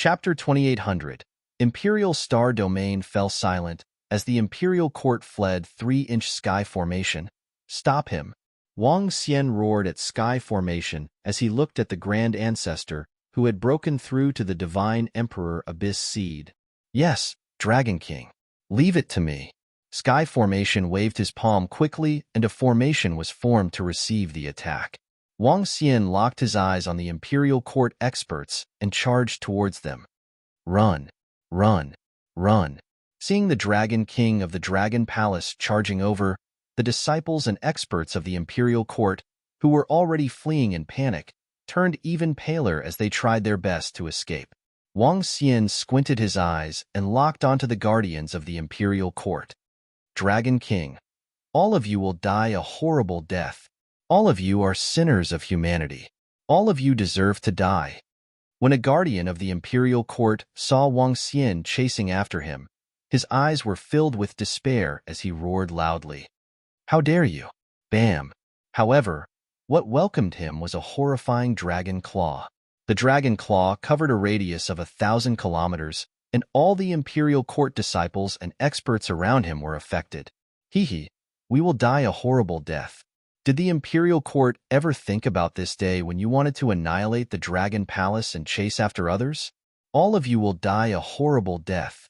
Chapter 2800. Imperial Star Domain fell silent as the Imperial Court fled 3-inch sky formation. Stop him! Wang Xian roared at sky formation as he looked at the Grand Ancestor who had broken through to the Divine Emperor Abyss Seed. Yes, Dragon King. Leave it to me. Sky formation waved his palm quickly and a formation was formed to receive the attack. Wang Xian locked his eyes on the Imperial Court experts and charged towards them. Run, run, run. Seeing the Dragon King of the Dragon Palace charging over, the disciples and experts of the Imperial Court, who were already fleeing in panic, turned even paler as they tried their best to escape. Wang Xian squinted his eyes and locked onto the guardians of the Imperial Court. Dragon King, all of you will die a horrible death. All of you are sinners of humanity. All of you deserve to die. When a guardian of the Imperial Court saw Wang Xian chasing after him, his eyes were filled with despair as he roared loudly. How dare you? Bam! However, what welcomed him was a horrifying dragon claw. The dragon claw covered a radius of 1,000 kilometers, and all the Imperial Court disciples and experts around him were affected. Hee, we will die a horrible death. Did the Imperial Court ever think about this day when you wanted to annihilate the Dragon Palace and chase after others? All of you will die a horrible death.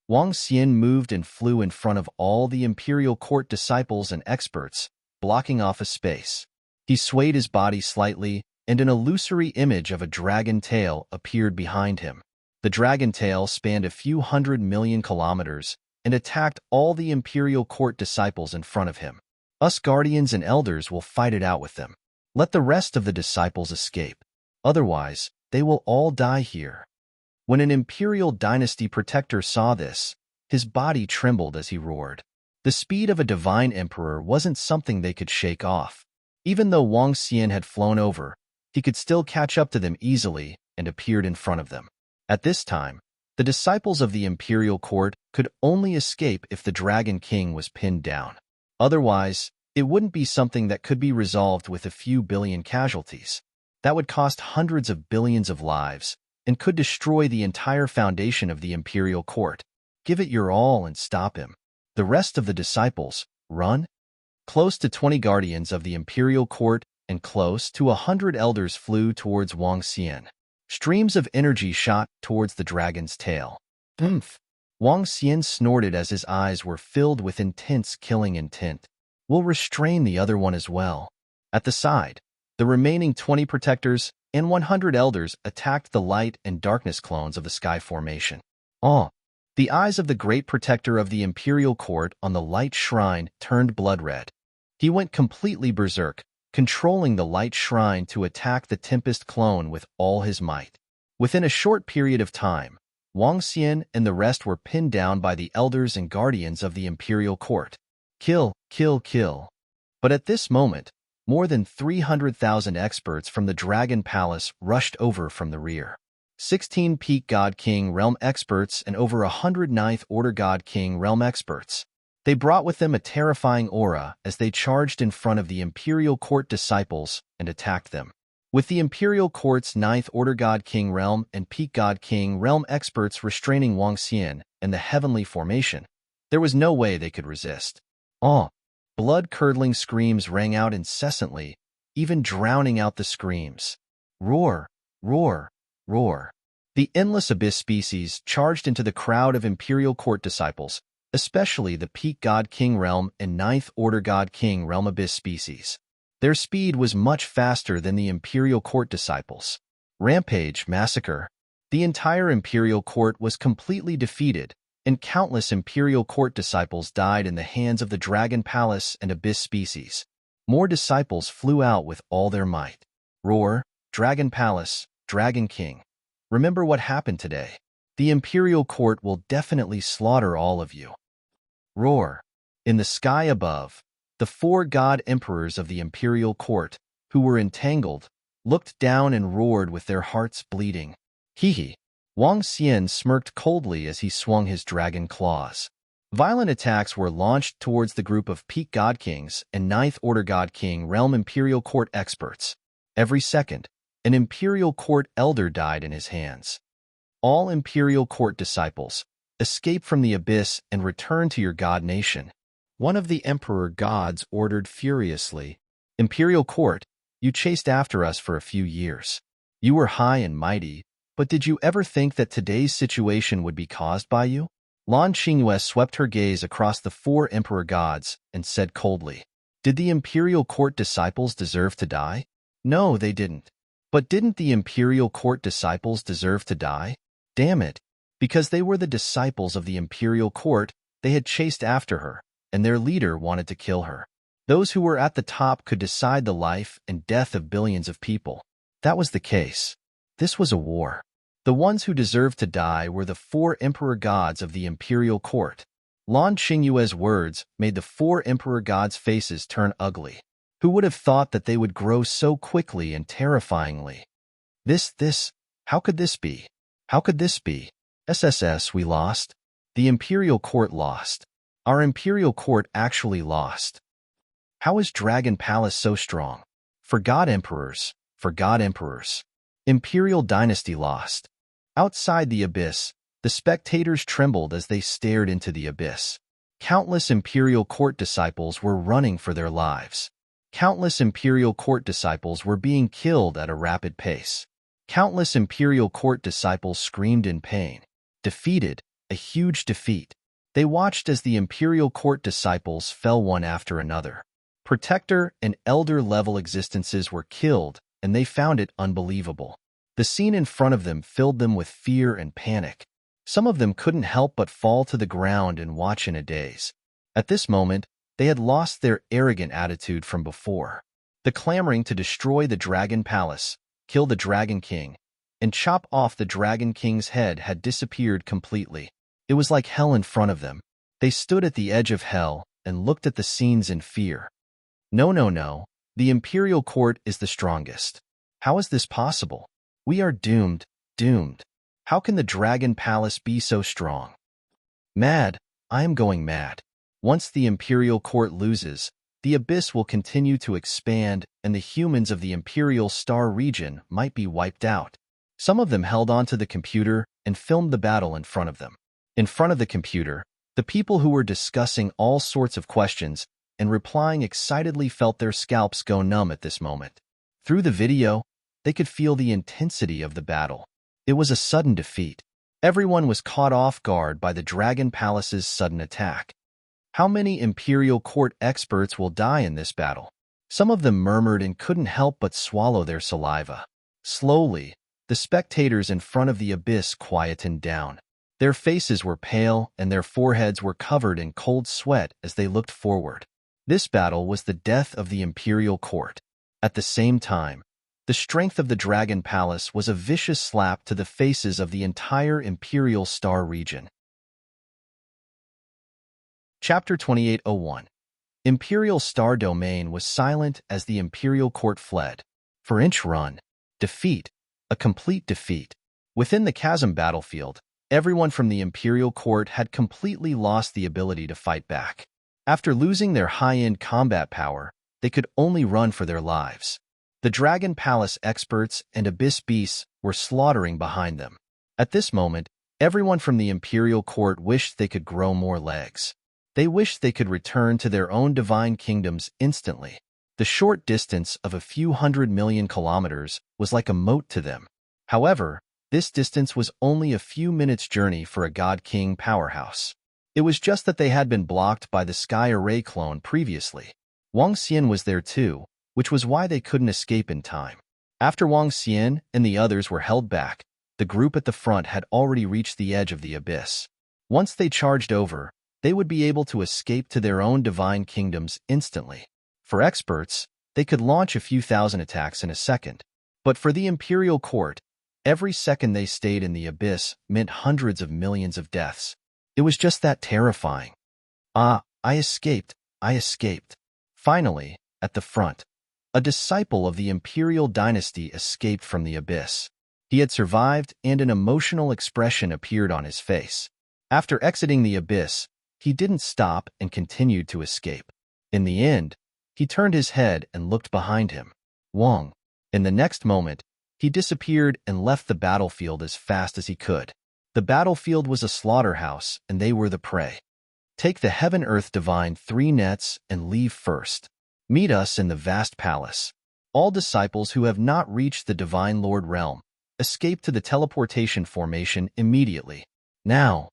Wang Xian moved and flew in front of all the Imperial Court disciples and experts, blocking off a space. He swayed his body slightly, and an illusory image of a dragon tail appeared behind him. The dragon tail spanned a few 100 million kilometers and attacked all the Imperial Court disciples in front of him. Us guardians and elders will fight it out with them. Let the rest of the disciples escape. Otherwise, they will all die here. When an Imperial Dynasty protector saw this, his body trembled as he roared. The speed of a divine emperor wasn't something they could shake off. Even though Wang Xian had flown over, he could still catch up to them easily and appeared in front of them. At this time, the disciples of the Imperial Court could only escape if the Dragon King was pinned down. Otherwise, it wouldn't be something that could be resolved with a few billion casualties. That would cost hundreds of billions of lives and could destroy the entire foundation of the Imperial Court. Give it your all and stop him. The rest of the disciples, run. Close to 20 guardians of the Imperial Court and close to 100 elders flew towards Wang Xian. Streams of energy shot towards the dragon's tail. Oomph! Wang Xian snorted as his eyes were filled with intense killing intent. We'll restrain the other one as well. At the side, the remaining 20 protectors and 100 elders attacked the light and darkness clones of the sky formation. The eyes of the great protector of the Imperial Court on the light shrine turned blood red. He went completely berserk, controlling the light shrine to attack the Tempest clone with all his might. Within a short period of time, Wang Xian and the rest were pinned down by the elders and guardians of the Imperial Court. Kill, kill, kill. But at this moment, more than 300,000 experts from the Dragon Palace rushed over from the rear. 16 Peak God King Realm experts and over 100 Ninth Order God King Realm experts. They brought with them a terrifying aura as they charged in front of the Imperial Court disciples and attacked them. With the Imperial Court's Ninth Order God King Realm and Peak God King Realm experts restraining Wang Xian and the Heavenly Formation, there was no way they could resist. Blood-curdling screams rang out incessantly, even drowning out the screams. Roar, roar, roar. The endless abyss species charged into the crowd of Imperial Court disciples, especially the Peak God King Realm and Ninth Order God King Realm abyss species. Their speed was much faster than the Imperial Court disciples. Rampage, massacre. The entire Imperial Court was completely defeated, and countless Imperial Court disciples died in the hands of the Dragon Palace and abyss species. More disciples flew out with all their might. Roar, Dragon Palace, Dragon King. Remember what happened today. The Imperial Court will definitely slaughter all of you. Roar. In the sky above, the 4 god emperors of the Imperial Court, who were entangled, looked down and roared with their hearts bleeding. Hee. Wang Xian smirked coldly as he swung his dragon claws. Violent attacks were launched towards the group of Peak God Kings and Ninth Order God King Realm Imperial Court experts. Every second, an Imperial Court elder died in his hands. All imperial court disciples, escape from the abyss and return to your god nation. One of the emperor gods ordered furiously. Imperial court, you chased after us for a few years. You were high and mighty, but did you ever think that today's situation would be caused by you? Lan Xingyue swept her gaze across the four emperor gods and said coldly, "Did the imperial court disciples deserve to die? No, they didn't. But didn't the imperial court disciples deserve to die? Damn it. Because they were the disciples of the imperial court, they had chased after her, and their leader wanted to kill her. Those who were at the top could decide the life and death of billions of people. That was the case. This was a war. The ones who deserved to die were the four emperor gods of the imperial court." Lan Xingyue's words made the four emperor gods' faces turn ugly. Who would have thought that they would grow so quickly and terrifyingly? How could this be? How could this be? SSS, we lost. The imperial court lost. Our imperial court actually lost. How is Dragon Palace so strong? For god emperors, for god emperors. Imperial dynasty lost. Outside the abyss, the spectators trembled as they stared into the abyss. Countless imperial court disciples were running for their lives. Countless imperial court disciples were being killed at a rapid pace. Countless imperial court disciples screamed in pain. Defeated, a huge defeat. They watched as the imperial court disciples fell one after another. Protector and elder-level existences were killed, and they found it unbelievable. The scene in front of them filled them with fear and panic. Some of them couldn't help but fall to the ground and watch in a daze. At this moment, they had lost their arrogant attitude from before. The clamoring to destroy the Dragon Palace, kill the Dragon King, and chop off the Dragon King's head had disappeared completely. It was like hell in front of them. They stood at the edge of hell and looked at the scenes in fear. No. The imperial court is the strongest. How is this possible? We are doomed. How can the Dragon Palace be so strong? Mad. I am going mad. Once the imperial court loses, the abyss will continue to expand and the humans of the imperial star region might be wiped out. Some of them held onto the computer and filmed the battle in front of them. In front of the computer, the people who were discussing all sorts of questions and replying excitedly felt their scalps go numb at this moment. Through the video, they could feel the intensity of the battle. It was a sudden defeat. Everyone was caught off guard by the Dragon Palace's sudden attack. How many imperial court experts will die in this battle? Some of them murmured and couldn't help but swallow their saliva. Slowly, the spectators in front of the abyss quietened down. Their faces were pale and their foreheads were covered in cold sweat as they looked forward. This battle was the death of the imperial court. At the same time, the strength of the Dragon Palace was a vicious slap to the faces of the entire Imperial Star region. Chapter 2801. Imperial Star Domain was silent as the Imperial Court fled. For Inch Run. Defeat. A complete defeat. Within the Chasm battlefield, everyone from the Imperial Court had completely lost the ability to fight back. After losing their high-end combat power, they could only run for their lives. The Dragon Palace experts and Abyss Beasts were slaughtering behind them. At this moment, everyone from the Imperial Court wished they could grow more legs. They wished they could return to their own divine kingdoms instantly. The short distance of a few 100 million kilometers was like a moat to them. However, this distance was only a few minutes' journey for a God King powerhouse. It was just that they had been blocked by the Sky Array clone previously. Wang Xian was there too, which was why they couldn't escape in time. After Wang Xian and the others were held back, the group at the front had already reached the edge of the abyss. Once they charged over, they would be able to escape to their own divine kingdoms instantly. For experts, they could launch a few thousand attacks in a second. But for the Imperial Court, every second they stayed in the abyss meant hundreds of millions of deaths. It was just that terrifying. I escaped. Finally, at the front, a disciple of the Imperial dynasty escaped from the abyss. He had survived, and an emotional expression appeared on his face. After exiting the abyss, he didn't stop and continued to escape. In the end, he turned his head and looked behind him. Wang. In the next moment, He disappeared and left the battlefield as fast as he could. The battlefield was a slaughterhouse, and they were the prey. Take the heaven-earth divine 3 nets and leave first. Meet us in the vast palace. All disciples who have not reached the divine Lord realm, escape to the teleportation formation immediately. Now.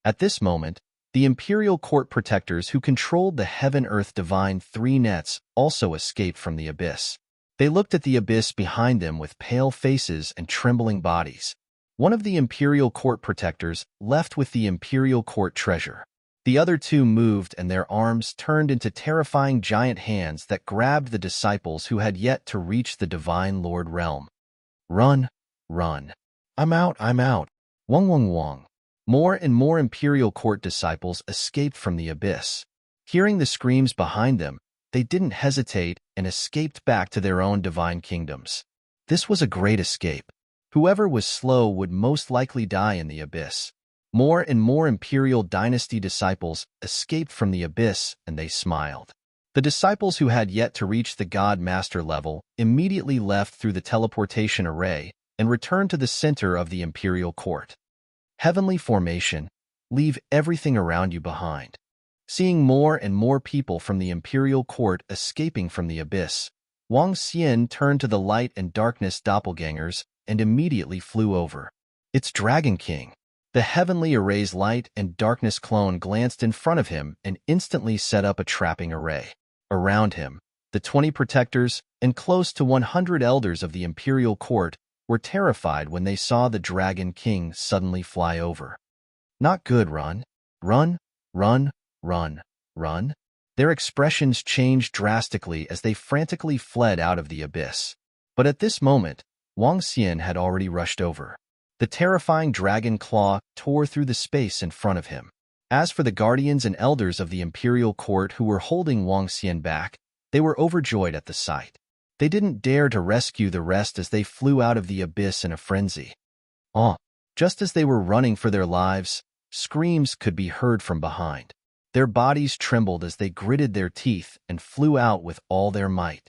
At this moment, the imperial court protectors who controlled the heaven-earth divine 3 nets also escaped from the abyss. They looked at the abyss behind them with pale faces and trembling bodies. One of the imperial court protectors left with the imperial court treasure. The other 2 moved, and their arms turned into terrifying giant hands that grabbed the disciples who had yet to reach the divine Lord realm. Run, run. I'm out, I'm out. Wong, wong, wong. More and more imperial court disciples escaped from the abyss. Hearing the screams behind them, they didn't hesitate and escaped back to their own divine kingdoms. This was a great escape. Whoever was slow would most likely die in the abyss. More and more imperial dynasty disciples escaped from the abyss, and they smiled. The disciples who had yet to reach the God Master level immediately left through the teleportation array and returned to the center of the imperial court. Heavenly formation, leave everything around you behind. Seeing more and more people from the imperial court escaping from the abyss, Wang Xian turned to the light and darkness doppelgangers and immediately flew over. It's Dragon King. The heavenly array's light and darkness clone glanced in front of him and instantly set up a trapping array. Around him, the 20 protectors and close to 100 elders of the imperial court were terrified when they saw the Dragon King suddenly fly over. Not good, run, run, run, run, run. Their expressions changed drastically as they frantically fled out of the abyss. But at this moment, Wang Xian had already rushed over. The terrifying dragon claw tore through the space in front of him. As for the guardians and elders of the imperial court who were holding Wang Xian back, they were overjoyed at the sight. They didn't dare to rescue the rest as they flew out of the abyss in a frenzy. Just as they were running for their lives, screams could be heard from behind. Their bodies trembled as they gritted their teeth and flew out with all their might.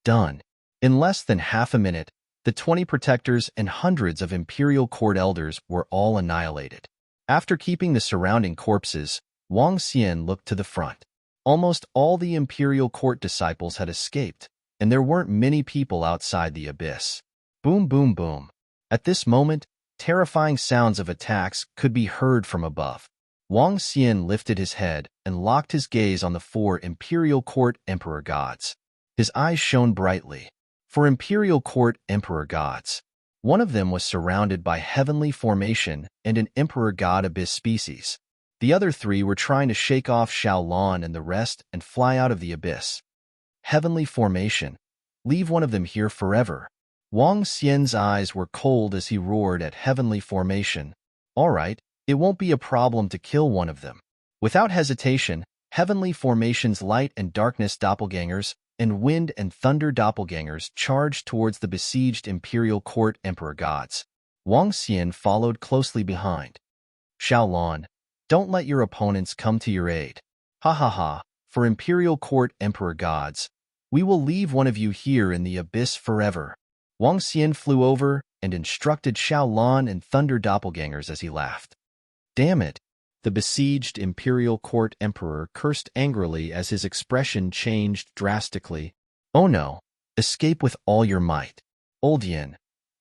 Done. In less than half a minute, the 20 protectors and hundreds of imperial court elders were all annihilated. After keeping the surrounding corpses, Wang Xian looked to the front. Almost all the imperial court disciples had escaped, and there weren't many people outside the abyss. Boom, boom, boom. At this moment, terrifying sounds of attacks could be heard from above. Wang Xian lifted his head and locked his gaze on the 4 imperial court emperor gods. His eyes shone brightly. For imperial court emperor gods, one of them was surrounded by heavenly formation and an emperor god abyss species. The other 3 were trying to shake off Xiaolon and the rest and fly out of the abyss. Heavenly formation, leave one of them here forever. Wang Xian's eyes were cold as he roared at heavenly formation. All right, it won't be a problem to kill one of them. Without hesitation, heavenly formation's light and darkness doppelgangers and wind and thunder doppelgangers charged towards the besieged imperial court emperor gods. Wang Xian followed closely behind. Xiaolon, don't let your opponents come to your aid. Ha ha ha, for imperial court emperor gods, we will leave one of you here in the abyss forever. Wang Xian flew over and instructed Xiaolon and thunder doppelgangers as he laughed. Damn it! The besieged imperial court emperor cursed angrily as his expression changed drastically. Oh no! Escape with all your might. Old Yin,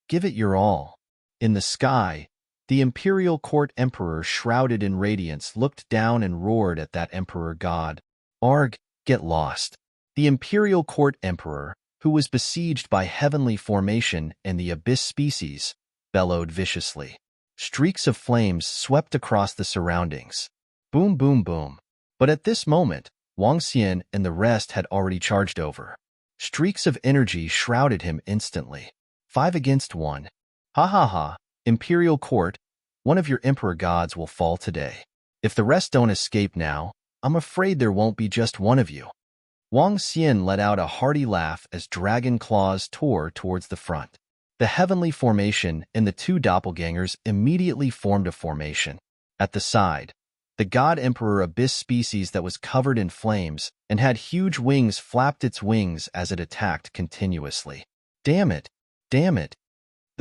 give it your all. In the sky, the imperial court emperor shrouded in radiance looked down and roared at that emperor god. Arg, get lost. The imperial court emperor, who was besieged by heavenly formation and the abyss species, bellowed viciously. Streaks of flames swept across the surroundings. Boom, boom, boom. But at this moment, Wang Xian and the rest had already charged over. Streaks of energy shrouded him instantly. 5 against 1. Ha ha ha, Imperial Court, one of your emperor gods will fall today. If the rest don't escape now, I'm afraid there won't be just one of you. Wang Xian let out a hearty laugh as dragon claws tore towards the front. The heavenly formation and the 2 doppelgangers immediately formed a formation. At the side, the god emperor abyss species that was covered in flames and had huge wings flapped its wings as it attacked continuously. Damn it! Damn it!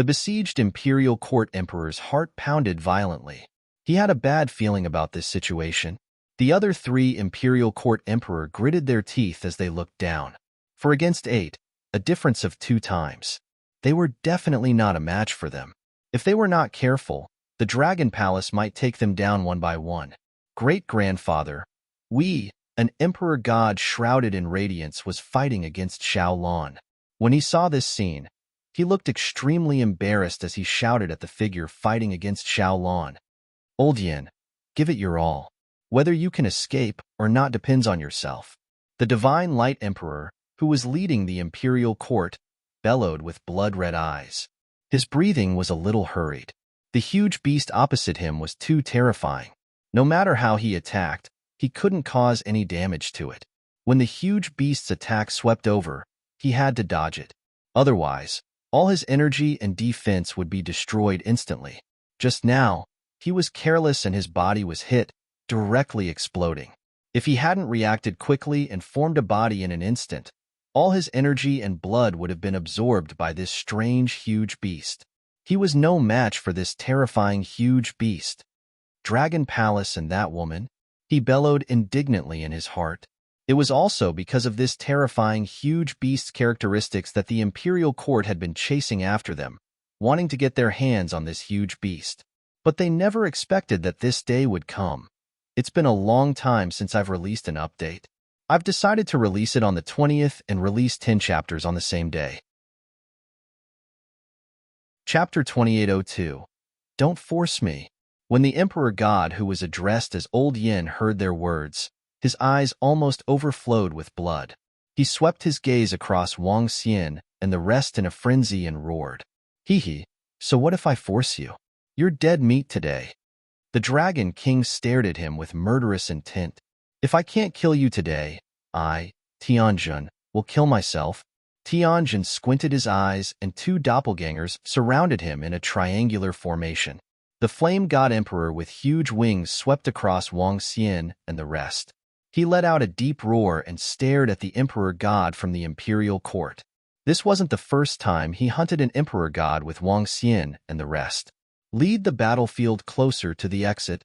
The besieged imperial court emperor's heart pounded violently. He had a bad feeling about this situation. The other three imperial court emperor gritted their teeth as they looked down. 4 against 8, a difference of 2 times. They were definitely not a match for them. If they were not careful, the Dragon Palace might take them down one by one. Great-grandfather, an emperor god shrouded in radiance, was fighting against Xiaolan. When he saw this scene, he looked extremely embarrassed as he shouted at the figure fighting against Xiaolan. Old Yin, give it your all. Whether you can escape or not depends on yourself. The Divine Light Emperor, who was leading the imperial court, bellowed with blood-red eyes. His breathing was a little hurried. The huge beast opposite him was too terrifying. No matter how he attacked, he couldn't cause any damage to it. When the huge beast's attack swept over, he had to dodge it. Otherwise, all his energy and defense would be destroyed instantly. Just now, he was careless and his body was hit, directly exploding. If he hadn't reacted quickly and formed a body in an instant, all his energy and blood would have been absorbed by this strange, huge beast. He was no match for this terrifying, huge beast. Dragon Palace and that woman, he bellowed indignantly in his heart. It was also because of this terrifying, huge beast's characteristics that the imperial court had been chasing after them, wanting to get their hands on this huge beast. But they never expected that this day would come. It's been a long time since I've released an update. I've decided to release it on the 20th and release 10 chapters on the same day. Chapter 2802. Don't force me. When the Emperor God, who was addressed as Old Yin, heard their words, his eyes almost overflowed with blood. He swept his gaze across Wang Xian and the rest in a frenzy and roared. Hee, so what if I force you? You're dead meat today. The Dragon King stared at him with murderous intent. If I can't kill you today, I, Tianjin, will kill myself. Tianjin squinted his eyes and 2 doppelgangers surrounded him in a triangular formation. The Flame God Emperor with huge wings swept across Wang Xian and the rest. He let out a deep roar and stared at the Emperor God from the imperial court. This wasn't the first time he hunted an Emperor God with Wang Xian and the rest. Lead the battlefield closer to the exit.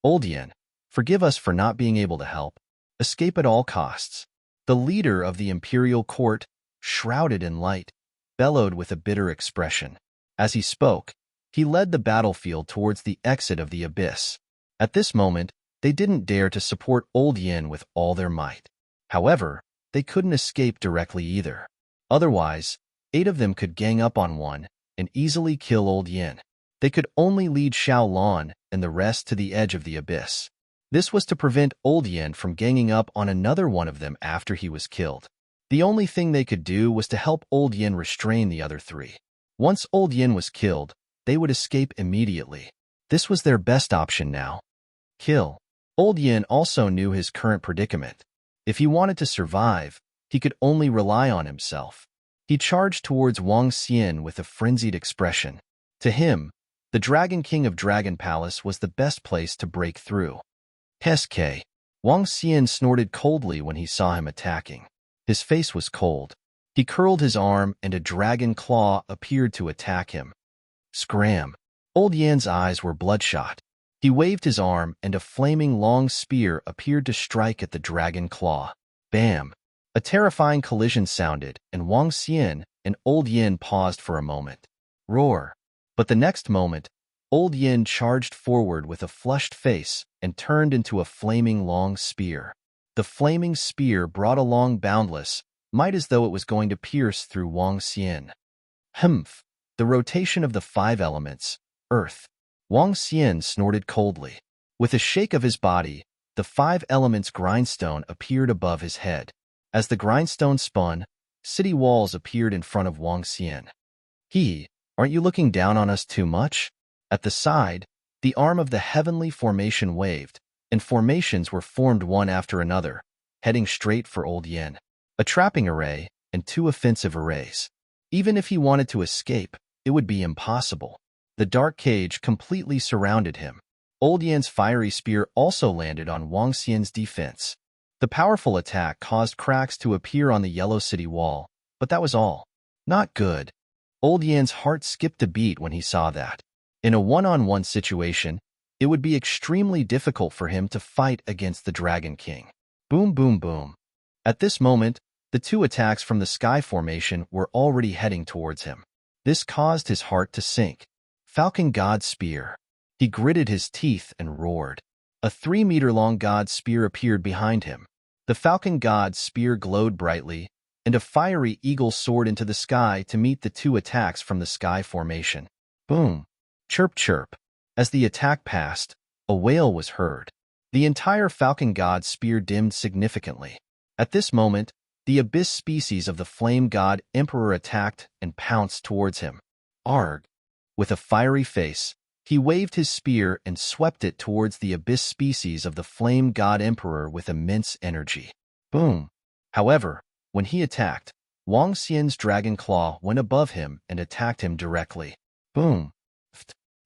Old Yin, forgive us for not being able to help. Escape at all costs. The leader of the imperial court, shrouded in light, bellowed with a bitter expression. As he spoke, he led the battlefield towards the exit of the abyss. At this moment, they didn't dare to support Old Yin with all their might. However, they couldn't escape directly either. Otherwise, 8 of them could gang up on one and easily kill Old Yin. They could only lead Xiaolan and the rest to the edge of the abyss. This was to prevent Old Yin from ganging up on another one of them after he was killed. The only thing they could do was to help Old Yin restrain the other 3. Once Old Yin was killed, they would escape immediately. This was their best option now. Kill. Old Yin also knew his current predicament. If he wanted to survive, he could only rely on himself. He charged towards Wang Xian with a frenzied expression. To him, the Dragon King of Dragon Palace was the best place to break through. SK. Wang Xian snorted coldly when he saw him attacking. His face was cold. He curled his arm and a dragon claw appeared to attack him. Scram. Old Yan's eyes were bloodshot. He waved his arm and a flaming long spear appeared to strike at the dragon claw. Bam! A terrifying collision sounded and Wang Xian and Old Yin paused for a moment. Roar! But the next moment, Old Yin charged forward with a flushed face and turned into a flaming long spear. The flaming spear brought along boundless might as though it was going to pierce through Wang Xian. Humph! The rotation of the 5 elements, earth. Wang Xian snorted coldly. With a shake of his body, the 5 elements grindstone appeared above his head. As the grindstone spun, city walls appeared in front of Wang Xian. Aren't you looking down on us too much? At the side, the arm of the heavenly formation waved, and formations were formed one after another, heading straight for Old Yin. A trapping array and 2 offensive arrays. Even if he wanted to escape, it would be impossible. The dark cage completely surrounded him. Old Yan's fiery spear also landed on Wang Xian's defense. The powerful attack caused cracks to appear on the yellow city wall, but that was all. Not good. Old Yan's heart skipped a beat when he saw that. In a one-on-one situation, it would be extremely difficult for him to fight against the Dragon King. Boom, boom, boom. At this moment, the two attacks from the sky formation were already heading towards him. This caused his heart to sink. Falcon God Spear. He gritted his teeth and roared. A 3-meter-long God Spear appeared behind him. The Falcon God Spear glowed brightly, and a fiery eagle soared into the sky to meet the two attacks from the sky formation. Boom! Chirp chirp. As the attack passed, a wail was heard. The entire Falcon God Spear dimmed significantly. At this moment, the abyss species of the Flame God Emperor attacked and pounced towards him. Arg! With a fiery face, he waved his spear and swept it towards the abyss species of the Flame God Emperor with immense energy. Boom! However, when he attacked, Wang Xian's dragon claw went above him and attacked him directly. Boom!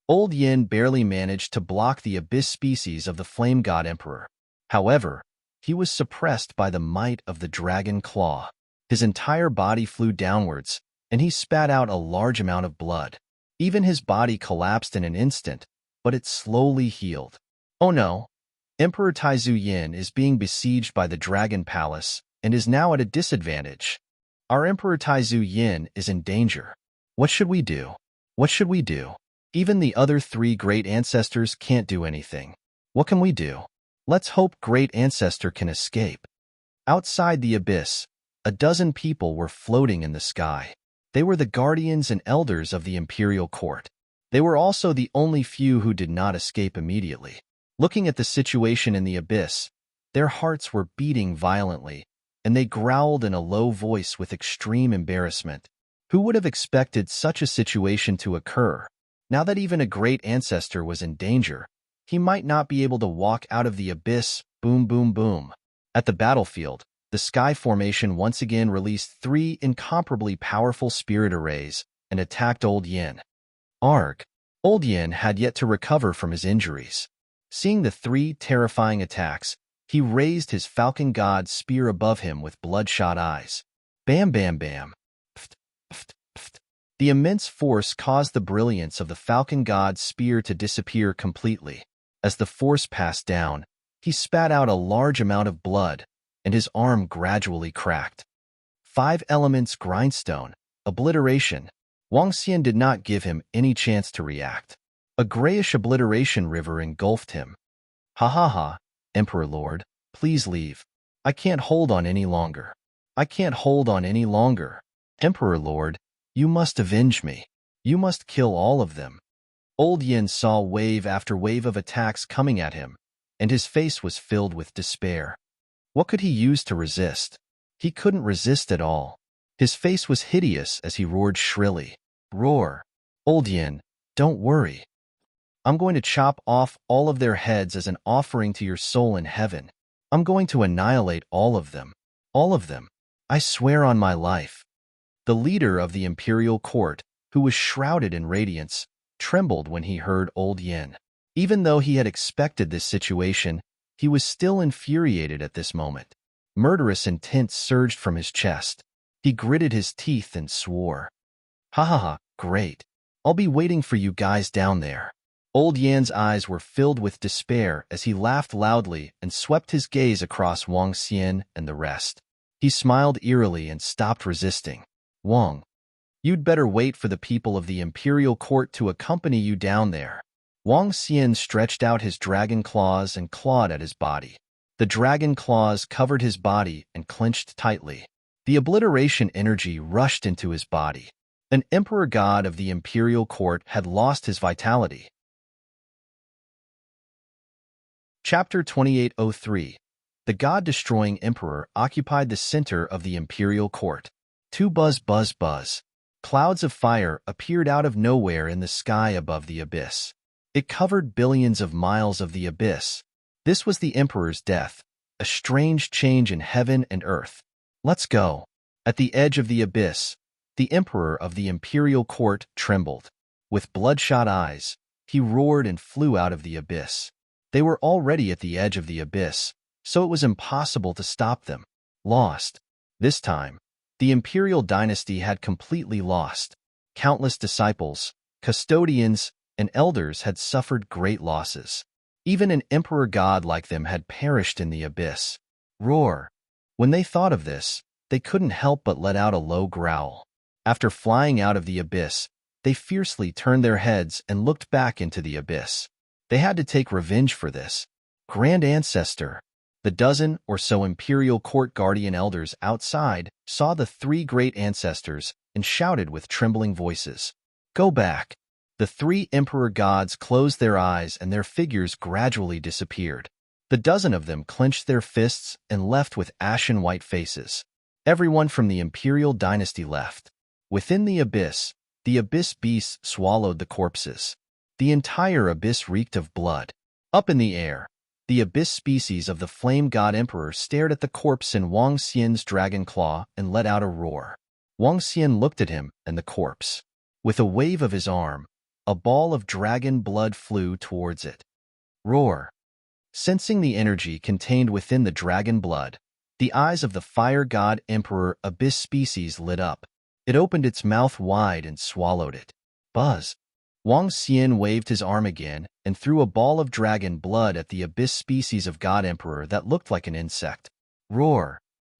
Old Yin barely managed to block the abyss species of the Flame God Emperor. However, he was suppressed by the might of the dragon claw. His entire body flew downwards, and he spat out a large amount of blood. Even his body collapsed in an instant, but it slowly healed. Oh no! Emperor Taizu Yin is being besieged by the Dragon Palace and is now at a disadvantage. Our Emperor Taizu Yin is in danger. What should we do? What should we do? Even the other 3 great ancestors can't do anything. What can we do? Let's hope Great Ancestor can escape. Outside the abyss, a dozen people were floating in the sky. They were the guardians and elders of the imperial court. They were also the only few who did not escape immediately. Looking at the situation in the abyss, their hearts were beating violently, and they growled in a low voice with extreme embarrassment. Who would have expected such a situation to occur? Now that even a great ancestor was in danger, he might not be able to walk out of the abyss. Boom, boom, boom. At the battlefield, the sky formation once again released 3 incomparably powerful spirit arrays and attacked Old Yin. Arg! Old Yin had yet to recover from his injuries. Seeing the 3 terrifying attacks, he raised his Falcon God Spear above him with bloodshot eyes. Bam, bam, bam. Pft, pft, pft. The immense force caused the brilliance of the Falcon God Spear to disappear completely. As the force passed down, he spat out a large amount of blood, and his arm gradually cracked. 5 elements grindstone, obliteration. Wang Xian did not give him any chance to react. A grayish obliteration river engulfed him. Ha ha ha, Emperor Lord, please leave. I can't hold on any longer. I can't hold on any longer. Emperor Lord, you must avenge me. You must kill all of them. Old Yin saw wave after wave of attacks coming at him, and his face was filled with despair. What could he use to resist? He couldn't resist at all. His face was hideous as he roared shrilly. Roar! Old Yin, don't worry. I'm going to chop off all of their heads as an offering to your soul in heaven. I'm going to annihilate all of them. All of them. I swear on my life. The leader of the imperial court, who was shrouded in radiance, trembled when he heard Old Yin. Even though he had expected this situation, he was still infuriated at this moment. Murderous intent surged from his chest. He gritted his teeth and swore. Ha ha ha, great. I'll be waiting for you guys down there. Old Yan's eyes were filled with despair as he laughed loudly and swept his gaze across Wang Xian and the rest. He smiled eerily and stopped resisting. Wang, you'd better wait for the people of the imperial court to accompany you down there. Wang Xian stretched out his dragon claws and clawed at his body. The dragon claws covered his body and clenched tightly. The obliteration energy rushed into his body. An emperor god of the imperial court had lost his vitality. Chapter 2803. The god-destroying emperor occupied the center of the imperial court. Two buzz buzz buzz. Clouds of fire appeared out of nowhere in the sky above the abyss. It covered billions of miles of the abyss. This was the emperor's death, a strange change in heaven and earth. Let's go. At the edge of the abyss, the emperor of the imperial court trembled. With bloodshot eyes, he roared and flew out of the abyss. They were already at the edge of the abyss, so it was impossible to stop them. Lost. This time, the imperial dynasty had completely lost. countless disciples, custodians, and elders had suffered great losses. Even an emperor god like them had perished in the abyss. Roar! When they thought of this, they couldn't help but let out a low growl. After flying out of the abyss, they fiercely turned their heads and looked back into the abyss. They had to take revenge for this. Grand Ancestor! The dozen or so imperial court guardian elders outside saw the three great ancestors and shouted with trembling voices, "Go back!" The three emperor gods closed their eyes and their figures gradually disappeared. The dozen of them clenched their fists and left with ashen white faces. Everyone from the imperial dynasty left. Within the abyss beasts swallowed the corpses. The entire abyss reeked of blood. Up in the air, the abyss species of the flame god emperor stared at the corpse in Wang Xian's dragon claw and let out a roar. Wang Xian looked at him and the corpse. With a wave of his arm, a ball of dragon blood flew towards it. Roar! Sensing the energy contained within the dragon blood, the eyes of the fire god emperor abyss species lit up. It opened its mouth wide and swallowed it. Buzz! Wang Xian waved his arm again and threw a ball of dragon blood at the abyss species of god emperor that looked like an insect. Roar!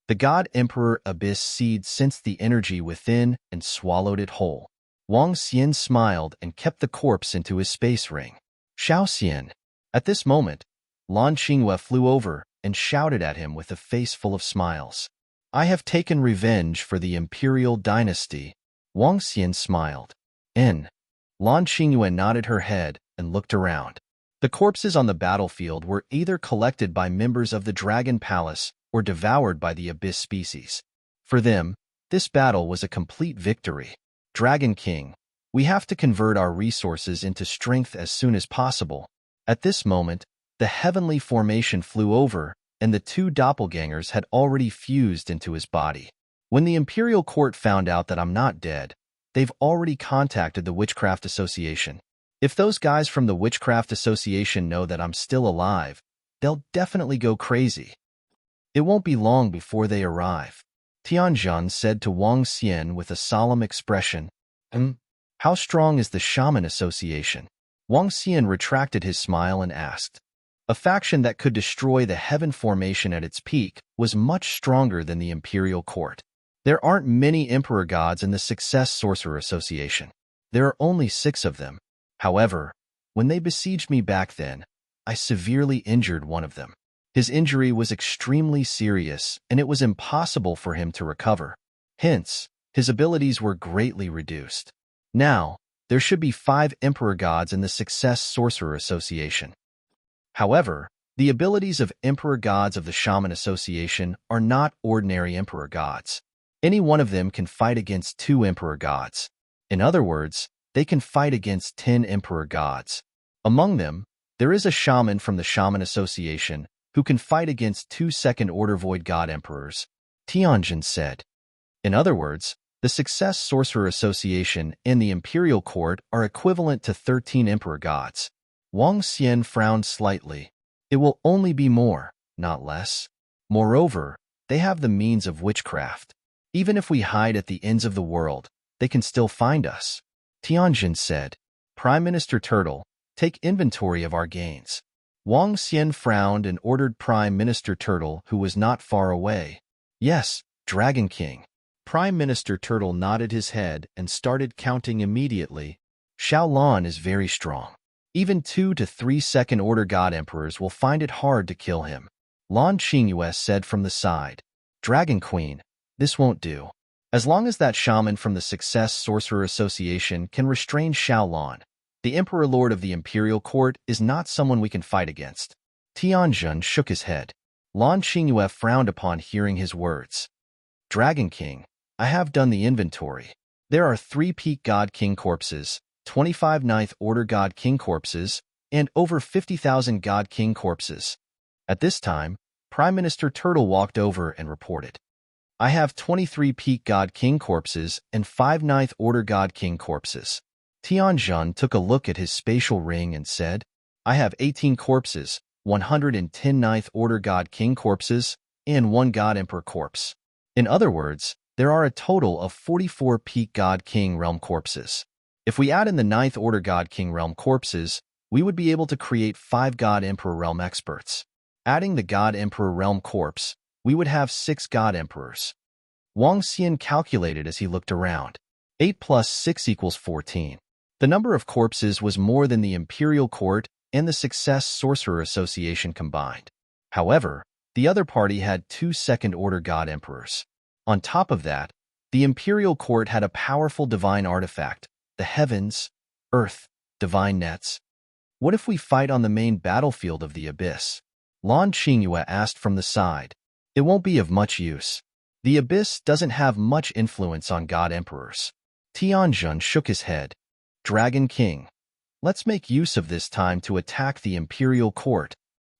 The god emperor abyss seed sensed the energy within and swallowed it whole. Wang Xian smiled and kept the corpse into his space ring. Xiaoxian! At this moment, Lan Qinghua flew over and shouted at him with a face full of smiles. "I have taken revenge for the imperial dynasty." Wang Xian smiled. Lan Qinghua nodded her head and looked around. The corpses on the battlefield were either collected by members of the Dragon Palace or devoured by the abyss species. For them, this battle was a complete victory. Dragon King, we have to convert our resources into strength as soon as possible. At this moment, the heavenly formation flew over, and the two doppelgangers had already fused into his body. When the Imperial Court found out that I'm not dead, they've already contacted the Witchcraft Association. If those guys from the Witchcraft Association know that I'm still alive, they'll definitely go crazy. It won't be long before they arrive, Tianjun said to Wang Xian with a solemn expression. How strong is the Shaman Association? Wang Xian retracted his smile and asked. A faction that could destroy the heaven formation at its peak was much stronger than the Imperial Court. There aren't many Emperor gods in the Success Sorcerer Association. There are only 6 of them. However, when they besieged me back then, I severely injured one of them. His injury was extremely serious, and it was impossible for him to recover. Hence, his abilities were greatly reduced. Now, there should be 5 Emperor gods in the Success Sorcerer Association. However, the abilities of Emperor gods of the Shaman Association are not ordinary Emperor gods. Any one of them can fight against 2 Emperor gods. In other words, they can fight against 10 Emperor gods. Among them, there is a shaman from the Shaman Association who can fight against 2 second-order Void God Emperors, Tianjin said. In other words, the Success Sorcerer Association and the Imperial Court are equivalent to 13 Emperor gods. Wang Xian frowned slightly. It will only be more, not less. Moreover, they have the means of witchcraft. Even if we hide at the ends of the world, they can still find us. Tianjin said, Prime Minister Turtle, take inventory of our gains. Wang Xian frowned and ordered Prime Minister Turtle, who was not far away. Yes, Dragon King. Prime Minister Turtle nodded his head and started counting immediately. Xiaolan is very strong. Even 2 to 3 second-order God Emperors will find it hard to kill him. Lan Qingyue said from the side. Dragon Queen, this won't do. As long as that shaman from the Success Sorcerer Association can restrain Xiaolan, the Emperor Lord of the Imperial Court is not someone we can fight against. Tianjun shook his head. Lan Qingyue frowned upon hearing his words. Dragon King, I have done the inventory. There are 3 Peak God King corpses, 25 Ninth Order God King corpses, and over 50,000 God King corpses. At this time, Prime Minister Turtle walked over and reported. I have 23 Peak God King corpses and 5 Ninth Order God King corpses. Tianjun took a look at his spatial ring and said, I have 18 corpses, 110 Ninth Order God King corpses, and 1 God Emperor corpse. In other words, there are a total of 44 peak God King realm corpses. If we add in the 9th order God King realm corpses, we would be able to create 5 God Emperor realm experts. Adding the God Emperor realm corpse, we would have 6 God Emperors. Wang Xian calculated as he looked around. 8 plus 6 equals 14. The number of corpses was more than the Imperial Court and the Success Sorcerer Association combined. However, the other party had 2 second-order God Emperors. On top of that, the Imperial Court had a powerful divine artifact, the Heavens, Earth, Divine Nets. What if we fight on the main battlefield of the Abyss? Lan Qingyue asked from the side. It won't be of much use. The Abyss doesn't have much influence on God Emperors. Tianjun shook his head. Dragon King, let's make use of this time to attack the Imperial Court.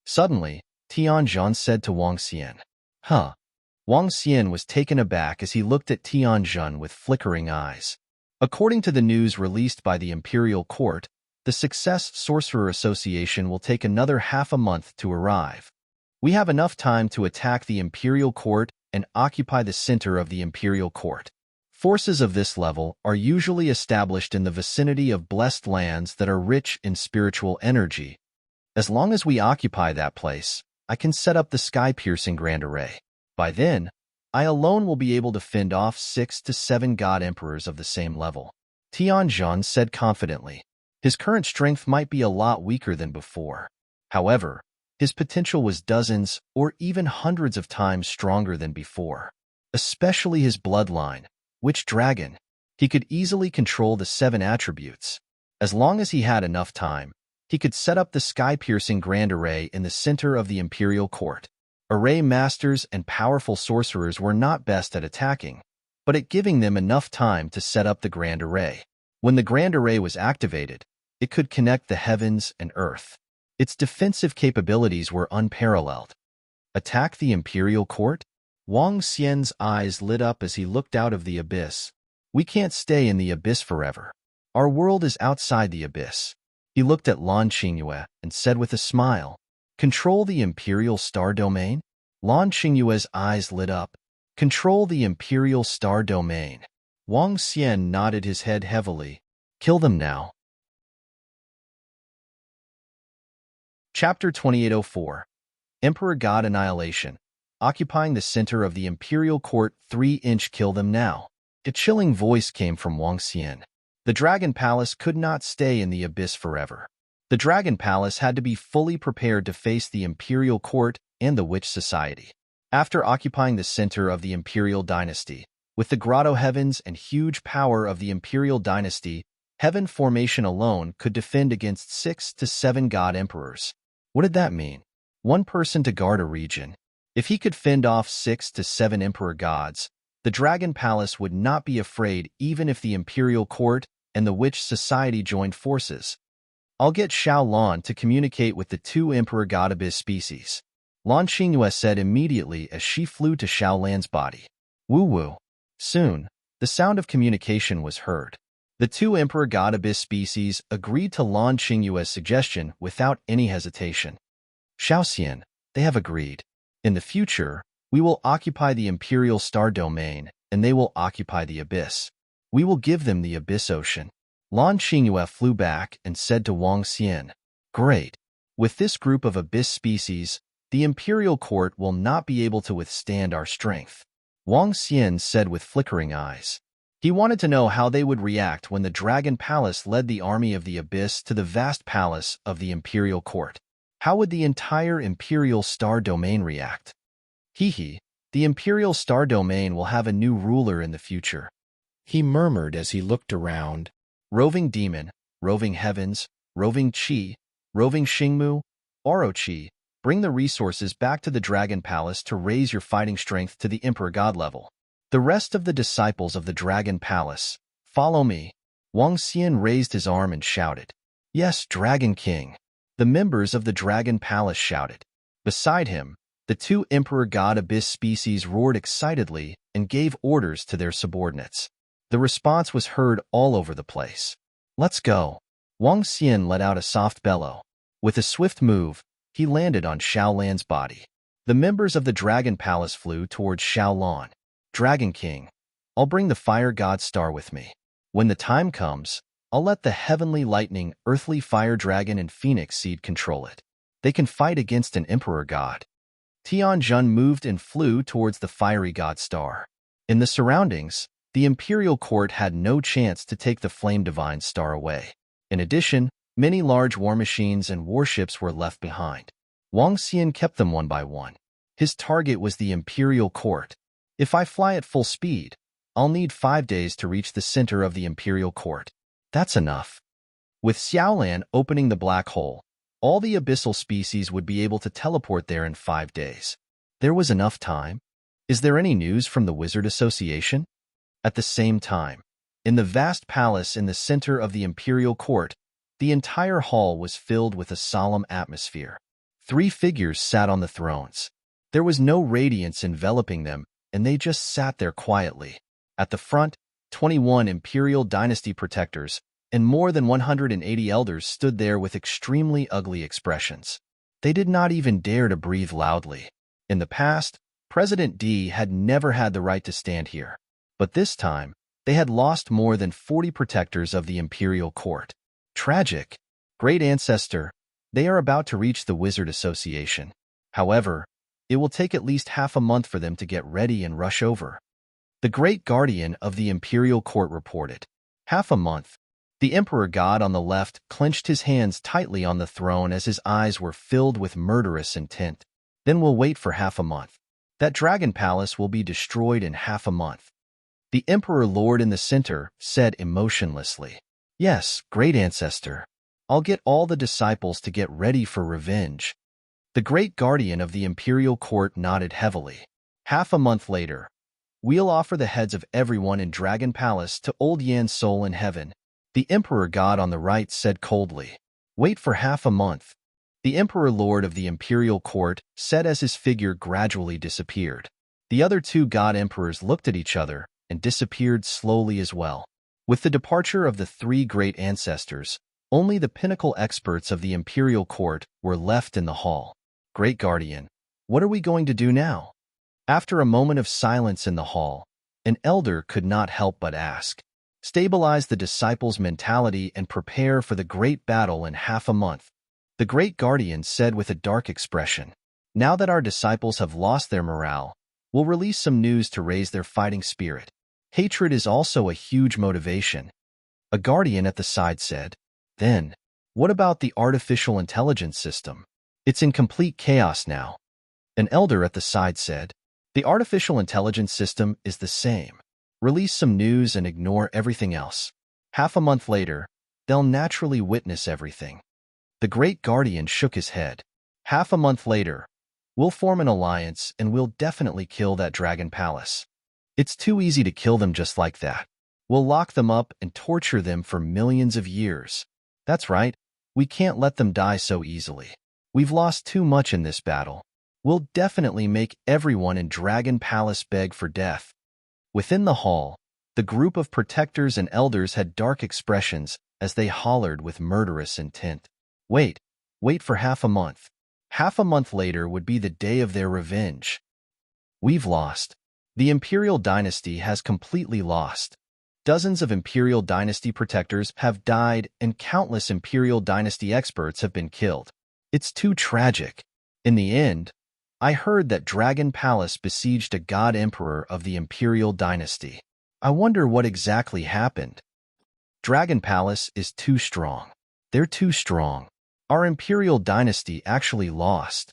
Suddenly, Tianjun said to Wang Xian. Huh. Wang Xian was taken aback as he looked at Tianjun with flickering eyes. According to the news released by the Imperial Court, the Success Sorcerer Association will take another half a month to arrive. We have enough time to attack the Imperial Court and occupy the center of the Imperial Court. Forces of this level are usually established in the vicinity of blessed lands that are rich in spiritual energy. As long as we occupy that place, I can set up the sky-piercing Grand Array. By then, I alone will be able to fend off 6 to 7 God Emperors of the same level. Tianjun said confidently. His current strength might be a lot weaker than before. However, his potential was dozens or even hundreds of times stronger than before. Especially his bloodline, Witch Dragon. He could easily control the 7 attributes. As long as he had enough time, he could set up the sky-piercing Grand Array in the center of the Imperial Court. Array masters and powerful sorcerers were not best at attacking, but at giving them enough time to set up the Grand Array. When the Grand Array was activated, it could connect the heavens and earth. Its defensive capabilities were unparalleled. Attack the Imperial Court? Wang Xian's eyes lit up as he looked out of the abyss. We can't stay in the abyss forever. Our world is outside the abyss. He looked at Lan Qingyue and said with a smile, Control the Imperial Star Domain? Lan Qingyue's eyes lit up. Control the Imperial Star Domain. Wang Xian nodded his head heavily. Kill them now. Chapter 2804. Emperor God Annihilation. Occupying the center of the Imperial Court 3-inch Kill them now. A chilling voice came from Wang Xian. The Dragon Palace could not stay in the abyss forever. The Dragon Palace had to be fully prepared to face the Imperial Court and the Witch Society. After occupying the center of the Imperial Dynasty, with the Grotto Heavens and huge power of the Imperial Dynasty, Heaven Formation alone could defend against 6 to 7 God Emperors. What did that mean? 1 person to guard a region. If he could fend off 6 to 7 Emperor Gods, the Dragon Palace would not be afraid even if the Imperial Court and the Witch Society joined forces. I'll get Xiao Lan to communicate with the 2 Emperor God Abyss species. Lan Qingyue said immediately as she flew to Xiao Lan's body. Woo-woo. Soon, the sound of communication was heard. The 2 Emperor God Abyss species agreed to Lan Qingyue's suggestion without any hesitation. Xiaoxian, they have agreed. In the future, we will occupy the Imperial Star Domain, and they will occupy the Abyss. We will give them the Abyss Ocean. Lan Qingyue flew back and said to Wang Xian, Great. With this group of Abyss species, the Imperial Court will not be able to withstand our strength. Wang Xian said with flickering eyes. He wanted to know how they would react when the Dragon Palace led the army of the Abyss to the vast palace of the Imperial Court. How would the entire Imperial Star Domain react? The Imperial Star Domain will have a new ruler in the future. He murmured as he looked around. Roving Demon, Roving Heavens, Roving Qi, Roving Xingmu, Orochi, bring the resources back to the Dragon Palace to raise your fighting strength to the Emperor God level. The rest of the disciples of the Dragon Palace, follow me. Wang Xian raised his arm and shouted. Yes, Dragon King. The members of the Dragon Palace shouted. Beside him, the 2 Emperor God Abyss species roared excitedly and gave orders to their subordinates. The response was heard all over the place. Let's go. Wang Xian let out a soft bellow. With a swift move, he landed on Xiao Lan's body. The members of the Dragon Palace flew towards Xiao Lan. Dragon King, I'll bring the fire god star with me. When the time comes, I'll let the heavenly lightning, earthly fire dragon, and phoenix seed control it. They can fight against an emperor god. Tianjun moved and flew towards the fiery god star. In the surroundings, the imperial court had no chance to take the flame divine star away. In addition, many large war machines and warships were left behind. Wang Xian kept them one by one. His target was the imperial court. If I fly at full speed, I'll need 5 days to reach the center of the imperial court. That's enough. With Xiaolan opening the black hole, all the abyssal species would be able to teleport there in 5 days. There was enough time. Is there any news from the Wizard Association? At the same time, in the vast palace in the center of the imperial court, the entire hall was filled with a solemn atmosphere. 3 figures sat on the thrones. There was no radiance enveloping them, and they just sat there quietly. At the front, 21 imperial dynasty protectors and more than 180 elders stood there with extremely ugly expressions. They did not even dare to breathe loudly. In the past, President D had never had the right to stand here. But this time, they had lost more than 40 protectors of the imperial court. Tragic. Great ancestor, they are about to reach the Wizard Association. However, it will take at least half a month for them to get ready and rush over. The great guardian of the imperial court reported. Half a month. The emperor god on the left clenched his hands tightly on the throne as his eyes were filled with murderous intent. Then we'll wait for half a month. That dragon palace will be destroyed in half a month. The emperor lord in the center said emotionlessly. Yes, great ancestor. I'll get all the disciples to get ready for revenge. The great guardian of the imperial court nodded heavily. Half a month later, we'll offer the heads of everyone in Dragon Palace to Old Yan's soul in heaven. The emperor god on the right said coldly. Wait for half a month. The emperor lord of the imperial court said as his figure gradually disappeared. The other 2 god emperors looked at each other and disappeared slowly as well. With the departure of the 3 great ancestors, only the pinnacle experts of the imperial court were left in the hall. Great guardian, what are we going to do now? After a moment of silence in the hall, an elder could not help but ask. Stabilize the disciples' mentality and prepare for the great battle in half a month. The great guardian said with a dark expression. Now that our disciples have lost their morale, we'll release some news to raise their fighting spirit. Hatred is also a huge motivation. A guardian at the side said. Then, what about the artificial intelligence system? It's in complete chaos now. An elder at the side said. The artificial intelligence system is the same. Release some news and ignore everything else. Half a month later, they'll naturally witness everything. The great guardian shook his head. Half a month later, we'll form an alliance and we'll definitely kill that dragon palace. It's too easy to kill them just like that. We'll lock them up and torture them for millions of years. That's right, we can't let them die so easily. We've lost too much in this battle. We'll definitely make everyone in Dragon Palace beg for death. Within the hall, the group of protectors and elders had dark expressions as they hollered with murderous intent. Wait for half a month. Half a month later would be the day of their revenge. We've lost. The Imperial Dynasty has completely lost. Dozens of Imperial Dynasty protectors have died and countless Imperial Dynasty experts have been killed. It's too tragic. In the end, I heard that Dragon Palace besieged a god emperor of the Imperial Dynasty. I wonder what exactly happened. Dragon Palace is too strong. They're too strong. Our Imperial Dynasty actually lost.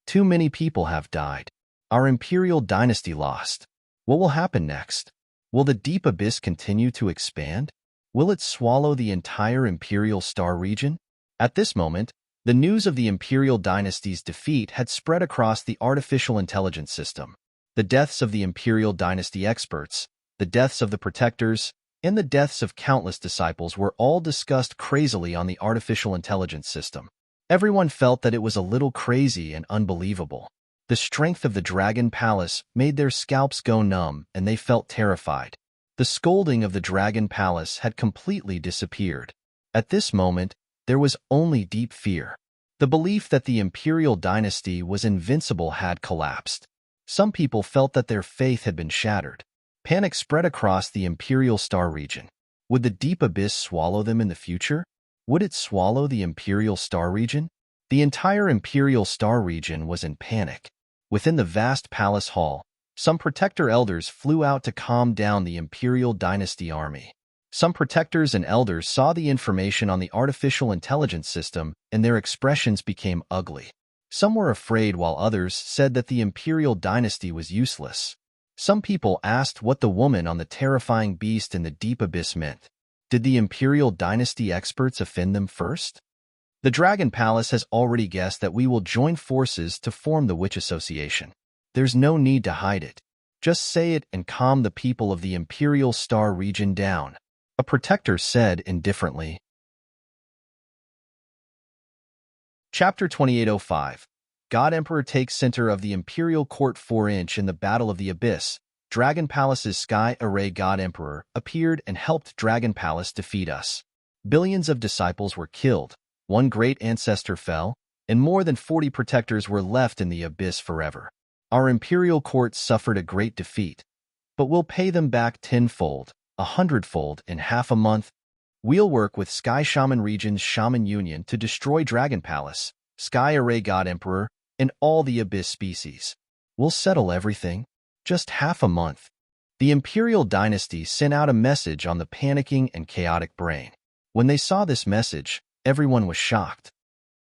Too many people have died. Our Imperial Dynasty lost. What will happen next? Will the deep abyss continue to expand? Will it swallow the entire Imperial Star region? At this moment, the news of the Imperial Dynasty's defeat had spread across the artificial intelligence system. The deaths of the Imperial Dynasty experts, the deaths of the protectors, and the deaths of countless disciples were all discussed crazily on the artificial intelligence system. Everyone felt that it was a little crazy and unbelievable. The strength of the Dragon Palace made their scalps go numb and they felt terrified. The scolding of the Dragon Palace had completely disappeared. At this moment, there was only deep fear. The belief that the Imperial Dynasty was invincible had collapsed. Some people felt that their faith had been shattered. Panic spread across the Imperial Star region. Would the deep abyss swallow them in the future? Would it swallow the Imperial Star region? The entire Imperial Star region was in panic. Within the vast palace hall, some protector elders flew out to calm down the Imperial Dynasty army. Some protectors and elders saw the information on the artificial intelligence system and their expressions became ugly. Some were afraid while others said that the Imperial Dynasty was useless. Some people asked what the woman on the terrifying beast in the deep abyss meant. Did the Imperial Dynasty experts offend them first? The Dragon Palace has already guessed that we will join forces to form the Witch Association. There's no need to hide it. Just say it and calm the people of the Imperial Star region down, a protector said indifferently. Chapter 2805. God Emperor takes center of the Imperial Court 4-inch in the Battle of the Abyss. Dragon Palace's Sky Array God Emperor appeared and helped Dragon Palace defeat us. Billions of disciples were killed, one great ancestor fell, and more than 40 protectors were left in the abyss forever. Our Imperial Court suffered a great defeat, but we'll pay them back tenfold, 100-fold in half a month. We'll work with Sky Shaman Region's Shaman Union to destroy Dragon Palace, Sky Array God Emperor, and all the Abyss species. We'll settle everything. Just half a month. The Imperial Dynasty sent out a message on the panicking and chaotic brain. When they saw this message, everyone was shocked.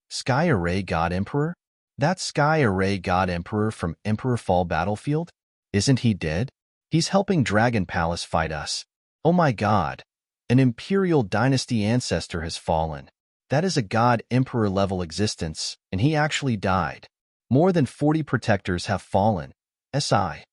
Sky Array God Emperor? That Sky Array God Emperor from Emperor Fall Battlefield? Isn't he dead? He's helping Dragon Palace fight us. Oh my god. An Imperial Dynasty ancestor has fallen. That is a God Emperor level existence, and he actually died. More than 40 protectors have fallen. SI.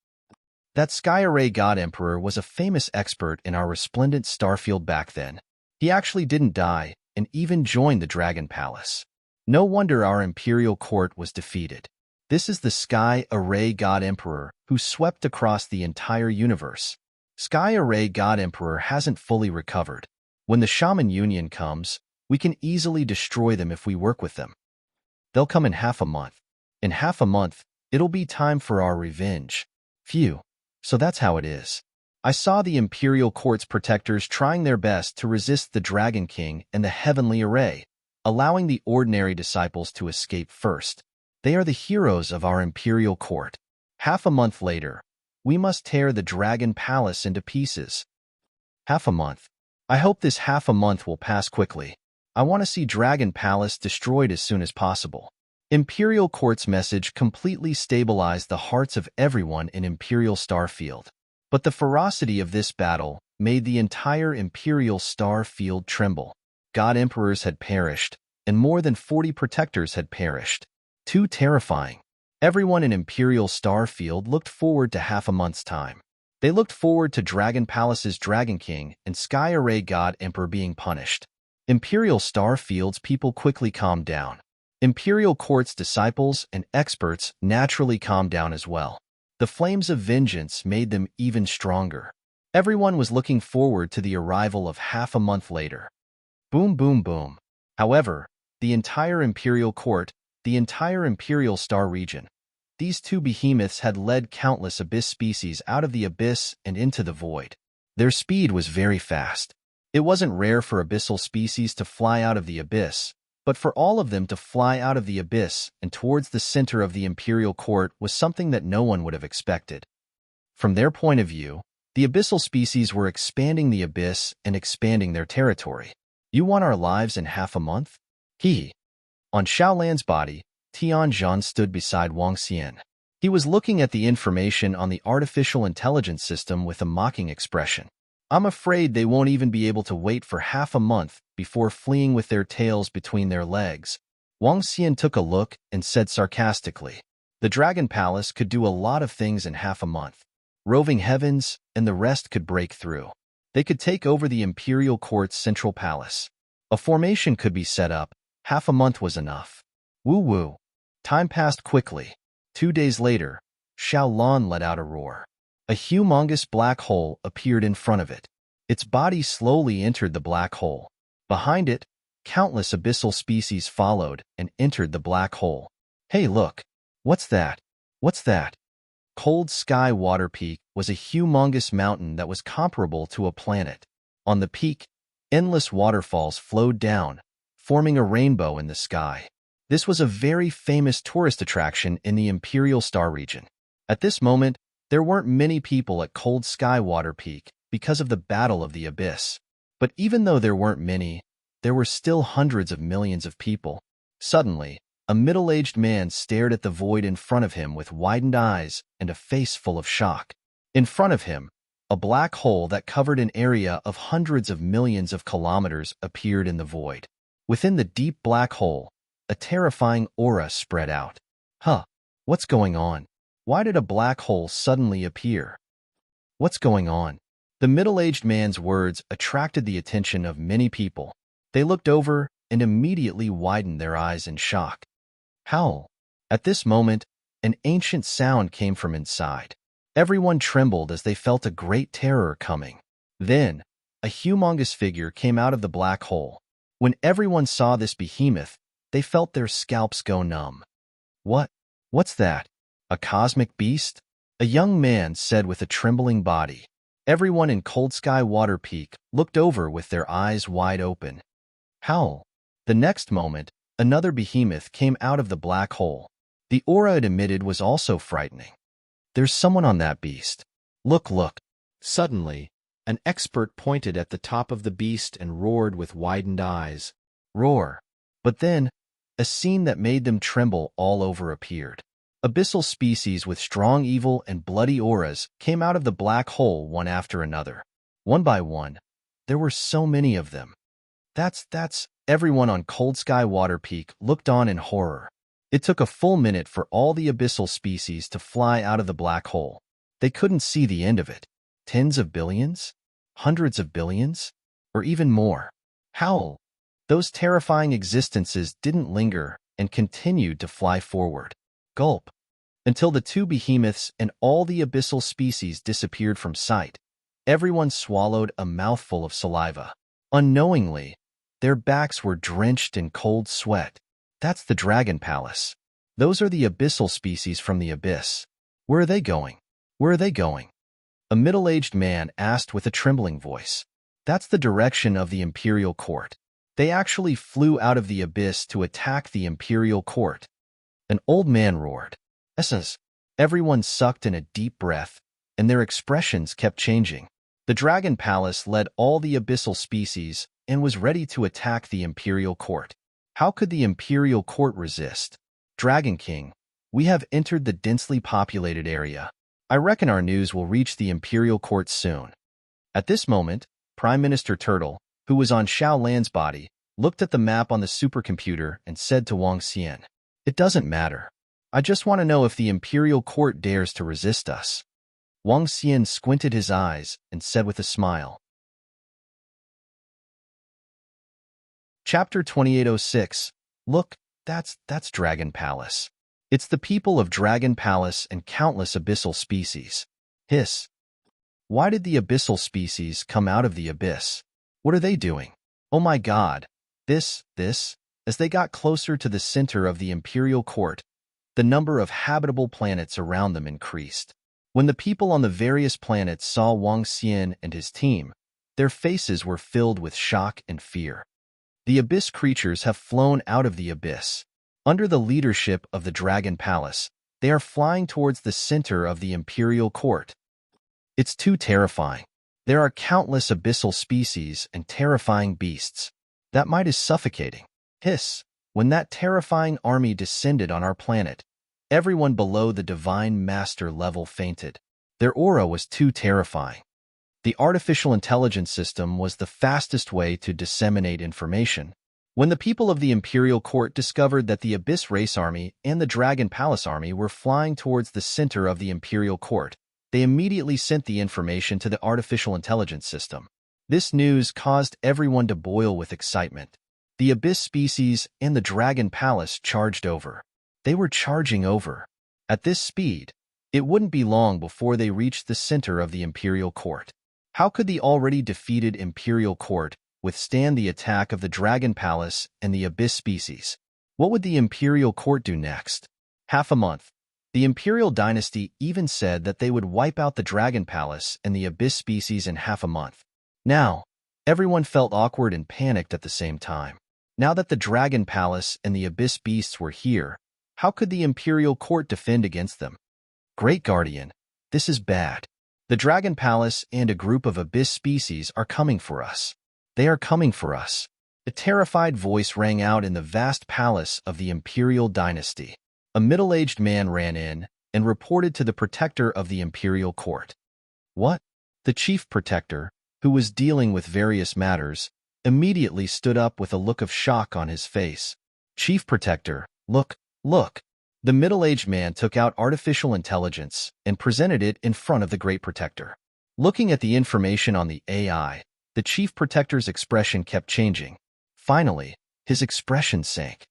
That Sky Array God Emperor was a famous expert in our resplendent starfield back then. He actually didn't die, and even joined the Dragon Palace. No wonder our Imperial Court was defeated. This is the Sky Array God Emperor who swept across the entire universe. Sky Array God Emperor hasn't fully recovered. When the Shaman Union comes, we can easily destroy them if we work with them. They'll come in half a month. In half a month, it'll be time for our revenge. Phew. So that's how it is. I saw the Imperial Court's protectors trying their best to resist the Dragon King and the Heavenly Array, allowing the ordinary disciples to escape first. They are the heroes of our Imperial Court. Half a month later, we must tear the Dragon Palace into pieces. Half a month. I hope this half a month will pass quickly. I want to see Dragon Palace destroyed as soon as possible. Imperial Court's message completely stabilized the hearts of everyone in Imperial Starfield. But the ferocity of this battle made the entire Imperial Starfield tremble. God Emperors had perished, and more than 40 protectors had perished. Too terrifying. Everyone in Imperial Starfield looked forward to half a month's time. They looked forward to Dragon Palace's Dragon King and Sky Array God Emperor being punished. Imperial Starfield's people quickly calmed down. Imperial Court's disciples and experts naturally calmed down as well. The flames of vengeance made them even stronger. Everyone was looking forward to the arrival of half a month later. Boom, boom, boom. However, the entire Imperial Court, the entire Imperial Star region, these two behemoths had led countless abyss species out of the abyss and into the void. Their speed was very fast. It wasn't rare for abyssal species to fly out of the abyss, but for all of them to fly out of the abyss and towards the center of the Imperial Court was something that no one would have expected. From their point of view, the abyssal species were expanding the abyss and expanding their territory. You want our lives in half a month? He. On Xiaolan's body, Tian Zhan stood beside Wang Xian. He was looking at the information on the artificial intelligence system with a mocking expression. I'm afraid they won't even be able to wait for half a month before fleeing with their tails between their legs. Wang Xian took a look and said sarcastically, the Dragon Palace could do a lot of things in half a month. Roving heavens and the rest could break through. They could take over the Imperial Court's central palace. A formation could be set up. Half a month was enough. Woo-woo. Time passed quickly. 2 days later, Xiaolan let out a roar. A humongous black hole appeared in front of it. Its body slowly entered the black hole. Behind it, countless abyssal species followed and entered the black hole. Hey, look. What's that? What's that? Cold Sky Water Peak was a humongous mountain that was comparable to a planet. On the peak, endless waterfalls flowed down, forming a rainbow in the sky. This was a very famous tourist attraction in the Imperial Star region. At this moment, there weren't many people at Cold Sky Water Peak because of the Battle of the Abyss. But even though there weren't many, there were still hundreds of millions of people. Suddenly, a middle-aged man stared at the void in front of him with widened eyes and a face full of shock. In front of him, a black hole that covered an area of hundreds of millions of kilometers appeared in the void. Within the deep black hole, a terrifying aura spread out. Huh, what's going on? Why did a black hole suddenly appear? What's going on? The middle-aged man's words attracted the attention of many people. They looked over and immediately widened their eyes in shock. Howl. At this moment, an ancient sound came from inside. Everyone trembled as they felt a great terror coming. Then, a humongous figure came out of the black hole. When everyone saw this behemoth, they felt their scalps go numb. What's that? A cosmic beast? A young man said with a trembling body. Everyone in Cold Sky Water Peak looked over with their eyes wide open. Howl. The next moment, another behemoth came out of the black hole. The aura it emitted was also frightening. There's someone on that beast. Look. Suddenly, an expert pointed at the top of the beast and roared with widened eyes. Roar. But then, a scene that made them tremble all over appeared. Abyssal species with strong evil and bloody auras came out of the black hole one after another. One by one, there were so many of them. That's everyone on Cold Sky Water Peak looked on in horror. It took a full minute for all the abyssal species to fly out of the black hole. They couldn't see the end of it. Tens of billions? Hundreds of billions? Or even more. Howl. Those terrifying existences didn't linger and continued to fly forward. Gulp. Until the two behemoths and all the abyssal species disappeared from sight. Everyone swallowed a mouthful of saliva. Unknowingly, their backs were drenched in cold sweat. That's the Dragon Palace. Those are the abyssal species from the abyss. Where are they going? Where are they going? A middle-aged man asked with a trembling voice. That's the direction of the Imperial Court. They actually flew out of the abyss to attack the Imperial Court. An old man roared. Essence. Everyone sucked in a deep breath, and their expressions kept changing. The Dragon Palace led all the abyssal species and was ready to attack the Imperial Court. How could the Imperial Court resist? Dragon King, we have entered the densely populated area. I reckon our news will reach the Imperial Court soon. At this moment, Prime Minister Turtle, who was on Xiao Lan's body, looked at the map on the supercomputer and said to Wang Xian, "It doesn't matter. I just want to know if the Imperial Court dares to resist us." Wang Xian squinted his eyes and said with a smile. Chapter 2806. Look, that's Dragon Palace. It's the people of Dragon Palace and countless abyssal species. Hiss. Why did the abyssal species come out of the abyss? What are they doing? Oh my god. This. As they got closer to the center of the Imperial Court, the number of habitable planets around them increased. When the people on the various planets saw Wang Xian and his team, their faces were filled with shock and fear. The abyss creatures have flown out of the abyss. Under the leadership of the Dragon Palace, they are flying towards the center of the Imperial Court. It's too terrifying. There are countless abyssal species and terrifying beasts. That might is suffocating. Hiss. When that terrifying army descended on our planet, everyone below the Divine Master level fainted. Their aura was too terrifying. The artificial intelligence system was the fastest way to disseminate information. When the people of the Imperial Court discovered that the Abyss Race Army and the Dragon Palace Army were flying towards the center of the Imperial Court, they immediately sent the information to the artificial intelligence system. This news caused everyone to boil with excitement. The Abyss species and the Dragon Palace charged over. They were charging over. At this speed, it wouldn't be long before they reached the center of the Imperial Court. How could the already defeated Imperial Court withstand the attack of the Dragon Palace and the Abyss species? What would the Imperial Court do next? Half a month. The Imperial Dynasty even said that they would wipe out the Dragon Palace and the Abyss species in half a month. Now, everyone felt awkward and panicked at the same time. Now that the Dragon Palace and the Abyss beasts were here, how could the Imperial Court defend against them? Great Guardian, this is bad. The Dragon Palace and a group of Abyss species are coming for us. They are coming for us. A terrified voice rang out in the vast palace of the Imperial Dynasty. A middle-aged man ran in and reported to the protector of the Imperial Court. What? The chief protector, who was dealing with various matters, immediately stood up with a look of shock on his face. Chief protector, look. The middle-aged man took out artificial intelligence and presented it in front of the great protector. Looking at the information on the AI, the chief protector's expression kept changing. Finally, his expression sank.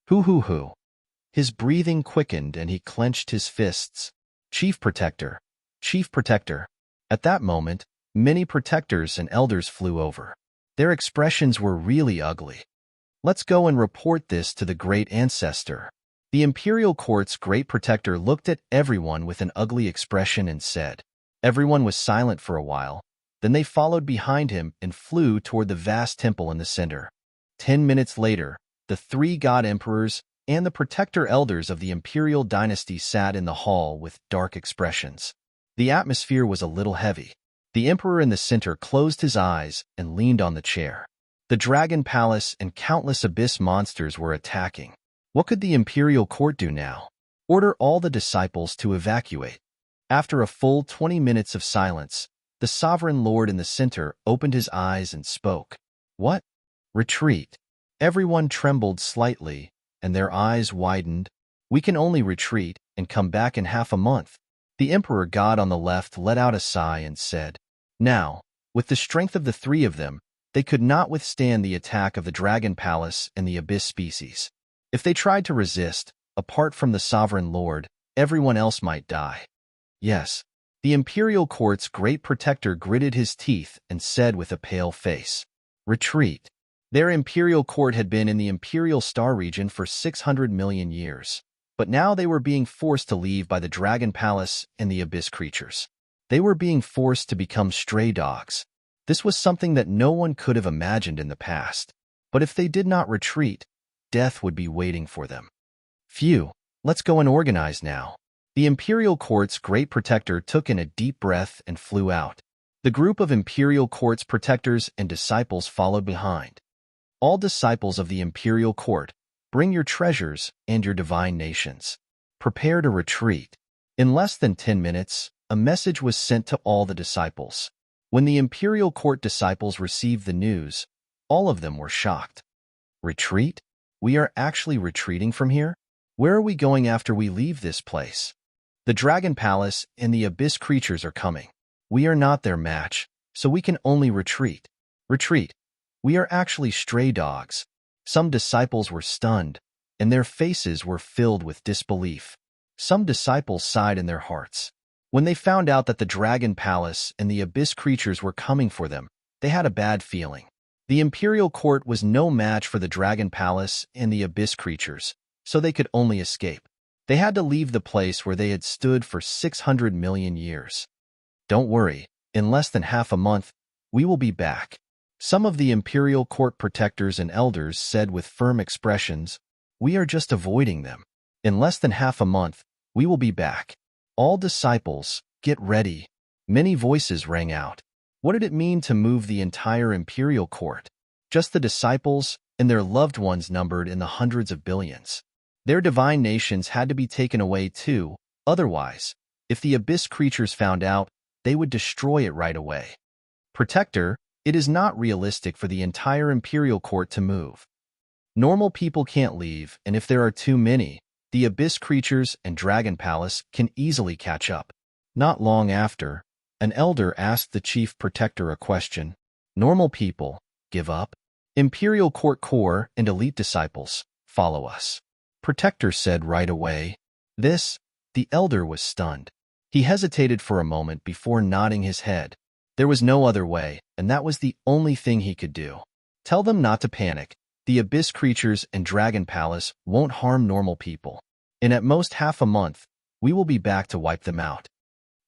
Hoo. His breathing quickened and he clenched his fists. Chief protector. At that moment, many protectors and elders flew over. Their expressions were really ugly. Let's go and report this to the great ancestor. The Imperial Court's great protector looked at everyone with an ugly expression and said. Everyone was silent for a while. Then they followed behind him and flew toward the vast temple in the center. 10 minutes later, the 3 god emperors and the protector elders of the Imperial Dynasty sat in the hall with dark expressions. The atmosphere was a little heavy. The emperor in the center closed his eyes and leaned on the chair. The Dragon Palace and countless abyss monsters were attacking. What could the Imperial Court do now? Order all the disciples to evacuate. After a full 20 minutes of silence, the sovereign lord in the center opened his eyes and spoke. What? Retreat. Everyone trembled slightly, and their eyes widened. We can only retreat and come back in half a month. The emperor god on the left let out a sigh and said, Now, with the strength of the 3 of them, they could not withstand the attack of the Dragon Palace and the Abyss species. If they tried to resist, apart from the sovereign lord, everyone else might die. Yes. The Imperial Court's great protector gritted his teeth and said with a pale face, Retreat. Their Imperial Court had been in the Imperial Star region for 600 million years, but now they were being forced to leave by the Dragon Palace and the Abyss creatures. They were being forced to become stray dogs. This was something that no one could have imagined in the past. But if they did not retreat, death would be waiting for them. Phew, let's go and organize now. The Imperial Court's great protector took in a deep breath and flew out. The group of Imperial Court's protectors and disciples followed behind. All disciples of the Imperial Court, bring your treasures and your divine nations. Prepare to retreat. In less than 10 minutes, a message was sent to all the disciples. When the Imperial Court disciples received the news, all of them were shocked. Retreat? We are actually retreating from here? Where are we going after we leave this place? The Dragon Palace and the Abyss creatures are coming. We are not their match, so we can only retreat. Retreat. We are actually stray dogs. Some disciples were stunned, and their faces were filled with disbelief. Some disciples sighed in their hearts. When they found out that the Dragon Palace and the Abyss creatures were coming for them, they had a bad feeling. The Imperial Court was no match for the Dragon Palace and the Abyss creatures, so they could only escape. They had to leave the place where they had stood for 600 million years. Don't worry, in less than half a month, we will be back. Some of the Imperial Court protectors and elders said with firm expressions, We are just avoiding them. In less than half a month, we will be back. All disciples, get ready. Many voices rang out. What did it mean to move the entire Imperial Court? Just the disciples and their loved ones numbered in the hundreds of billions. Their divine nations had to be taken away too, otherwise, if the Abyss creatures found out, they would destroy it right away. Protector, it is not realistic for the entire Imperial Court to move. Normal people can't leave, and if there are too many, the Abyss creatures and Dragon Palace can easily catch up. Not long after, an elder asked the chief protector a question. Normal people, give up? Imperial Court core and elite disciples, follow us. Protector said right away. The elder was stunned. He hesitated for a moment before nodding his head. There was no other way, and that was the only thing he could do. Tell them not to panic. The Abyss creatures and Dragon Palace won't harm normal people. In at most half a month, We will be back to wipe them out."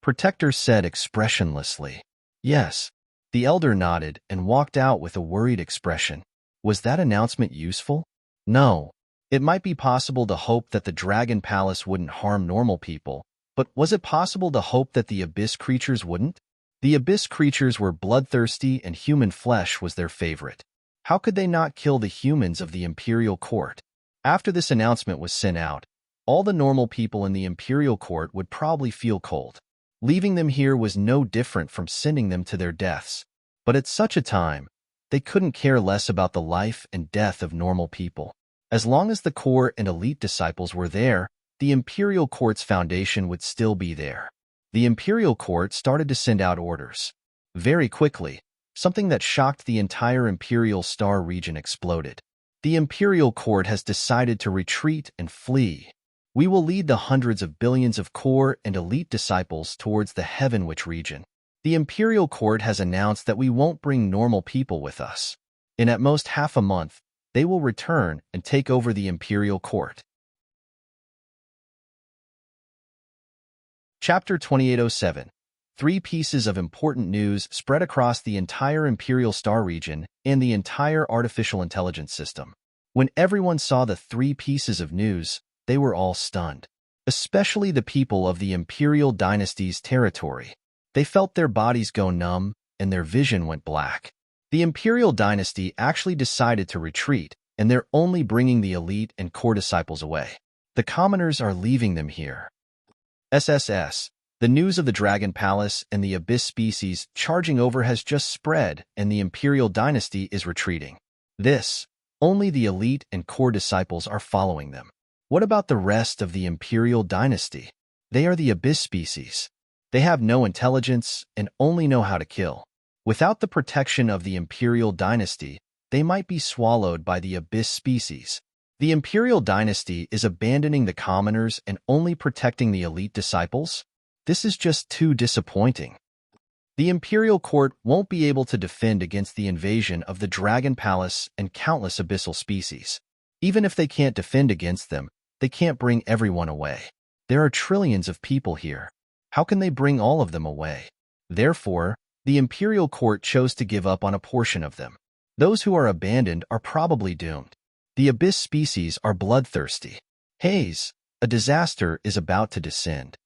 Protector said expressionlessly. "Yes." The elder nodded and walked out with a worried expression. Was that announcement useful? No. It might be possible to hope that the Dragon Palace wouldn't harm normal people, but was it possible to hope that the Abyss creatures wouldn't? The Abyss creatures were bloodthirsty and human flesh was their favorite. How could they not kill the humans of the Imperial Court? After this announcement was sent out, all the normal people in the Imperial Court would probably feel cold. Leaving them here was no different from sending them to their deaths. But at such a time, they couldn't care less about the life and death of normal people. As long as the core and elite disciples were there, the Imperial Court's foundation would still be there. The Imperial Court started to send out orders. Very quickly, something that shocked the entire Imperial Star region exploded. The Imperial Court has decided to retreat and flee. We will lead the hundreds of billions of core and elite disciples towards the Heavenwitch region. The Imperial Court has announced that we won't bring normal people with us. In at most half a month, they will return and take over the Imperial Court. Chapter 2807. 3 pieces of important news spread across the entire Imperial Star region and the entire artificial intelligence system. When everyone saw the 3 pieces of news, they were all stunned. Especially the people of the Imperial Dynasty's territory. They felt their bodies go numb and their vision went black. The Imperial Dynasty actually decided to retreat, and they're only bringing the elite and core disciples away. The commoners are leaving them here. SSS. The news of the Dragon Palace and the Abyss species charging over has just spread, and the Imperial Dynasty is retreating. Only the elite and core disciples are following them. What about the rest of the Imperial Dynasty? They are the Abyss species. They have no intelligence and only know how to kill. Without the protection of the Imperial Dynasty, they might be swallowed by the Abyss species. The Imperial Dynasty is abandoning the commoners and only protecting the elite disciples? This is just too disappointing. The Imperial Court won't be able to defend against the invasion of the Dragon Palace and countless abyssal species. Even if they can't defend against them, they can't bring everyone away. There are trillions of people here. How can they bring all of them away? Therefore, the Imperial Court chose to give up on a portion of them. Those who are abandoned are probably doomed. The Abyss species are bloodthirsty. Haze, a disaster is about to descend.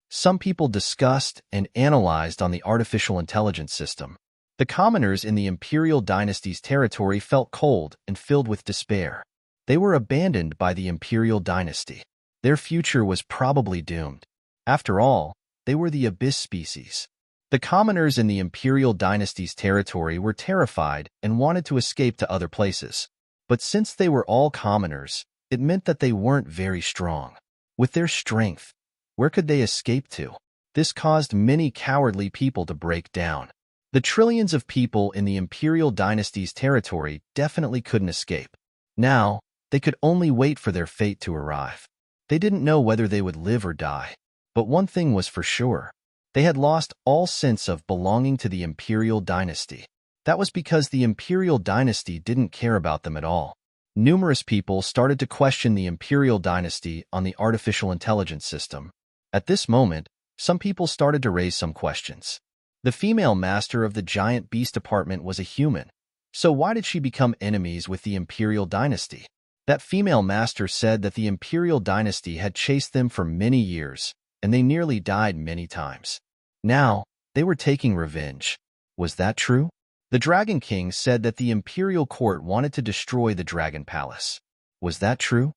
Some people discussed and analyzed on the artificial intelligence system. The commoners in the Imperial Dynasty's territory felt cold and filled with despair. They were abandoned by the Imperial Dynasty. Their future was probably doomed. After all, they were the Abyss species. The commoners in the Imperial Dynasty's territory were terrified and wanted to escape to other places. But since they were all commoners, it meant that they weren't very strong. With their strength, where could they escape to? This caused many cowardly people to break down. The trillions of people in the Imperial Dynasty's territory definitely couldn't escape. Now, they could only wait for their fate to arrive. They didn't know whether they would live or die. But one thing was for sure. They had lost all sense of belonging to the Imperial Dynasty. That was because the Imperial Dynasty didn't care about them at all. Numerous people started to question the Imperial Dynasty on the artificial intelligence system. At this moment, some people started to raise some questions. The female master of the giant beast department was a human. So why did she become enemies with the Imperial Dynasty? That female master said that the Imperial Dynasty had chased them for many years, and they nearly died many times. Now, they were taking revenge. Was that true? The Dragon King said that the Imperial Court wanted to destroy the Dragon Palace. Was that true?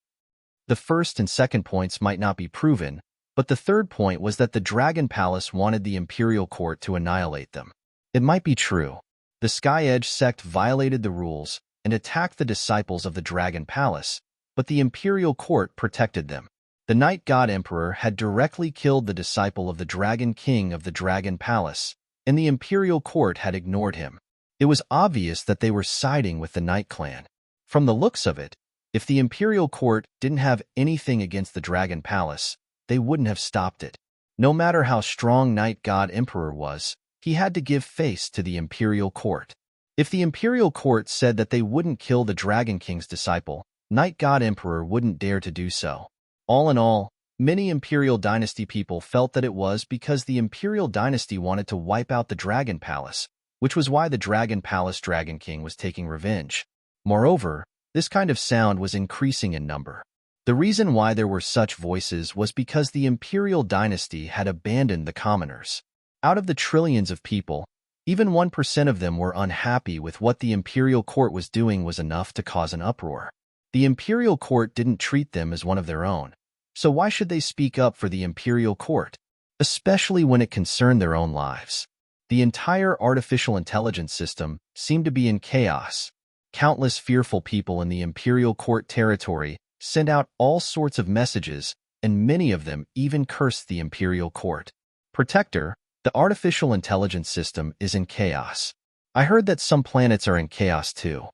The first and second points might not be proven, but the third point was that the Dragon Palace wanted the Imperial Court to annihilate them. It might be true. The Sky Edge sect violated the rules and attacked the disciples of the Dragon Palace, but the Imperial Court protected them. The Night God Emperor had directly killed the disciple of the Dragon King of the Dragon Palace, and the Imperial Court had ignored him. It was obvious that they were siding with the Night Clan. From the looks of it, if the Imperial Court didn't have anything against the Dragon Palace, they wouldn't have stopped it. No matter how strong Night God Emperor was, he had to give face to the Imperial Court. If the Imperial Court said that they wouldn't kill the Dragon King's disciple, Night God Emperor wouldn't dare to do so. All in all, Many Imperial Dynasty people felt that it was because the Imperial Dynasty wanted to wipe out the Dragon Palace, which was why the Dragon Palace Dragon King was taking revenge. Moreover, this kind of sound was increasing in number. The reason why there were such voices was because the Imperial Dynasty had abandoned the commoners. Out of the trillions of people, even 1% of them were unhappy with what the Imperial Court was doing was enough to cause an uproar. The Imperial Court didn't treat them as one of their own, so why should they speak up for the Imperial Court, especially when it concerned their own lives? The entire artificial intelligence system seemed to be in chaos. Countless fearful people in the Imperial Court territory sent out all sorts of messages, and many of them even cursed the Imperial Court. Protector, the artificial intelligence system is in chaos. I heard that some planets are in chaos too.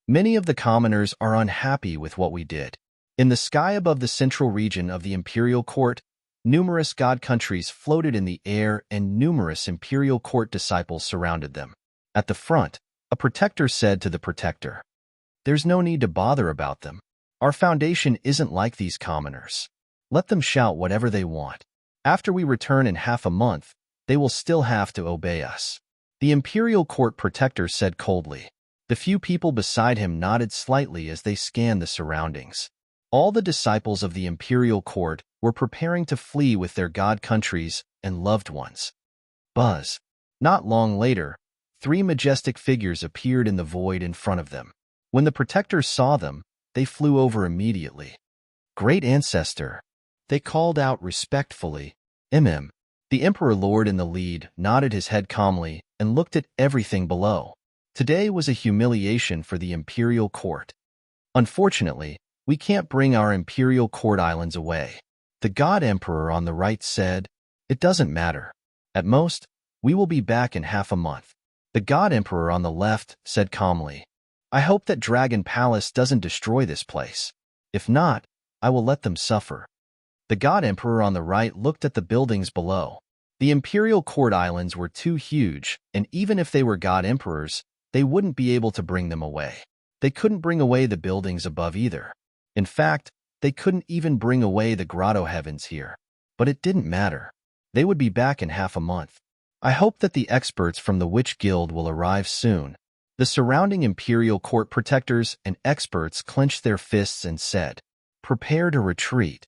Many of the commoners are unhappy with what we did. In the sky above the central region of the Imperial Court, numerous god countries floated in the air and numerous Imperial Court disciples surrounded them. At the front, a protector said to the protector, "There's no need to bother about them. Our foundation isn't like these commoners. Let them shout whatever they want. After we return in half a month, they will still have to obey us." The Imperial Court protector said coldly. The few people beside him nodded slightly as they scanned the surroundings. All the disciples of the Imperial Court were preparing to flee with their god countries and loved ones. Buzz. Not long later, 3 majestic figures appeared in the void in front of them. When the protectors saw them, they flew over immediately. "Great Ancestor," they called out respectfully. The Emperor Lord in the lead nodded his head calmly and looked at everything below. Today was a humiliation for the Imperial Court. Unfortunately, we can't bring our Imperial Court islands away. The God Emperor on the right said, "It doesn't matter. At most, we will be back in half a month." The God Emperor on the left said calmly, "I hope that Dragon Palace doesn't destroy this place. If not, I will let them suffer." The God Emperor on the right looked at the buildings below. The Imperial Court Islands were too huge, and even if they were God Emperors, they wouldn't be able to bring them away. They couldn't bring away the buildings above either. In fact, they couldn't even bring away the grotto heavens here. But it didn't matter. They would be back in half a month. I hope that the experts from the Witch Guild will arrive soon. The surrounding Imperial Court protectors and experts clenched their fists and said, "Prepare to retreat."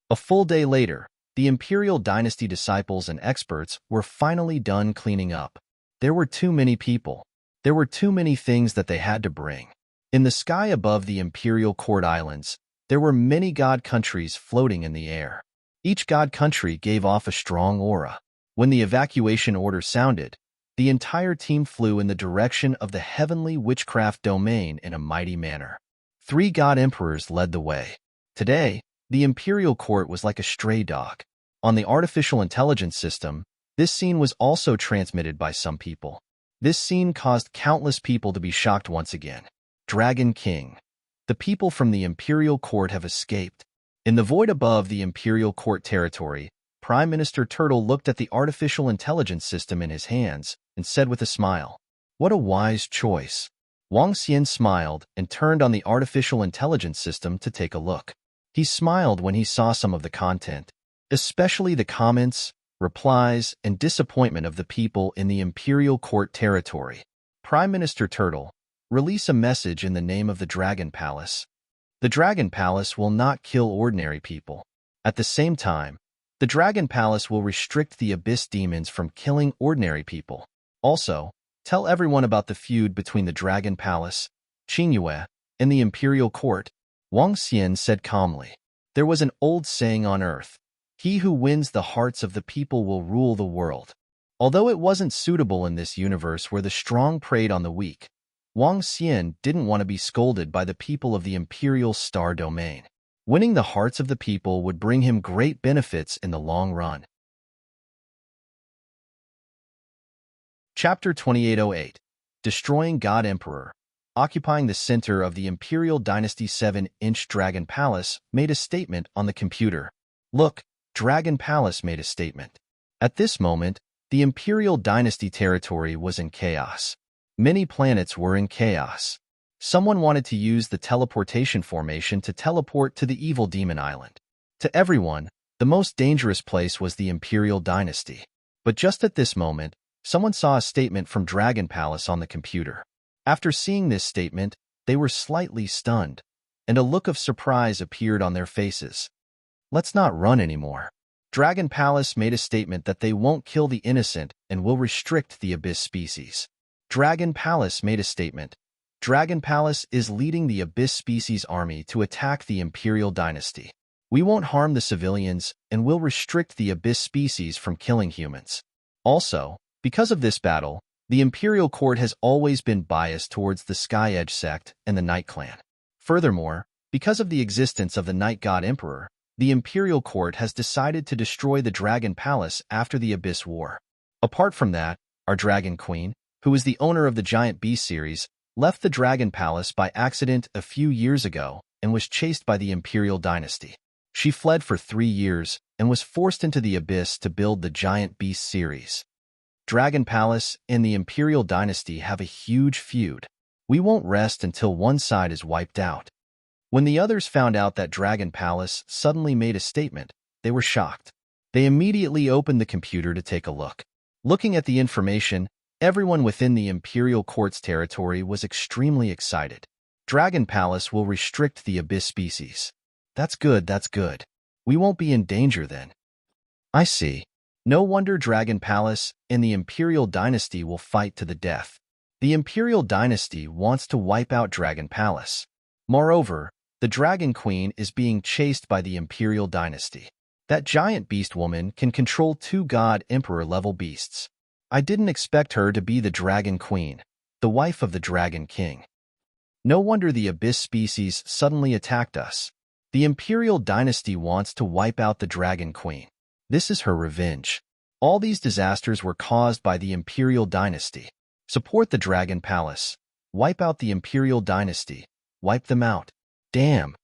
A full day later, the Imperial Dynasty disciples and experts were finally done cleaning up. There were too many people. There were too many things that they had to bring. In the sky above the Imperial Court Islands, there were many god countries floating in the air. Each god country gave off a strong aura. When the evacuation order sounded, the entire team flew in the direction of the heavenly witchcraft domain in a mighty manner. 3 god emperors led the way. Today, the Imperial Court was like a stray dog. On the artificial intelligence system, this scene was also transmitted by some people. This scene caused countless people to be shocked once again. Dragon King. The people from the Imperial Court have escaped. In the void above the Imperial Court territory, Prime Minister Turtle looked at the artificial intelligence system in his hands and said with a smile, "What a wise choice." Wang Xian smiled and turned on the artificial intelligence system to take a look. He smiled when he saw some of the content, especially the comments, replies, and disappointment of the people in the Imperial Court territory. Prime Minister Turtle, release a message in the name of the Dragon Palace. The Dragon Palace will not kill ordinary people. At the same time, the Dragon Palace will restrict the Abyss demons from killing ordinary people. Also, tell everyone about the feud between the Dragon Palace, Qingyue, and the Imperial Court. Wang Xian said calmly. There was an old saying on Earth, "He who wins the hearts of the people will rule the world." Although it wasn't suitable in this universe where the strong preyed on the weak, Wang Xian didn't want to be scolded by the people of the Imperial Star Domain. Winning the hearts of the people would bring him great benefits in the long run. Chapter 2808. Destroying God Emperor. Occupying the center of the Imperial Dynasty 7-inch Dragon Palace made a statement on the computer. Look, Dragon Palace made a statement. At this moment, the Imperial Dynasty territory was in chaos. Many planets were in chaos. Someone wanted to use the teleportation formation to teleport to the Evil Demon Island. To everyone, the most dangerous place was the Imperial Dynasty. But just at this moment, someone saw a statement from Dragon Palace on the computer. After seeing this statement, they were slightly stunned, and a look of surprise appeared on their faces. Let's not run anymore. Dragon Palace made a statement that they won't kill the innocent and will restrict the Abyss species. Dragon Palace made a statement. Dragon Palace is leading the Abyss species army to attack the Imperial Dynasty. We won't harm the civilians and will restrict the Abyss species from killing humans. Also, because of this battle, the Imperial Court has always been biased towards the Sky Edge sect and the Night Clan. Furthermore, because of the existence of the Night God Emperor, the Imperial Court has decided to destroy the Dragon Palace after the Abyss War. Apart from that, our Dragon Queen, who is the owner of the Giant Beast series, left the Dragon Palace by accident a few years ago and was chased by the Imperial Dynasty. She fled for 3 years and was forced into the Abyss to build the Giant Beast series. Dragon Palace and the Imperial Dynasty have a huge feud. We won't rest until one side is wiped out. When the others found out that Dragon Palace suddenly made a statement, they were shocked. They immediately opened the computer to take a look. Looking at the information, everyone within the Imperial Court's territory was extremely excited. Dragon Palace will restrict the Abyss species. That's good, that's good. We won't be in danger then. I see. No wonder Dragon Palace and the Imperial Dynasty will fight to the death. The Imperial Dynasty wants to wipe out Dragon Palace. Moreover, the Dragon Queen is being chased by the Imperial Dynasty. That giant beast woman can control 2 God Emperor level beasts. I didn't expect her to be the Dragon Queen, the wife of the Dragon King. No wonder the Abyss species suddenly attacked us. The Imperial Dynasty wants to wipe out the Dragon Queen. This is her revenge. All these disasters were caused by the Imperial Dynasty. Support the Dragon Palace. Wipe out the Imperial Dynasty. Wipe them out. Damn.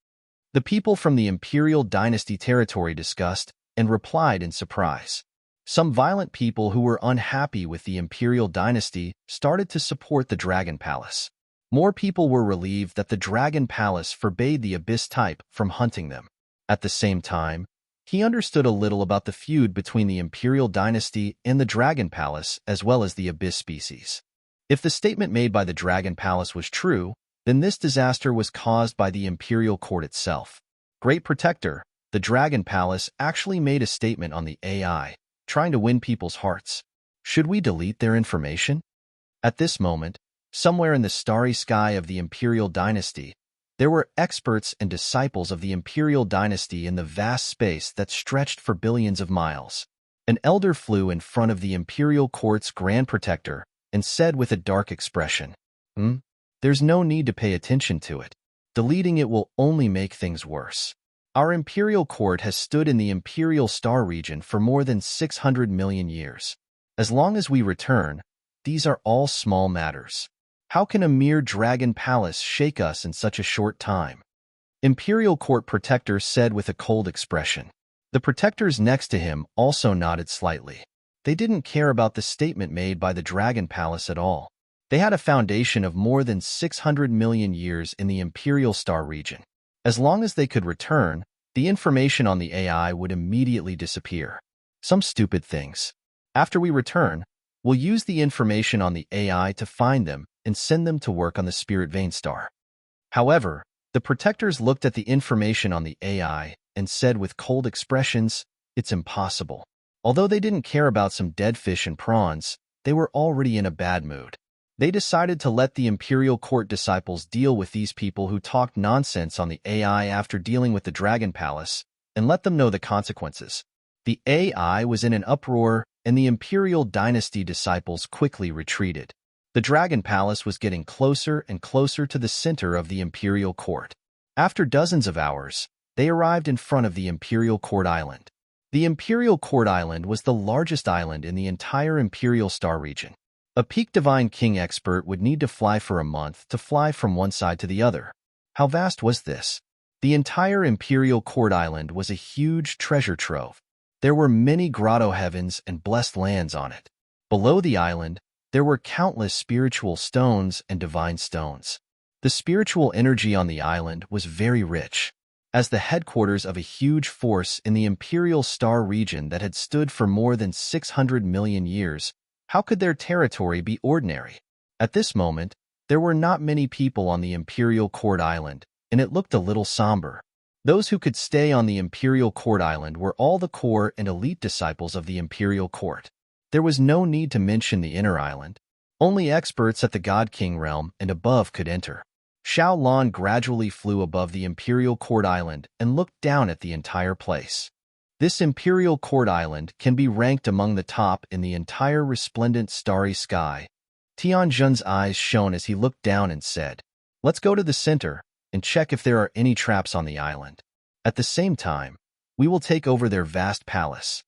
The people from the Imperial Dynasty territory discussed and replied in surprise. Some violent people who were unhappy with the Imperial Dynasty started to support the Dragon Palace. More people were relieved that the Dragon Palace forbade the Abyss type from hunting them. At the same time, he understood a little about the feud between the Imperial Dynasty and the Dragon Palace as well as the Abyss species. If the statement made by the Dragon Palace was true, then this disaster was caused by the Imperial Court itself. Great Protector, the Dragon Palace actually made a statement on the AI, trying to win people's hearts. Should we delete their information? At this moment, somewhere in the starry sky of the Imperial Dynasty, there were experts and disciples of the Imperial Dynasty in the vast space that stretched for billions of miles. An elder flew in front of the Imperial Court's Grand Protector and said with a dark expression, There's no need to pay attention to it. Deleting it will only make things worse. Our Imperial Court has stood in the Imperial Star region for more than 600 million years. As long as we return, these are all small matters. How can a mere Dragon Palace shake us in such a short time? Imperial Court Protector said with a cold expression. The protectors next to him also nodded slightly. They didn't care about the statement made by the Dragon Palace at all. They had a foundation of more than 600 million years in the Imperial Star region. As long as they could return, the information on the AI would immediately disappear. Some stupid things. After we return, we'll use the information on the AI to find them and send them to work on the Spirit Vein Star. However, the protectors looked at the information on the AI and said with cold expressions, it's impossible. Although they didn't care about some dead fish and prawns, they were already in a bad mood. They decided to let the Imperial Court disciples deal with these people who talked nonsense on the AI after dealing with the Dragon Palace, and let them know the consequences. The AI was in an uproar, and the Imperial Dynasty disciples quickly retreated. The Dragon Palace was getting closer and closer to the center of the Imperial Court. After dozens of hours, they arrived in front of the Imperial Court Island. The Imperial Court Island was the largest island in the entire Imperial Star region. A peak Divine King expert would need to fly for a month to fly from one side to the other. How vast was this? The entire Imperial Court Island was a huge treasure trove. There were many grotto heavens and blessed lands on it. Below the island, there were countless spiritual stones and divine stones. The spiritual energy on the island was very rich. As the headquarters of a huge force in the Imperial Star region that had stood for more than 600 million years, how could their territory be ordinary? At this moment, there were not many people on the Imperial Court Island, and it looked a little somber. Those who could stay on the Imperial Court Island were all the core and elite disciples of the Imperial Court. There was no need to mention the inner island. Only experts at the God King realm and above could enter. Xiao Lan gradually flew above the Imperial Court Island and looked down at the entire place. This Imperial Court Island can be ranked among the top in the entire resplendent starry sky. Tianjun's eyes shone as he looked down and said, "Let's go to the center and check if there are any traps on the island. At the same time, we will take over their vast palace."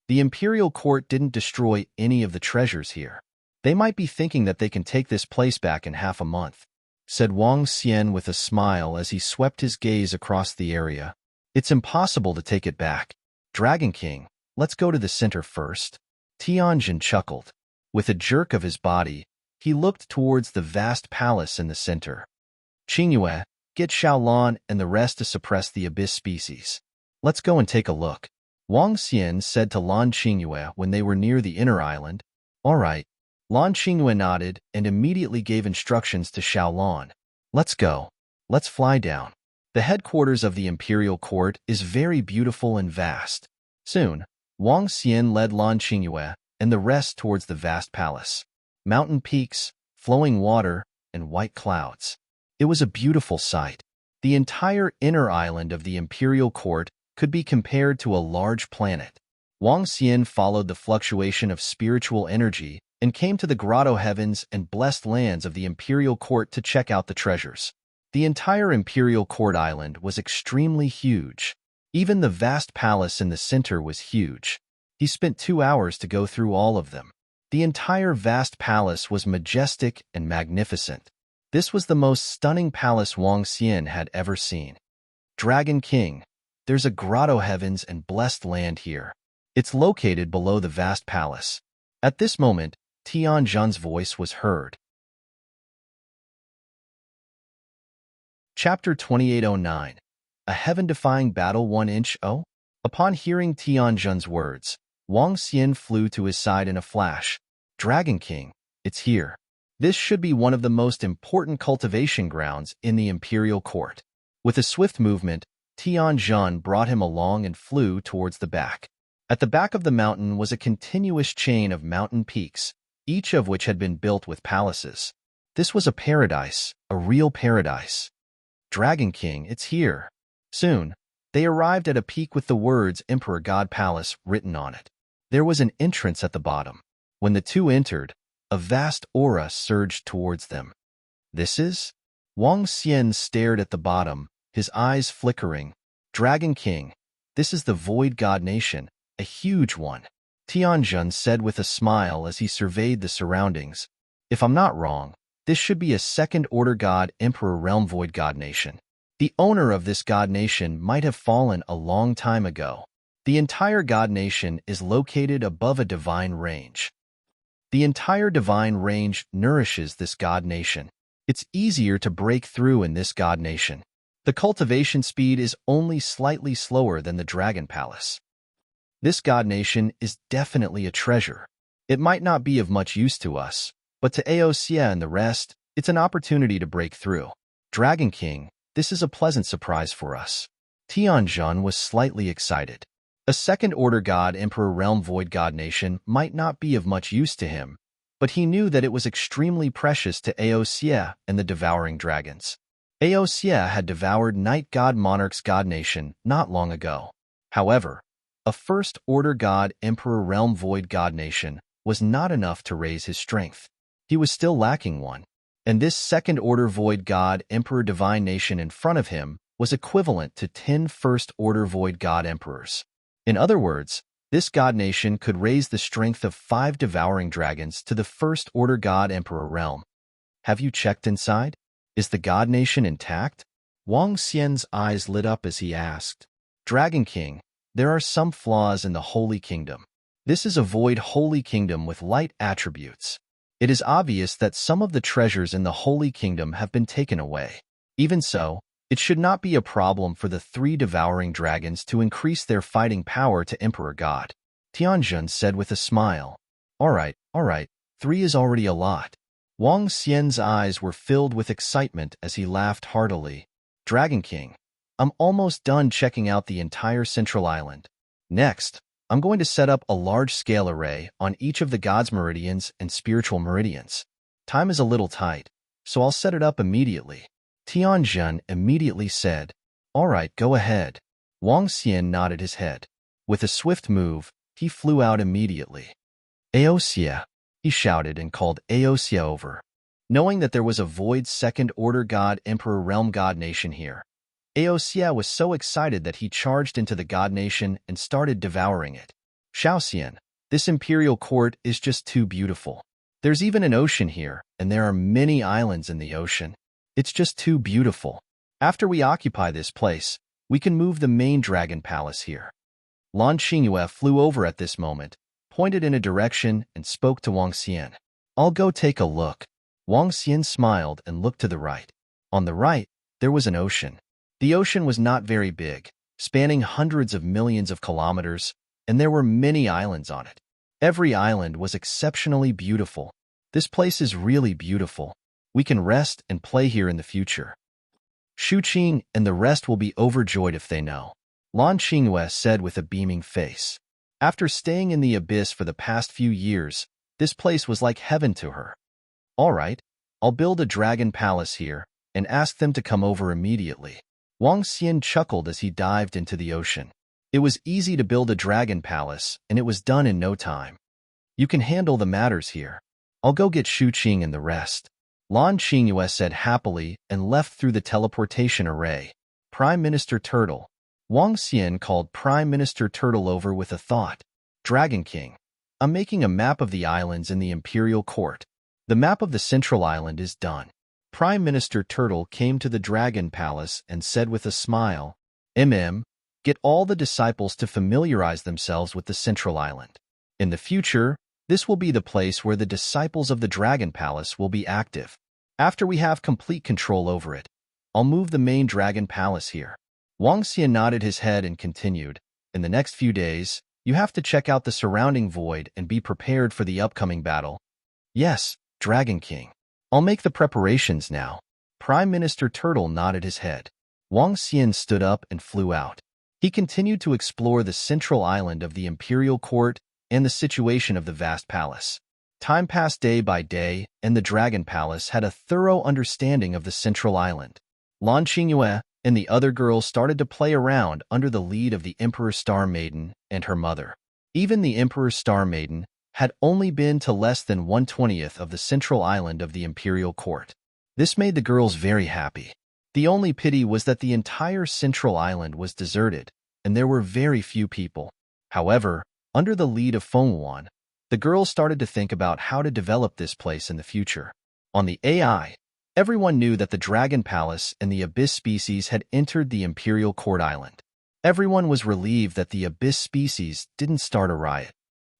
The Imperial Court didn't destroy any of the treasures here. They might be thinking that they can take this place back in half a month, said Wang Xian with a smile as he swept his gaze across the area. It's impossible to take it back. Dragon King, let's go to the center first. Tianjun chuckled. With a jerk of his body, he looked towards the vast palace in the center. Qingyue, get Xiaolan and the rest to suppress the abyss species. Let's go and take a look. Wang Xian said to Lan Qingyue when they were near the inner island. All right. Lan Qingyue nodded and immediately gave instructions to Xiaolan. Let's go. Let's fly down. The headquarters of the Imperial Court is very beautiful and vast. Soon, Wang Xian led Lan Qingyue and the rest towards the vast palace. Mountain peaks, flowing water, and white clouds. It was a beautiful sight. The entire inner island of the Imperial Court could be compared to a large planet. Wang Xian followed the fluctuation of spiritual energy and came to the grotto heavens and blessed lands of the Imperial Court to check out the treasures. The entire Imperial Court Island was extremely huge. Even the vast palace in the center was huge. He spent 2 hours to go through all of them. The entire vast palace was majestic and magnificent. This was the most stunning palace Wang Xian had ever seen. Dragon King, there's a grotto heavens and blessed land here. It's located below the vast palace. At this moment, Tianjun's voice was heard. Chapter 2809. A heaven-defying battle 1-inch. Upon hearing Tianjun's words, Wang Xian flew to his side in a flash. Dragon King, it's here. This should be one of the most important cultivation grounds in the Imperial Court. With a swift movement, Tianjun brought him along and flew towards the back. At the back of the mountain was a continuous chain of mountain peaks, each of which had been built with palaces. This was a paradise, a real paradise. Dragon King, it's here. Soon, they arrived at a peak with the words Emperor God Palace written on it. There was an entrance at the bottom. When the two entered, a vast aura surged towards them. This is? Wang Xian stared at the bottom, his eyes flickering. Dragon King, this is the Void God Nation, a huge one. Tianjun said with a smile as he surveyed the surroundings. If I'm not wrong, this should be a second-order God Emperor Realm Void God Nation. The owner of this God Nation might have fallen a long time ago. The entire God Nation is located above a divine range. The entire divine range nourishes this God Nation. It's easier to break through in this God Nation. The cultivation speed is only slightly slower than the Dragon Palace. This God Nation is definitely a treasure. It might not be of much use to us, but to Aosia and the rest, it's an opportunity to break through. Dragon King, this is a pleasant surprise for us. Tianjun was slightly excited. A second-order God Emperor Realm Void God Nation might not be of much use to him, but he knew that it was extremely precious to Aosia and the Devouring Dragons. Aosia had devoured Night God Monarch's God Nation not long ago. However, a first-order God Emperor Realm Void God Nation was not enough to raise his strength. He was still lacking one, and this second-order Void God Emperor Divine Nation in front of him was equivalent to 10 first-order Void God Emperors. In other words, this God Nation could raise the strength of 5 Devouring Dragons to the first-order God Emperor realm. Have you checked inside? Is the God Nation intact? Wang Xian's eyes lit up as he asked. Dragon King, there are some flaws in the Holy Kingdom. This is a void Holy Kingdom with light attributes. It is obvious that some of the treasures in the Holy Kingdom have been taken away. Even so, It should not be a problem for the 3 devouring dragons to increase their fighting power to Emperor God. Tianjun said with a smile. All right, 3 is already a lot. Wang Xian's eyes were filled with excitement as he laughed heartily. Dragon King, I'm almost done checking out the entire Central Island. Next, I'm going to set up a large-scale array on each of the gods' meridians and spiritual meridians. Time is a little tight, so I'll set it up immediately. Tianjun immediately said, All right, go ahead. Wang Xian nodded his head. With a swift move, he flew out immediately. Aosia, he shouted and called Aosia over. Knowing that there was a void second-order god emperor realm god nation here, Aosia was so excited that he charged into the god nation and started devouring it. Shaoxian, this imperial court is just too beautiful. There's even an ocean here, and there are many islands in the ocean. It's just too beautiful. After we occupy this place, we can move the main dragon palace here. Lan Qingyue flew over at this moment, pointed in a direction, and spoke to Wang Xian. I'll go take a look. Wang Xian smiled and looked to the right. On the right, there was an ocean. The ocean was not very big, spanning hundreds of millions of kilometers, and there were many islands on it. Every island was exceptionally beautiful. This place is really beautiful. We can rest and play here in the future. Shu Qing and the rest will be overjoyed if they know, Lan Qingyue said with a beaming face. After staying in the abyss for the past few years, this place was like heaven to her. All right, I'll build a dragon palace here and ask them to come over immediately. Wang Xian chuckled as he dived into the ocean. It was easy to build a dragon palace, and it was done in no time. You can handle the matters here. I'll go get Shu Qing and the rest. Lan Qingyue said happily and left through the teleportation array. Prime Minister Turtle. Wang Xian called Prime Minister Turtle over with a thought. Dragon King, I'm making a map of the islands in the Imperial Court. The map of the Central Island is done. Prime Minister Turtle came to the Dragon Palace and said with a smile, get all the disciples to familiarize themselves with the Central Island. In the future, this will be the place where the disciples of the Dragon Palace will be active. After we have complete control over it, I'll move the main Dragon Palace here. Wang Xian nodded his head and continued, in the next few days, you have to check out the surrounding void and be prepared for the upcoming battle. Yes, Dragon King. I'll make the preparations now. Prime Minister Turtle nodded his head. Wang Xian stood up and flew out. He continued to explore the central island of the Imperial Court and the situation of the vast palace. Time passed day by day, and the Dragon Palace had a thorough understanding of the central island. Lan Qingyue and the other girls started to play around under the lead of the Emperor Star Maiden and her mother. Even the Emperor Star Maiden had only been to less than 1/20th of the central island of the Imperial Court. This made the girls very happy. The only pity was that the entire central island was deserted, and there were very few people. However, under the lead of Feng Wan, the girls started to think about how to develop this place in the future. On the AI, everyone knew that the Dragon Palace and the Abyss species had entered the Imperial Court Island. Everyone was relieved that the Abyss species didn't start a riot.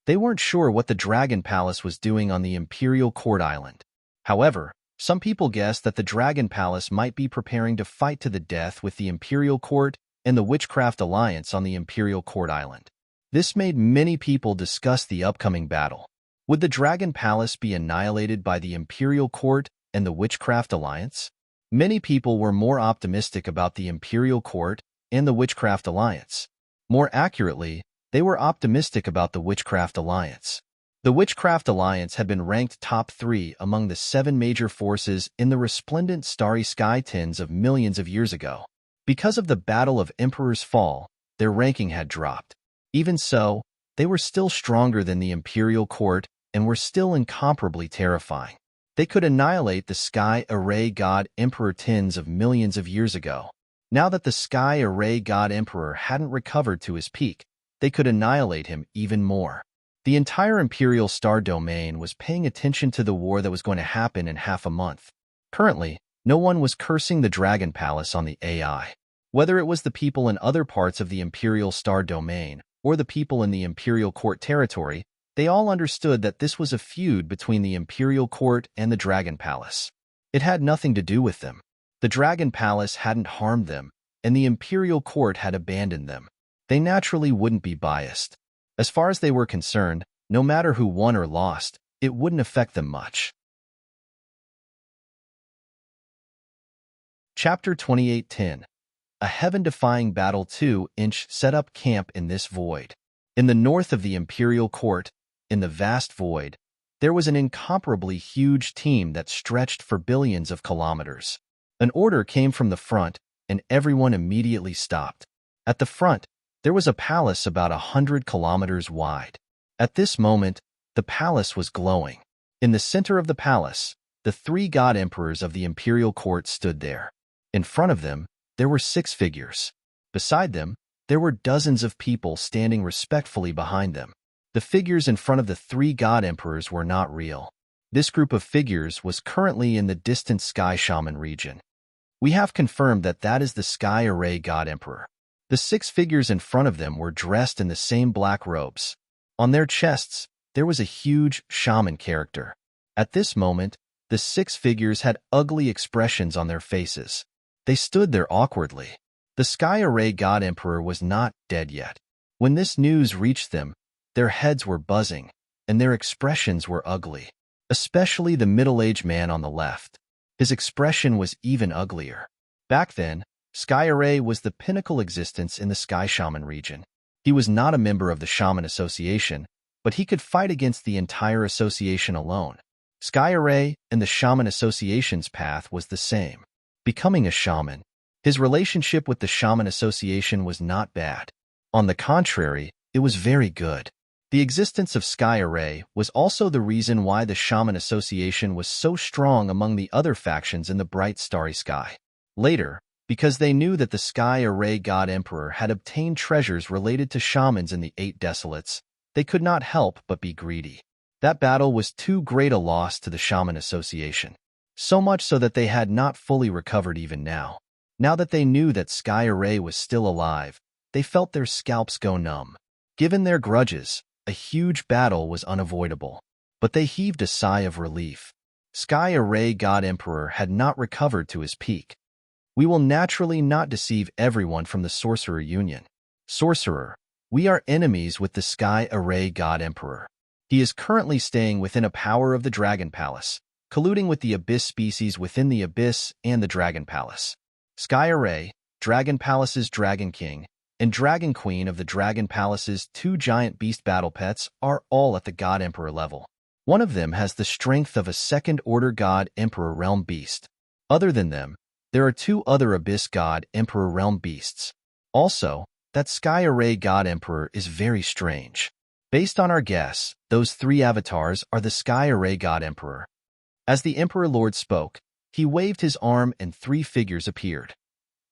They weren't sure what the Dragon Palace was doing on the Imperial Court Island. However, some people guessed that the Dragon Palace might be preparing to fight to the death with the Imperial Court and the Witchcraft Alliance on the Imperial Court Island. This made many people discuss the upcoming battle. Would the Dragon Palace be annihilated by the Imperial Court and the Witchcraft Alliance? Many people were more optimistic about the Imperial Court and the Witchcraft Alliance. More accurately, they were optimistic about the Witchcraft Alliance. The Witchcraft Alliance had been ranked top 3 among the 7 major forces in the resplendent starry sky tens of millions of years ago. Because of the Battle of Emperor's Fall, their ranking had dropped. Even so, they were still stronger than the Imperial Court and were still incomparably terrifying. They could annihilate the Sky Array God Emperor tens of millions of years ago. Now that the Sky Array God Emperor hadn't recovered to his peak, they could annihilate him even more. The entire Imperial Star Domain was paying attention to the war that was going to happen in half a month. Currently, no one was cursing the Dragon Palace on the AI. Whether it was the people in other parts of the Imperial Star Domain or the people in the Imperial Court territory, they all understood that this was a feud between the Imperial Court and the Dragon Palace. It had nothing to do with them. The Dragon Palace hadn't harmed them, and the imperial court had abandoned them. They naturally wouldn't be biased. As far as they were concerned, no matter who won or lost, it wouldn't affect them much. Chapter 28:10. A heaven-defying battle. 2-inch set up camp in this void. In the north of the imperial court, in the vast void, there was an incomparably huge team that stretched for billions of kilometers. An order came from the front, and everyone immediately stopped. At the front, there was a palace about 100 kilometers wide. At this moment, the palace was glowing. In the center of the palace, the 3 god emperors of the imperial court stood there. In front of them, there were 6 figures. Beside them, there were dozens of people standing respectfully behind them. The figures in front of the 3 god emperors were not real. This group of figures was currently in the distant Sky Shaman region. We have confirmed that is the Sky Array God Emperor. The 6 figures in front of them were dressed in the same black robes. On their chests, there was a huge shaman character. At this moment, the 6 figures had ugly expressions on their faces. They stood there awkwardly. The Sky Array God Emperor was not dead yet. When this news reached them, their heads were buzzing, and their expressions were ugly. Especially the middle-aged man on the left. His expression was even uglier. Back then, Sky Array was the pinnacle existence in the Sky Shaman region. He was not a member of the Shaman Association, but he could fight against the entire association alone. Sky Array and the Shaman Association's path was the same. Becoming a shaman. His relationship with the Shaman Association was not bad. On the contrary, it was very good. The existence of Sky Array was also the reason why the Shaman Association was so strong among the other factions in the bright starry sky. Later, because they knew that the Sky Array God Emperor had obtained treasures related to shamans in the 8 Desolates, they could not help but be greedy. That battle was too great a loss to the Shaman Association. So much so that they had not fully recovered even now. Now that they knew that Sky Array was still alive, they felt their scalps go numb. Given their grudges, a huge battle was unavoidable. But they heaved a sigh of relief. Sky Array God Emperor had not recovered to his peak. We will naturally not deceive everyone from the Sorcerer Union. Sorcerer, we are enemies with the Sky Array God Emperor. He is currently staying within a power of the Dragon Palace, colluding with the Abyss species within the Abyss and the Dragon Palace. Sky Array, Dragon Palace's Dragon King, and Dragon Queen of the Dragon Palace's 2 giant beast battle pets are all at the God Emperor level. One of them has the strength of a second-order God Emperor Realm beast. Other than them, there are 2 other Abyss God Emperor Realm beasts. Also, that Sky Array God Emperor is very strange. Based on our guess, those 3 avatars are the Sky Array God Emperor. As the Emperor Lord spoke, he waved his arm and 3 figures appeared.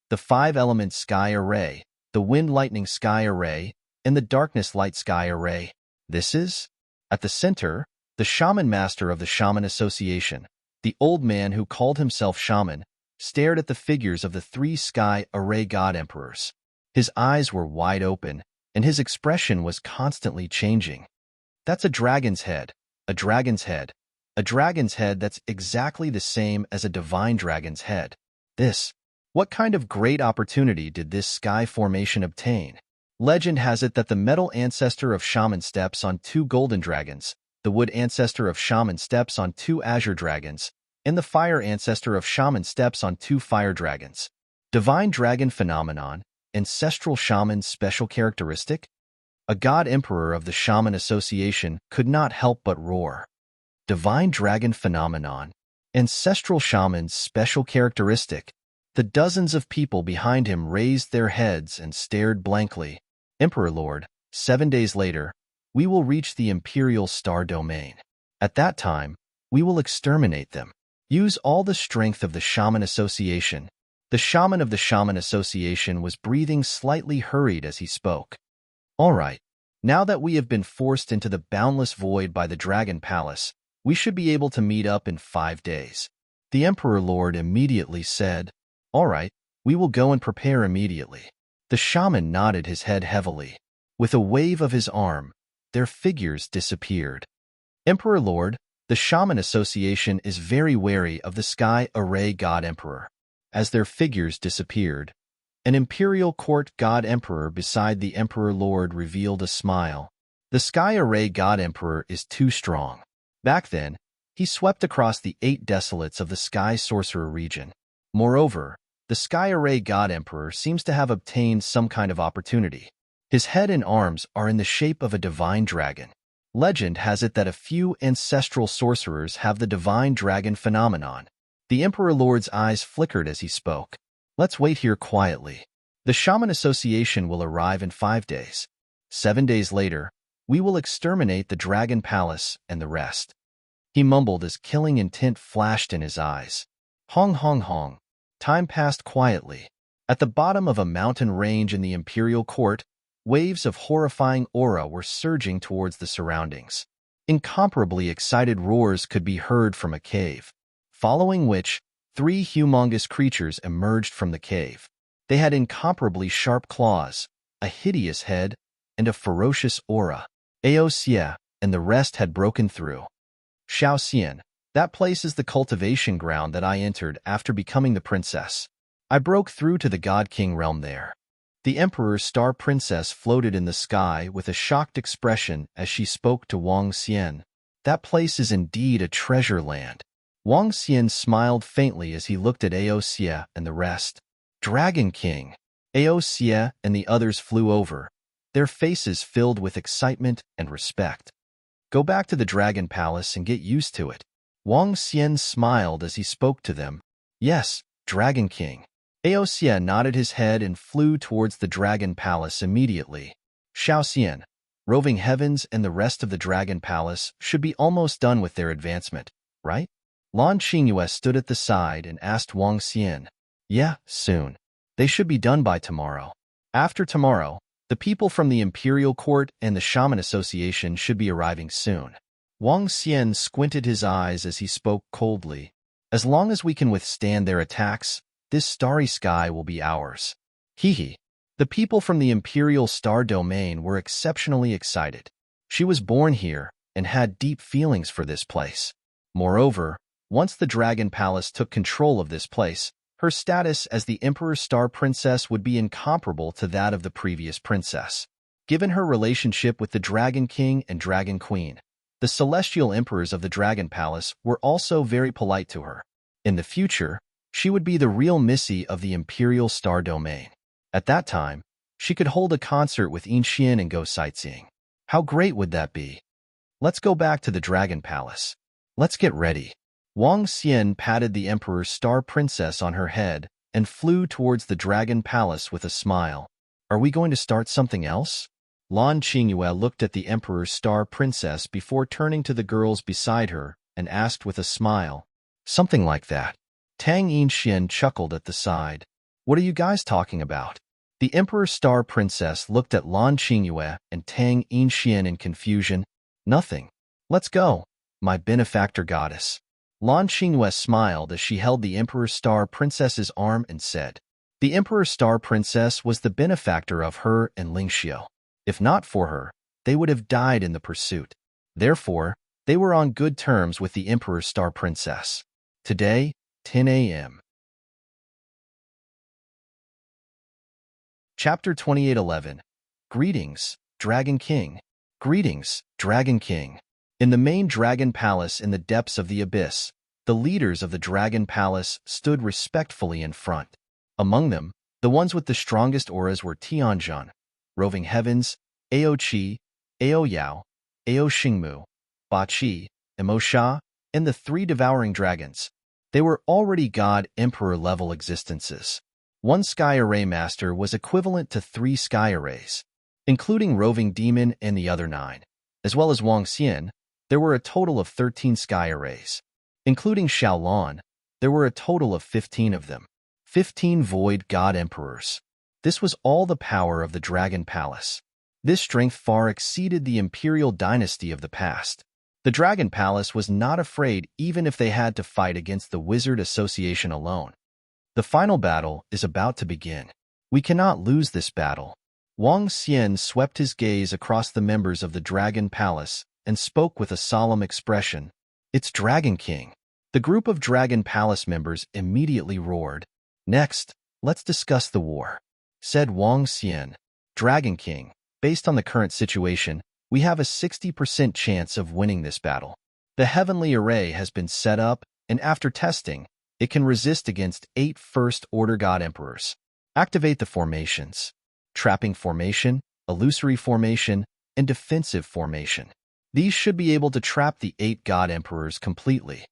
The 5-element Sky Array, the Wind Lightning Sky Array, and the Darkness Light Sky Array. This is? At the center, the Shaman Master of the Shaman Association, the old man who called himself Shaman, stared at the figures of the 3 Sky Array God Emperors. His eyes were wide open, and his expression was constantly changing. That's a dragon's head, a dragon's head, a dragon's head that's exactly the same as a divine dragon's head. What kind of great opportunity did this sky formation obtain? Legend has it that the metal ancestor of Shaman steps on 2 golden dragons, the wood ancestor of Shaman steps on 2 azure dragons, and the fire ancestor of Shaman steps on 2 fire dragons. Divine dragon phenomenon, ancestral shaman special characteristic? A god emperor of the Shaman Association could not help but roar. Divine dragon phenomenon, ancestral shaman's special characteristic. The dozens of people behind him raised their heads and stared blankly. Emperor Lord, 7 days later, we will reach the Imperial Star Domain. At that time, we will exterminate them. Use all the strength of the Shaman Association. The shaman of the Shaman Association was breathing slightly hurried as he spoke. All right, now that we have been forced into the boundless void by the Dragon Palace, we should be able to meet up in 5 days. The Emperor Lord immediately said, All right, we will go and prepare immediately. The shaman nodded his head heavily. With a wave of his arm, their figures disappeared. Emperor Lord, the Shaman Association is very wary of the Sky Array God Emperor. as their figures disappeared. An imperial court god-emperor beside the emperor lord revealed a smile. The sky array god-emperor is too strong. Back then, he swept across the 8 desolates of the sky sorcerer region. Moreover, the sky array god-emperor seems to have obtained some kind of opportunity. His head and arms are in the shape of a divine dragon. Legend has it that a few ancestral sorcerers have the divine dragon phenomenon. The Emperor Lord's eyes flickered as he spoke. Let's wait here quietly. The Shaman Association will arrive in 5 days. 7 days later, we will exterminate the Dragon Palace and the rest. He mumbled as killing intent flashed in his eyes. Hong hong hong. Time passed quietly. At the bottom of a mountain range in the Imperial Court, waves of horrifying aura were surging towards the surroundings. Incomparably excited roars could be heard from a cave, following which 3 humongous creatures emerged from the cave. They had incomparably sharp claws, a hideous head, and a ferocious aura. Aosia and the rest had broken through. Shaoxian, that place is the cultivation ground that I entered after becoming the princess. I broke through to the God King realm there. The Emperor's star princess floated in the sky with a shocked expression as she spoke to Wang Xian. That place is indeed a treasure land. Wang Xian smiled faintly as he looked at Aosia and the rest. Dragon King. Aosia and the others flew over, their faces filled with excitement and respect. Go back to the Dragon Palace and get used to it. Wang Xian smiled as he spoke to them. Yes, Dragon King. Aosia nodded his head and flew towards the Dragon Palace immediately. Shaoxian, Roving Heavens and the rest of the Dragon Palace should be almost done with their advancement, right? Lan Qingyue stood at the side and asked Wang Xian. Yeah, soon. They should be done by tomorrow. After tomorrow, the people from the Imperial Court and the Shaman Association should be arriving soon. Wang Xian squinted his eyes as he spoke coldly. As long as we can withstand their attacks, this starry sky will be ours. Hee. The people from the Imperial Star Domain were exceptionally excited. She was born here and had deep feelings for this place. Moreover, once the Dragon Palace took control of this place, her status as the Emperor's Star Princess would be incomparable to that of the previous princess. Given her relationship with the Dragon King and Dragon Queen, the celestial emperors of the Dragon Palace were also very polite to her. In the future, she would be the real Missy of the Imperial Star Domain. At that time, she could hold a concert with Inxian and go sightseeing. How great would that be? Let's go back to the Dragon Palace. Let's get ready. Wang Xian patted the Emperor's Star Princess on her head and flew towards the Dragon Palace with a smile. Are we going to start something else? Lan Qingyue looked at the Emperor's Star Princess before turning to the girls beside her and asked with a smile. Something like that. Tang Yinxian chuckled at the side. What are you guys talking about? The Emperor's Star Princess looked at Lan Qingyue and Tang Yinxian in confusion. Nothing. Let's go, my benefactor goddess. Lan Qingyue smiled as she held the Emperor's Star Princess's arm and said, the Emperor's Star Princess was the benefactor of her and Lingxiu. If not for her, they would have died in the pursuit. Therefore, they were on good terms with the Emperor's Star Princess. Today, 10 a.m. Chapter 2811. Greetings, Dragon King. Greetings, Dragon King. In the main Dragon Palace in the depths of the abyss, the leaders of the Dragon Palace stood respectfully in front. Among them, the ones with the strongest auras were Tianjun, Roving Heavens, Ao Qi, Ao Yao, Ao Xingmu, Ba Qi, and Mo Sha, and the 3 devouring dragons. They were already God-Emperor level existences. One Sky Array Master was equivalent to 3 Sky Arrays. Including Roving Demon and the other 9, as well as Wang Xian, there were a total of 13 Sky Arrays. Including Xiaolan, there were a total of 15 of them. 15 Void God Emperors. This was all the power of the Dragon Palace. This strength far exceeded the imperial dynasty of the past. The Dragon Palace was not afraid even if they had to fight against the Wizard Association alone. The final battle is about to begin. We cannot lose this battle. Wang Xian swept his gaze across the members of the Dragon Palace and spoke with a solemn expression. It's Dragon King. The group of Dragon Palace members immediately roared. Next, let's discuss the war, said Wang Xian, Dragon King. Based on the current situation, we have a 60% chance of winning this battle. The heavenly array has been set up, and after testing, it can resist against 8 first-order God Emperors. Activate the formations: trapping formation, illusory formation, and defensive formation. These should be able to trap the 8 God Emperors completely.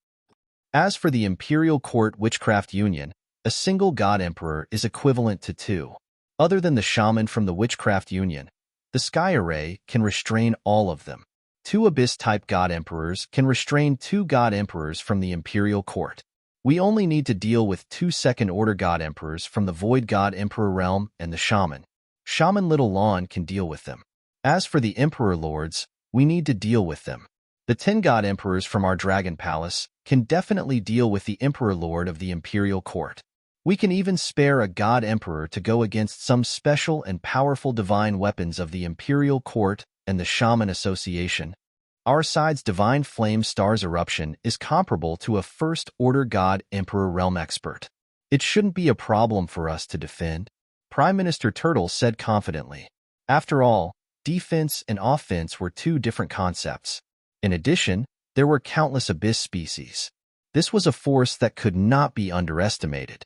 As for the Imperial Court Witchcraft Union, a single God Emperor is equivalent to 2. Other than the shaman from the Witchcraft Union, the Sky Array can restrain all of them. 2 Abyss-type God Emperors can restrain 2 God Emperors from the Imperial Court. We only need to deal with 2 second-order God Emperors from the Void God Emperor realm and the Shaman. Shaman Little Lawn can deal with them. As for the Emperor Lords, we need to deal with them. The 10 God Emperors from our Dragon Palace can definitely deal with the Emperor Lord of the Imperial Court. We can even spare a God Emperor to go against some special and powerful divine weapons of the Imperial Court and the Shaman Association. Our side's Divine Flame Star's eruption is comparable to a First-Order God Emperor Realm expert. It shouldn't be a problem for us to defend, Prime Minister Turtle said confidently. After all, defense and offense were 2 different concepts. In addition, there were countless abyss species. This was a force that could not be underestimated.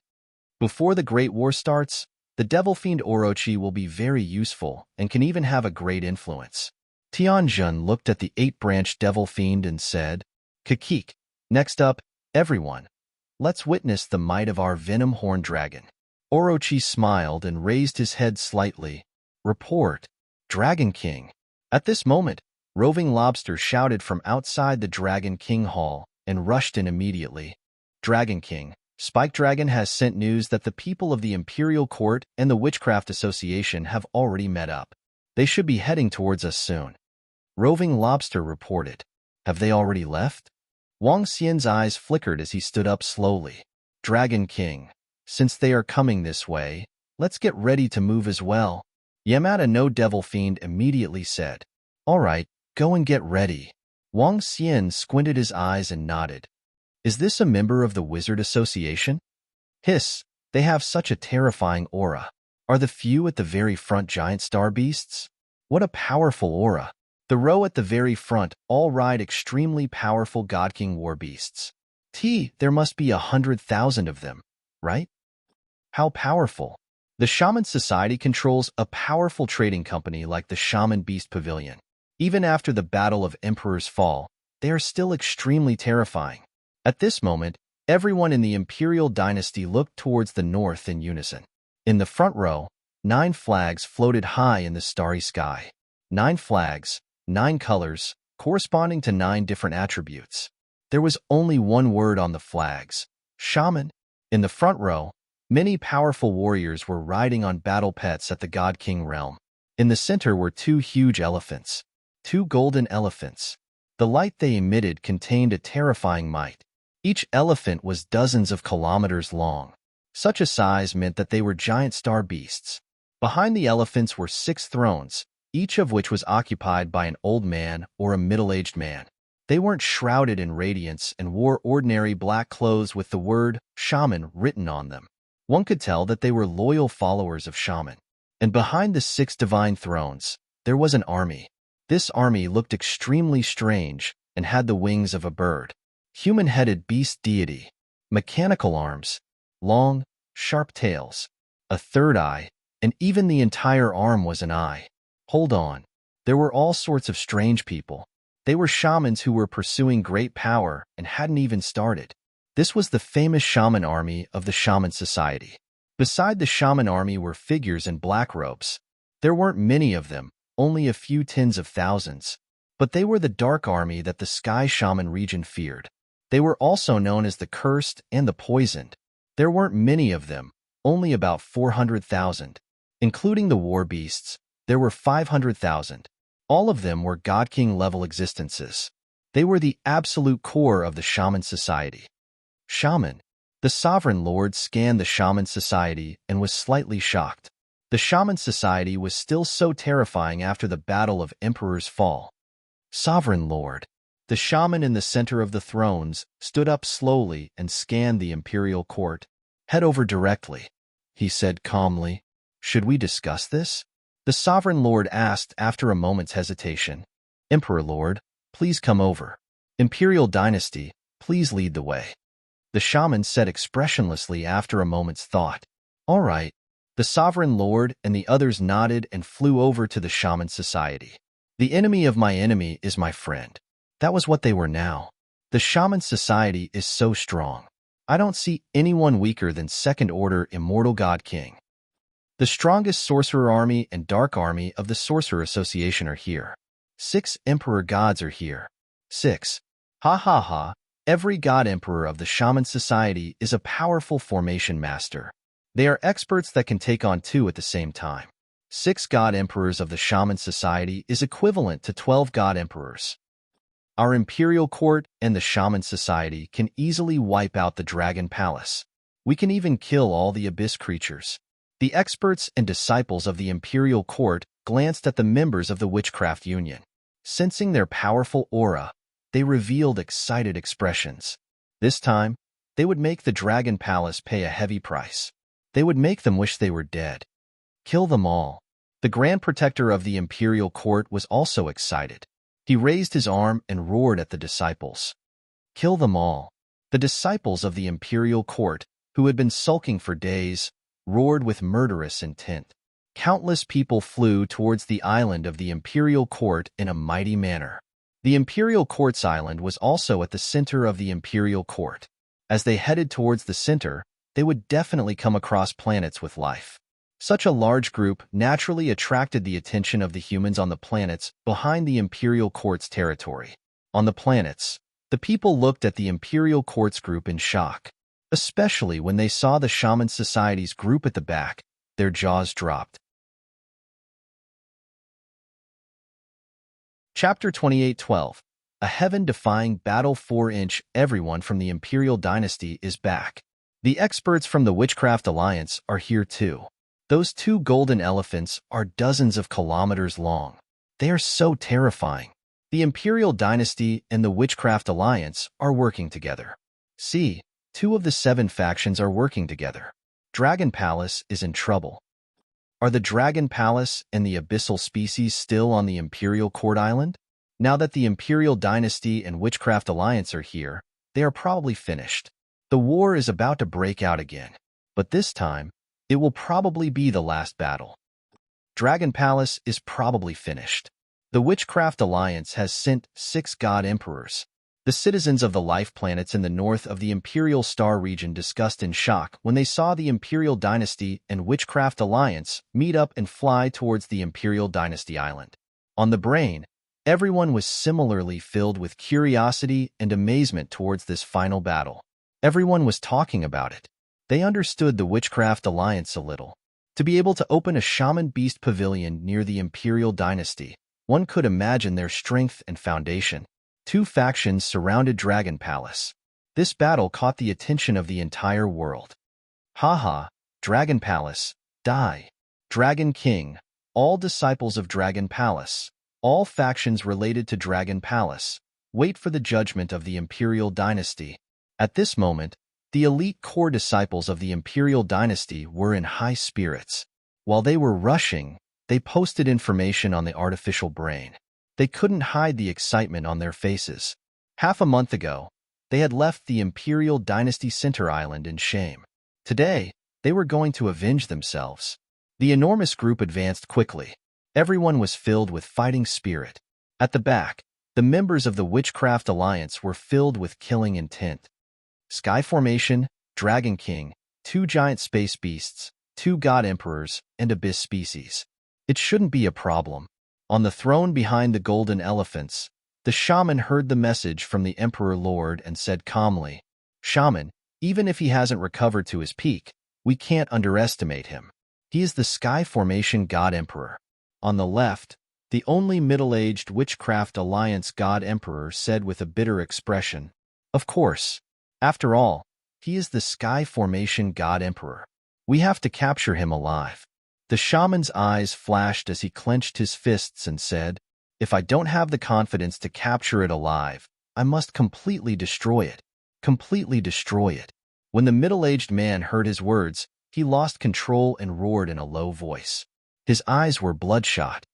Before the Great War starts, the Devil Fiend Orochi will be very useful and can even have a great influence. Tianjun looked at the 8-branched Devil Fiend and said, "Kakik, next up, everyone. Let's witness the might of our Venom Horn Dragon." Orochi smiled and raised his head slightly. "Report, Dragon King." At this moment, Roving Lobster shouted from outside the Dragon King Hall and rushed in immediately. "Dragon King, Spike Dragon has sent news that the people of the Imperial Court and the Witchcraft Association have already met up. They should be heading towards us soon." Roving Lobster reported. "Have they already left?" Wang Xian's eyes flickered as he stood up slowly. "Dragon King, since they are coming this way, let's get ready to move as well." Yamada no Devil Fiend immediately said, "All right, go and get ready." Wang Xian squinted his eyes and nodded. "Is this a member of the Wizard Association?" "Hiss, they have such a terrifying aura. Are the few at the very front giant star beasts? What a powerful aura. The row at the very front all ride extremely powerful God King war beasts. There must be 100,000 of them, right? How powerful." The Shaman Society controls a powerful trading company like the Shaman Beast Pavilion. Even after the Battle of Emperor's Fall, they are still extremely terrifying. At this moment, everyone in the Imperial Dynasty looked towards the north in unison. In the front row, 9 flags floated high in the starry sky. 9 flags, 9 colors, corresponding to 9 different attributes. There was only one word on the flags: Shaman. In the front row, many powerful warriors were riding on battle pets at the God King realm. In the center were 2 huge elephants, 2 golden elephants. The light they emitted contained a terrifying might. Each elephant was dozens of kilometers long. Such a size meant that they were giant star beasts. Behind the elephants were 6 thrones, each of which was occupied by an old man or a middle-aged man. They weren't shrouded in radiance and wore ordinary black clothes with the word Shaman written on them. One could tell that they were loyal followers of Shaman. And behind the 6 divine thrones, there was an army. This army looked extremely strange and had the wings of a bird. Human-headed beast deity, mechanical arms, long, sharp tails, a third eye, and even the entire arm was an eye. Hold on. There were all sorts of strange people. They were shamans who were pursuing great power and hadn't even started. This was the famous shaman army of the Shaman Society. Beside the shaman army were figures in black robes. There weren't many of them, only a few tens of thousands. But they were the dark army that the Sky Shaman region feared. They were also known as the Cursed and the Poisoned. There weren't many of them, only about 400,000. Including the war beasts, there were 500,000. All of them were God King level existences. They were the absolute core of the Shaman Society. Shaman. The Sovereign Lord scanned the Shaman Society and was slightly shocked. The Shaman Society was still so terrifying after the Battle of Emperor's Fall. Sovereign Lord. The shaman in the center of the thrones stood up slowly and scanned the imperial court. Head over directly, he said calmly. Should we discuss this? The Sovereign Lord asked after a moment's hesitation. Emperor Lord, please come over. Imperial Dynasty, please lead the way. The shaman said expressionlessly after a moment's thought. All right. The Sovereign Lord and the others nodded and flew over to the Shaman Society. The enemy of my enemy is my friend. That was what they were now. The Shaman Society is so strong. I don't see anyone weaker than Second Order Immortal God King. The strongest Sorcerer Army and Dark Army of the Sorcerer Association are here. 6 Emperor Gods are here. 6. Ha ha ha. Every God Emperor of the Shaman Society is a powerful formation master. They are experts that can take on 2 at the same time. 6 God Emperors of the Shaman Society is equivalent to 12 God Emperors. Our Imperial Court and the Shaman Society can easily wipe out the Dragon Palace. We can even kill all the Abyss creatures. The experts and disciples of the Imperial Court glanced at the members of the Witchcraft Union. Sensing their powerful aura, they revealed excited expressions. This time, they would make the Dragon Palace pay a heavy price. They would make them wish they were dead. Kill them all. The Grand Protector of the Imperial Court was also excited. He raised his arm and roared at the disciples. Kill them all. The disciples of the Imperial Court, who had been sulking for days, roared with murderous intent. Countless people flew towards the island of the Imperial Court in a mighty manner. The Imperial Court's island was also at the center of the Imperial Court. As they headed towards the center, they would definitely come across planets with life. Such a large group naturally attracted the attention of the humans on the planets behind the Imperial Court's territory. On the planets, the people looked at the Imperial Court's group in shock. Especially when they saw the Shaman Society's group at the back, their jaws dropped. Chapter 28:12. A heaven-defying battle 4-inch. Everyone from the Imperial Dynasty is back. The experts from the Witchcraft Alliance are here too. Those 2 golden elephants are dozens of kilometers long. They are so terrifying. The Imperial Dynasty and the Witchcraft Alliance are working together. See, 2 of the 7 factions are working together. Dragon Palace is in trouble. Are the Dragon Palace and the Abyssal species still on the Imperial Court Island? Now that the Imperial Dynasty and Witchcraft Alliance are here, they are probably finished. The war is about to break out again, but this time, it will probably be the last battle. Dragon Palace is probably finished. The Witchcraft Alliance has sent 6 God Emperors. The citizens of the life planets in the north of the Imperial Star region discussed in shock when they saw the Imperial Dynasty and Witchcraft Alliance meet up and fly towards the Imperial Dynasty Island. On the brain, everyone was similarly filled with curiosity and amazement towards this final battle. Everyone was talking about it. They understood the Witchcraft Alliance a little. To be able to open a Shaman Beast Pavilion near the Imperial Dynasty, one could imagine their strength and foundation. 2 factions surrounded Dragon Palace. This battle caught the attention of the entire world. Haha, Dragon Palace, die. Dragon King, all disciples of Dragon Palace, all factions related to Dragon Palace, wait for the judgment of the Imperial Dynasty. At this moment, the elite core disciples of the Imperial Dynasty were in high spirits. While they were rushing, they posted information on the artificial brain. They couldn't hide the excitement on their faces. Half a month ago, they had left the Imperial Dynasty Center Island in shame. Today, they were going to avenge themselves. The enormous group advanced quickly. Everyone was filled with fighting spirit. At the back, the members of the Witchcraft Alliance were filled with killing intent. Sky Formation, Dragon King, 2 giant space beasts, 2 God Emperors, and Abyss species. It shouldn't be a problem. On the throne behind the golden elephants, the shaman heard the message from the Emperor Lord and said calmly, Shaman, even if he hasn't recovered to his peak, we can't underestimate him. He is the Sky Formation God Emperor. On the left, the only middle-aged Witchcraft Alliance God Emperor said with a bitter expression, Of course. After all, he is the Sky Formation God Emperor. We have to capture him alive. The shaman's eyes flashed as he clenched his fists and said, If I don't have the confidence to capture it alive, I must completely destroy it. Completely destroy it. When the middle-aged man heard his words, he lost control and roared in a low voice. His eyes were bloodshot.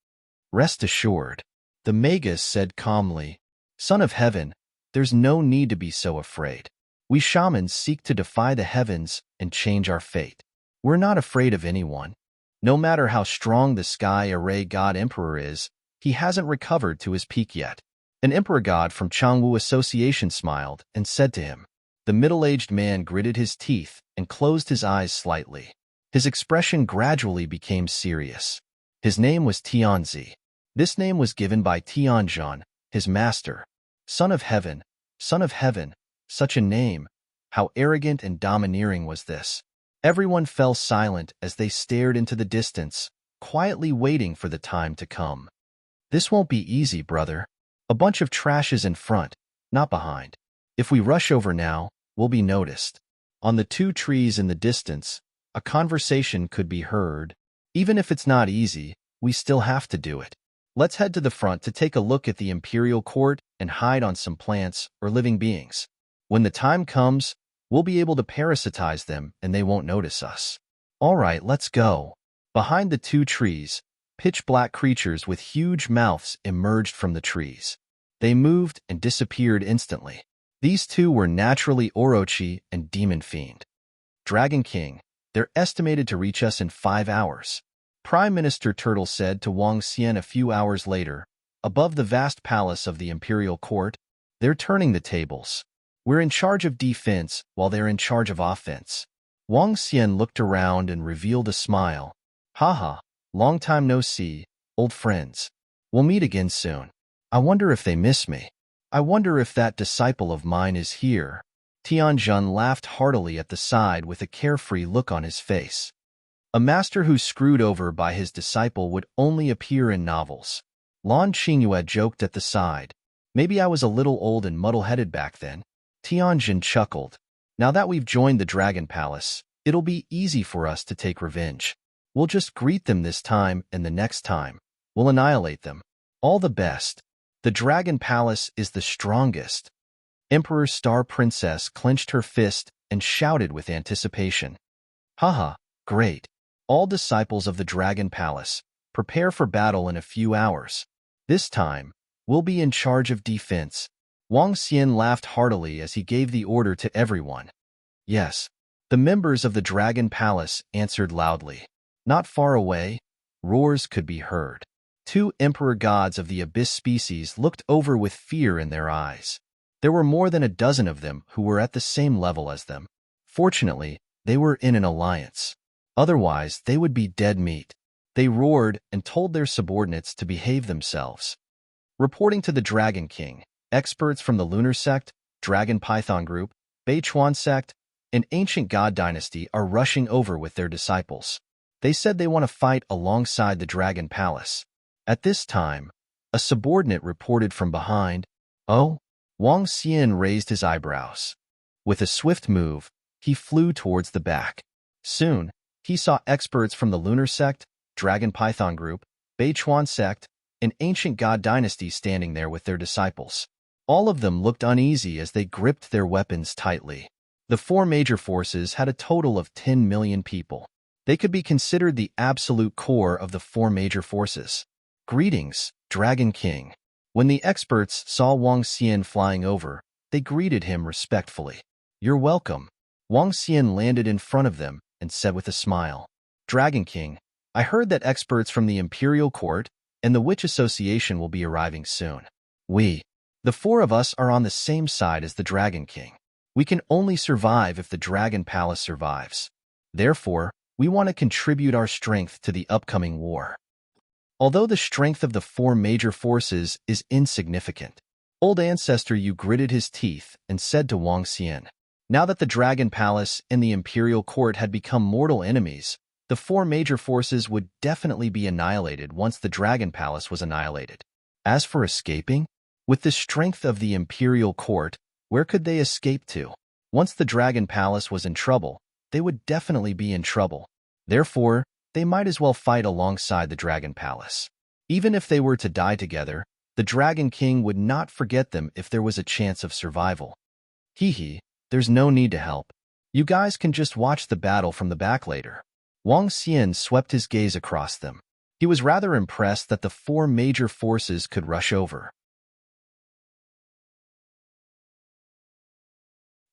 Rest assured, the Magus said calmly, Son of Heaven, there's no need to be so afraid. We shamans seek to defy the heavens and change our fate. We're not afraid of anyone. No matter how strong the sky array god emperor is, he hasn't recovered to his peak yet. An emperor god from Changwu Association smiled and said to him. The middle-aged man gritted his teeth and closed his eyes slightly. His expression gradually became serious. His name was Tianzi. This name was given by Tianzhan, his master. Son of Heaven, Son of Heaven, such a name. How arrogant and domineering was this? Everyone fell silent as they stared into the distance, quietly waiting for the time to come. This won't be easy, brother. A bunch of trash is in front, not behind. If we rush over now, we'll be noticed. On the 2 trees in the distance, a conversation could be heard. Even if it's not easy, we still have to do it. Let's head to the front to take a look at the imperial court and hide on some plants or living beings. When the time comes, we'll be able to parasitize them and they won't notice us. All right, let's go. Behind the 2 trees, pitch-black creatures with huge mouths emerged from the trees. They moved and disappeared instantly. These 2 were naturally Orochi and Demon Fiend. Dragon King, they're estimated to reach us in 5 hours. Prime Minister Turtle said to Wang Xian a few hours later. Above the vast palace of the imperial court, they're turning the tables. We're in charge of defense while they're in charge of offense. Wang Xian looked around and revealed a smile. Haha, long time no see, old friends. We'll meet again soon. I wonder if they miss me. I wonder if that disciple of mine is here. Tianzhan laughed heartily at the side with a carefree look on his face. A master who's screwed over by his disciple would only appear in novels. Lan Qingyue joked at the side. Maybe I was a little old and muddle-headed back then. Tianzhan chuckled. Now that we've joined the Dragon Palace, it'll be easy for us to take revenge. We'll just greet them this time and the next time. We'll annihilate them. All the best. The Dragon Palace is the strongest. Emperor Star Princess clenched her fist and shouted with anticipation. Haha, great. All disciples of the Dragon Palace, prepare for battle in a few hours. This time, we'll be in charge of defense. Wang Xian laughed heartily as he gave the order to everyone. Yes, the members of the Dragon Palace answered loudly. Not far away, roars could be heard. 2 emperor gods of the abyss species looked over with fear in their eyes. There were more than a dozen of them who were at the same level as them. Fortunately, they were in an alliance. Otherwise, they would be dead meat. They roared and told their subordinates to behave themselves. Reporting to the Dragon King, experts from the Lunar Sect, Dragon Python Group, Beichuan Sect, and Ancient God Dynasty are rushing over with their disciples. They said they want to fight alongside the Dragon Palace. At this time, a subordinate reported from behind. Oh? Wang Xian raised his eyebrows. With a swift move, he flew towards the back. Soon, he saw experts from the Lunar Sect, Dragon Python Group, Beichuan Sect, and Ancient God Dynasty standing there with their disciples. All of them looked uneasy as they gripped their weapons tightly. The 4 major forces had a total of 10 million people. They could be considered the absolute core of the 4 major forces. Greetings, Dragon King. When the experts saw Wang Xian flying over, they greeted him respectfully. You're welcome. Wang Xian landed in front of them and said with a smile. Dragon King, I heard that experts from the Imperial Court and the Witch Association will be arriving soon. The 4 of us are on the same side as the Dragon King. We can only survive if the Dragon Palace survives. Therefore, we want to contribute our strength to the upcoming war. Although the strength of the 4 major forces is insignificant, Old Ancestor Yu gritted his teeth and said to Wang Xian, now that the Dragon Palace and the Imperial Court had become mortal enemies, the 4 major forces would definitely be annihilated once the Dragon Palace was annihilated. As for escaping, with the strength of the Imperial Court, where could they escape to? Once the Dragon Palace was in trouble, they would definitely be in trouble. Therefore, they might as well fight alongside the Dragon Palace. Even if they were to die together, the Dragon King would not forget them if there was a chance of survival. There's no need to help. You guys can just watch the battle from the back later. Wang Xian swept his gaze across them. He was rather impressed that the four major forces could rush over.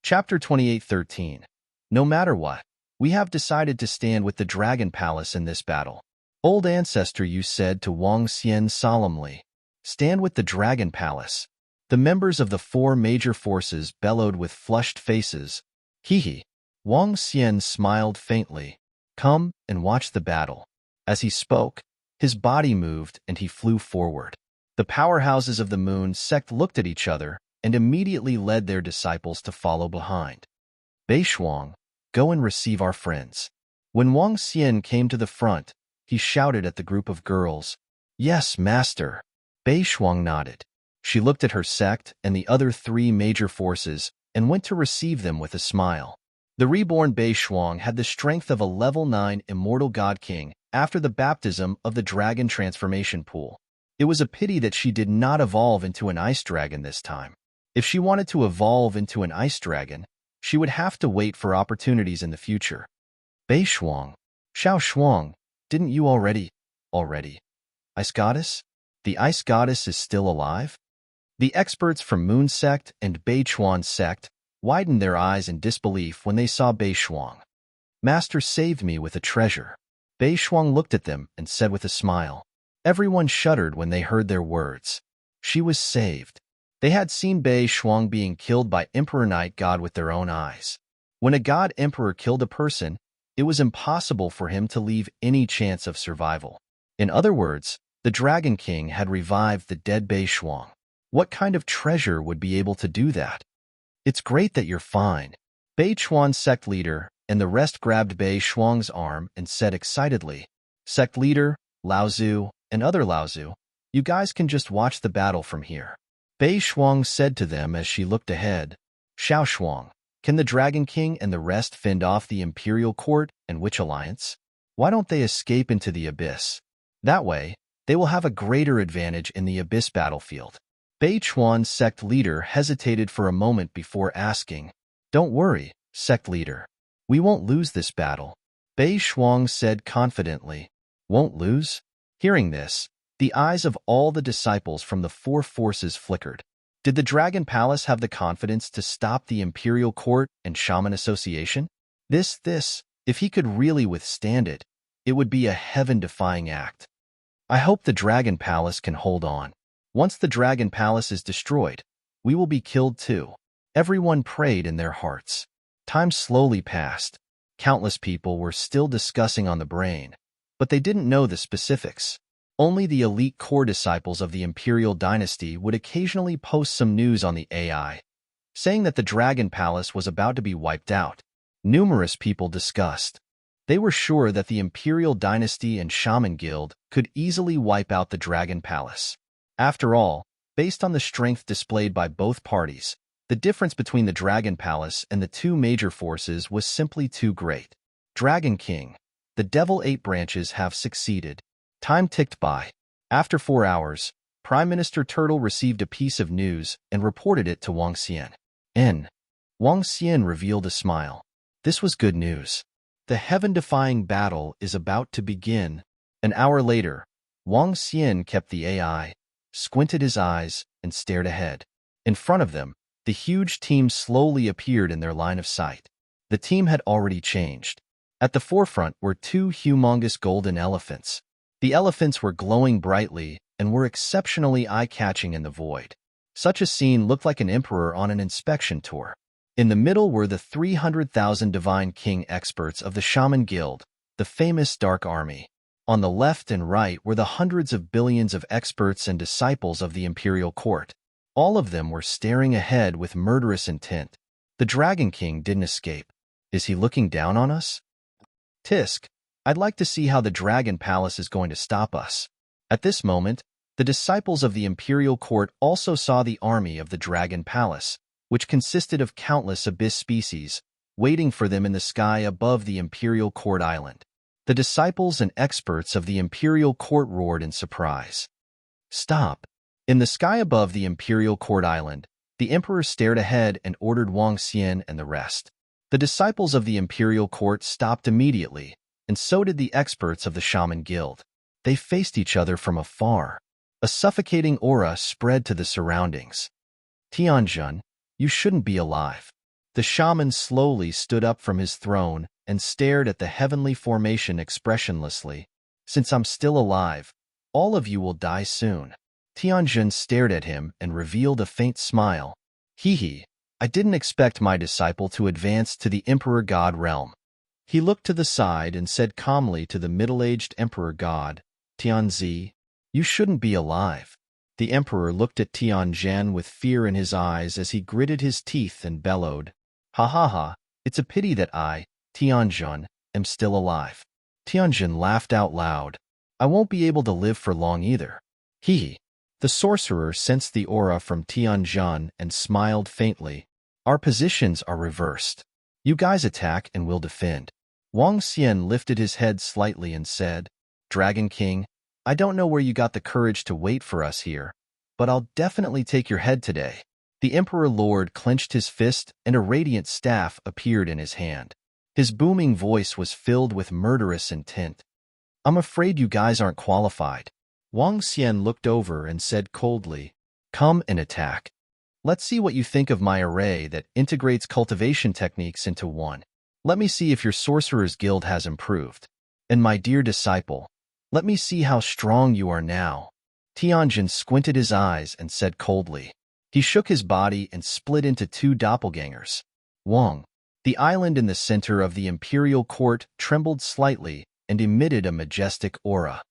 Chapter 28:13. No matter what, we have decided to stand with the Dragon Palace in this battle. Old ancestor, you said to Wang Xian solemnly. Stand with the Dragon Palace. The members of the four major forces bellowed with flushed faces. Hee. Wang Xian smiled faintly. Come and watch the battle. As he spoke, his body moved and he flew forward. The powerhouses of the moon sect looked at each other and immediately led their disciples to follow behind. Beishuang, go and receive our friends. When Wang Xian came to the front, he shouted at the group of girls. Yes, master. Beishuang nodded. She looked at her sect and the other three major forces and went to receive them with a smile. The reborn Beishuang had the strength of a level 9 immortal god king after the baptism of the dragon transformation pool. It was a pity that she did not evolve into an ice dragon this time. If she wanted to evolve into an ice dragon, she would have to wait for opportunities in the future. Beishuang, Xiao Shuang, didn't you already? Ice goddess? The ice goddess is still alive? The experts from Moon Sect and Beichuan Sect widened their eyes in disbelief when they saw Beishuang. Master saved me with a treasure. Beishuang looked at them and said with a smile. Everyone shuddered when they heard their words. She was saved. They had seen Beishuang being killed by Emperor Night God with their own eyes. When a god emperor killed a person, it was impossible for him to leave any chance of survival. In other words, the Dragon King had revived the dead Beishuang. What kind of treasure would be able to do that? It's great that you're fine. Beichuan sect leader and the rest grabbed Beishuang's arm and said excitedly, Sect leader, Laozu, and other Laozu, you guys can just watch the battle from here. Beishuang said to them as she looked ahead, Xiaoshuang, can the Dragon King and the rest fend off the Imperial Court and Witch Alliance? Why don't they escape into the Abyss? That way, they will have a greater advantage in the Abyss battlefield. Beichuan's sect leader hesitated for a moment before asking, Don't worry, sect leader. We won't lose this battle. Beishuang said confidently. Won't lose? Hearing this, the eyes of all the disciples from the four forces flickered. Did the Dragon Palace have the confidence to stop the Imperial Court and Shaman Association? If he could really withstand it, it would be a heaven-defying act. I hope the Dragon Palace can hold on. Once the Dragon Palace is destroyed, we will be killed too. Everyone prayed in their hearts. Time slowly passed. Countless people were still discussing on the brain, but they didn't know the specifics. Only the elite core disciples of the Imperial Dynasty would occasionally post some news on the AI, saying that the Dragon Palace was about to be wiped out. Numerous people discussed. They were sure that the Imperial Dynasty and Shaman Guild could easily wipe out the Dragon Palace. After all, based on the strength displayed by both parties, the difference between the Dragon Palace and the two major forces was simply too great. Dragon King, the Devil 8 branches have succeeded. Time ticked by. After 4 hours, Prime Minister Turtle received a piece of news and reported it to Wang Xian. Wang Xian revealed a smile. This was good news. The heaven-defying battle is about to begin. An hour later, Wang Xian kept the AI, squinted his eyes, and stared ahead. In front of them, the huge team slowly appeared in their line of sight. The team had already changed. At the forefront were two humongous golden elephants. The elephants were glowing brightly and were exceptionally eye-catching in the void. Such a scene looked like an emperor on an inspection tour. In the middle were the 300,000 Divine King experts of the Shaman Guild, the famous Dark Army. On the left and right were the hundreds of billions of experts and disciples of the Imperial Court. All of them were staring ahead with murderous intent. The Dragon King didn't escape. Is he looking down on us? Tisk, I'd like to see how the Dragon Palace is going to stop us. At this moment, the disciples of the Imperial Court also saw the army of the Dragon Palace, which consisted of countless abyss species, waiting for them in the sky above the Imperial Court Island. The disciples and experts of the Imperial Court roared in surprise. Stop! In the sky above the Imperial Court Island, the Emperor stared ahead and ordered Wang Xian and the rest. The disciples of the imperial court stopped immediately, and so did the experts of the shaman guild. They faced each other from afar. A suffocating aura spread to the surroundings. Tianjun, you shouldn't be alive. The shaman slowly stood up from his throne and stared at the heavenly formation expressionlessly. Since I'm still alive, all of you will die soon. Tianjun stared at him and revealed a faint smile. Hee, I didn't expect my disciple to advance to the Emperor God realm. He looked to the side and said calmly to the middle-aged Emperor God, Tianzi, you shouldn't be alive. The Emperor looked at Tianjun with fear in his eyes as he gritted his teeth and bellowed, Ha ha ha, it's a pity that I, Tianjun, am still alive. Tianjun laughed out loud. I won't be able to live for long either. Hee. The sorcerer sensed the aura from Tianjun and smiled faintly. Our positions are reversed. You guys attack and we'll defend. Wang Xian lifted his head slightly and said, Dragon King, I don't know where you got the courage to wait for us here, but I'll definitely take your head today. The Emperor Lord clenched his fist and a radiant staff appeared in his hand. His booming voice was filled with murderous intent. I'm afraid you guys aren't qualified. Wang Xian looked over and said coldly, Come and attack. Let's see what you think of my array that integrates cultivation techniques into one. Let me see if your sorcerer's guild has improved. And my dear disciple, let me see how strong you are now. Tianjun squinted his eyes and said coldly. He shook his body and split into two doppelgangers. Wang. The island in the center of the imperial court trembled slightly and emitted a majestic aura.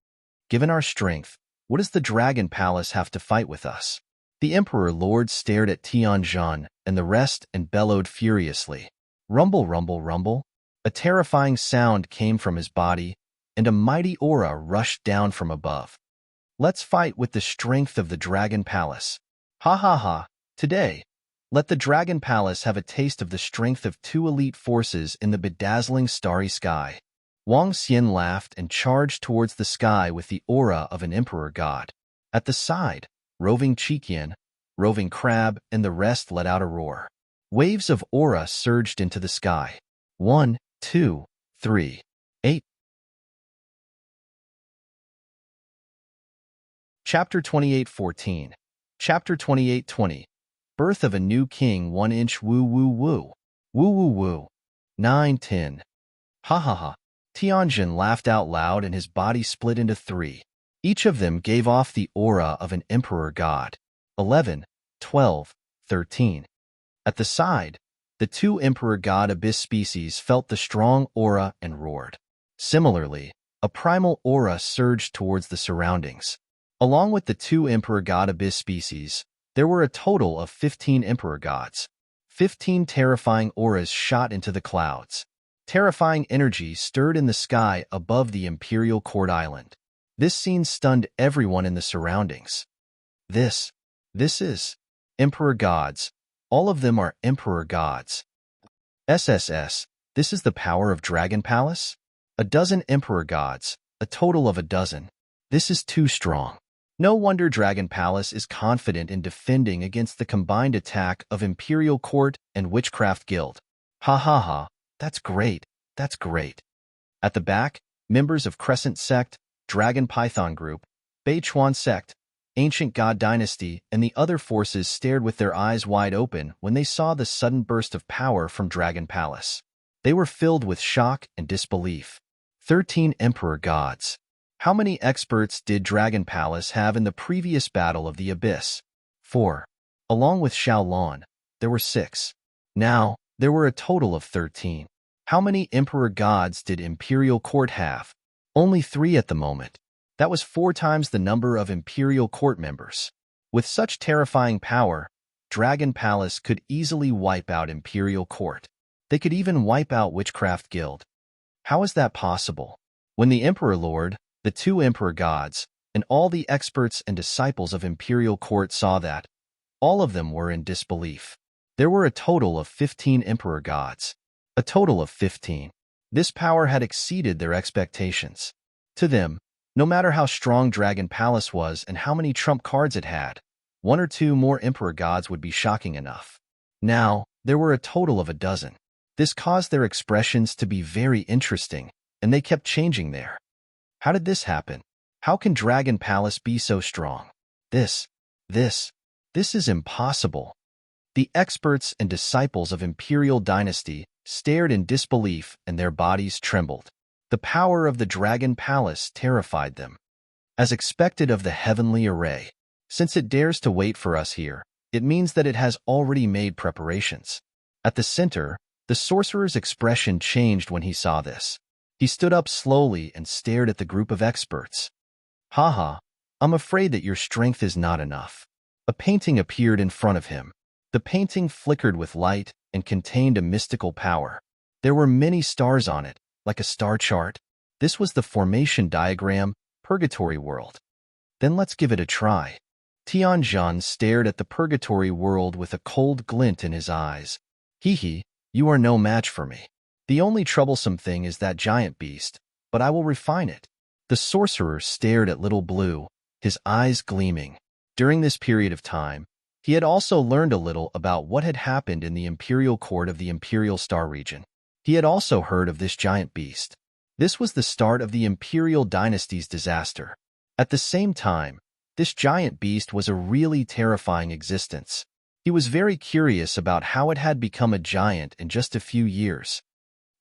Given our strength, what does the Dragon Palace have to fight with us? The Emperor Lord stared at Tianjun and the rest and bellowed furiously. Rumble, rumble, rumble. A terrifying sound came from his body, and a mighty aura rushed down from above. Let's fight with the strength of the Dragon Palace. Ha ha ha. Today, let the Dragon Palace have a taste of the strength of two elite forces in the bedazzling starry sky. Wang Xian laughed and charged towards the sky with the aura of an emperor god. At the side, roving Chiqian, roving crab, and the rest let out a roar. Waves of aura surged into the sky. 1, 2, 3, 8. Chapter 28:14. Chapter 28:20. Birth of a New King 1 inch woo woo woo. Woo woo woo. 9:10. Ha ha ha. Tianjun laughed out loud and his body split into three. Each of them gave off the aura of an emperor god. 11, 12, 13. At the side, the two emperor god abyss species felt the strong aura and roared. Similarly, a primal aura surged towards the surroundings. Along with the two emperor god abyss species, there were a total of 15 emperor gods. 15 terrifying auras shot into the clouds. Terrifying energy stirred in the sky above the imperial court island. This scene stunned everyone in the surroundings. This is emperor gods. All of them are emperor gods. SSS, this is the power of Dragon Palace? A dozen emperor gods, a total of a dozen. This is too strong. No wonder Dragon Palace is confident in defending against the combined attack of Imperial Court and Witchcraft Guild. Ha ha ha, that's great, that's great. At the back, members of Crescent Sect, Dragon Python Group, Beichuan Sect, Ancient God Dynasty, and the other forces stared with their eyes wide open when they saw the sudden burst of power from Dragon Palace. They were filled with shock and disbelief. 13 Emperor Gods. How many experts did Dragon Palace have in the previous Battle of the Abyss? 4. Along with Xiaolon, there were 6. Now, there were a total of 13. How many Emperor Gods did Imperial Court have? Only 3 at the moment. That was 4 times the number of Imperial Court members. With such terrifying power, Dragon Palace could easily wipe out Imperial Court. They could even wipe out Witchcraft Guild. How is that possible? When the Emperor Lord, the 2 Emperor Gods, and all the experts and disciples of Imperial Court saw that, all of them were in disbelief. There were a total of 15 Emperor Gods. A total of 15. This power had exceeded their expectations. To them, no matter how strong Dragon Palace was and how many trump cards it had, 1 or 2 more Emperor Gods would be shocking enough. Now, there were a total of a dozen. This caused their expressions to be very interesting, and they kept changing there. How did this happen? How can Dragon Palace be so strong? This, this is impossible. The experts and disciples of Imperial Dynasty stared in disbelief and their bodies trembled. The power of the Dragon Palace terrified them. As expected of the heavenly array, since it dares to wait for us here, it means that it has already made preparations. At the center, the sorcerer's expression changed when he saw this. He stood up slowly and stared at the group of experts. Haha, I'm afraid that your strength is not enough. A painting appeared in front of him. The painting flickered with light and contained a mystical power. There were many stars on it, like a star chart. This was the formation diagram, Purgatory World. Then let's give it a try. Tianzhan stared at the Purgatory World with a cold glint in his eyes. Hee, you are no match for me. The only troublesome thing is that giant beast, but I will refine it. The sorcerer stared at Little Blue, his eyes gleaming. During this period of time, he had also learned a little about what had happened in the imperial court of the Imperial Star region. He had also heard of this giant beast. This was the start of the Imperial Dynasty's disaster. At the same time, this giant beast was a really terrifying existence. He was very curious about how it had become a giant in just a few years.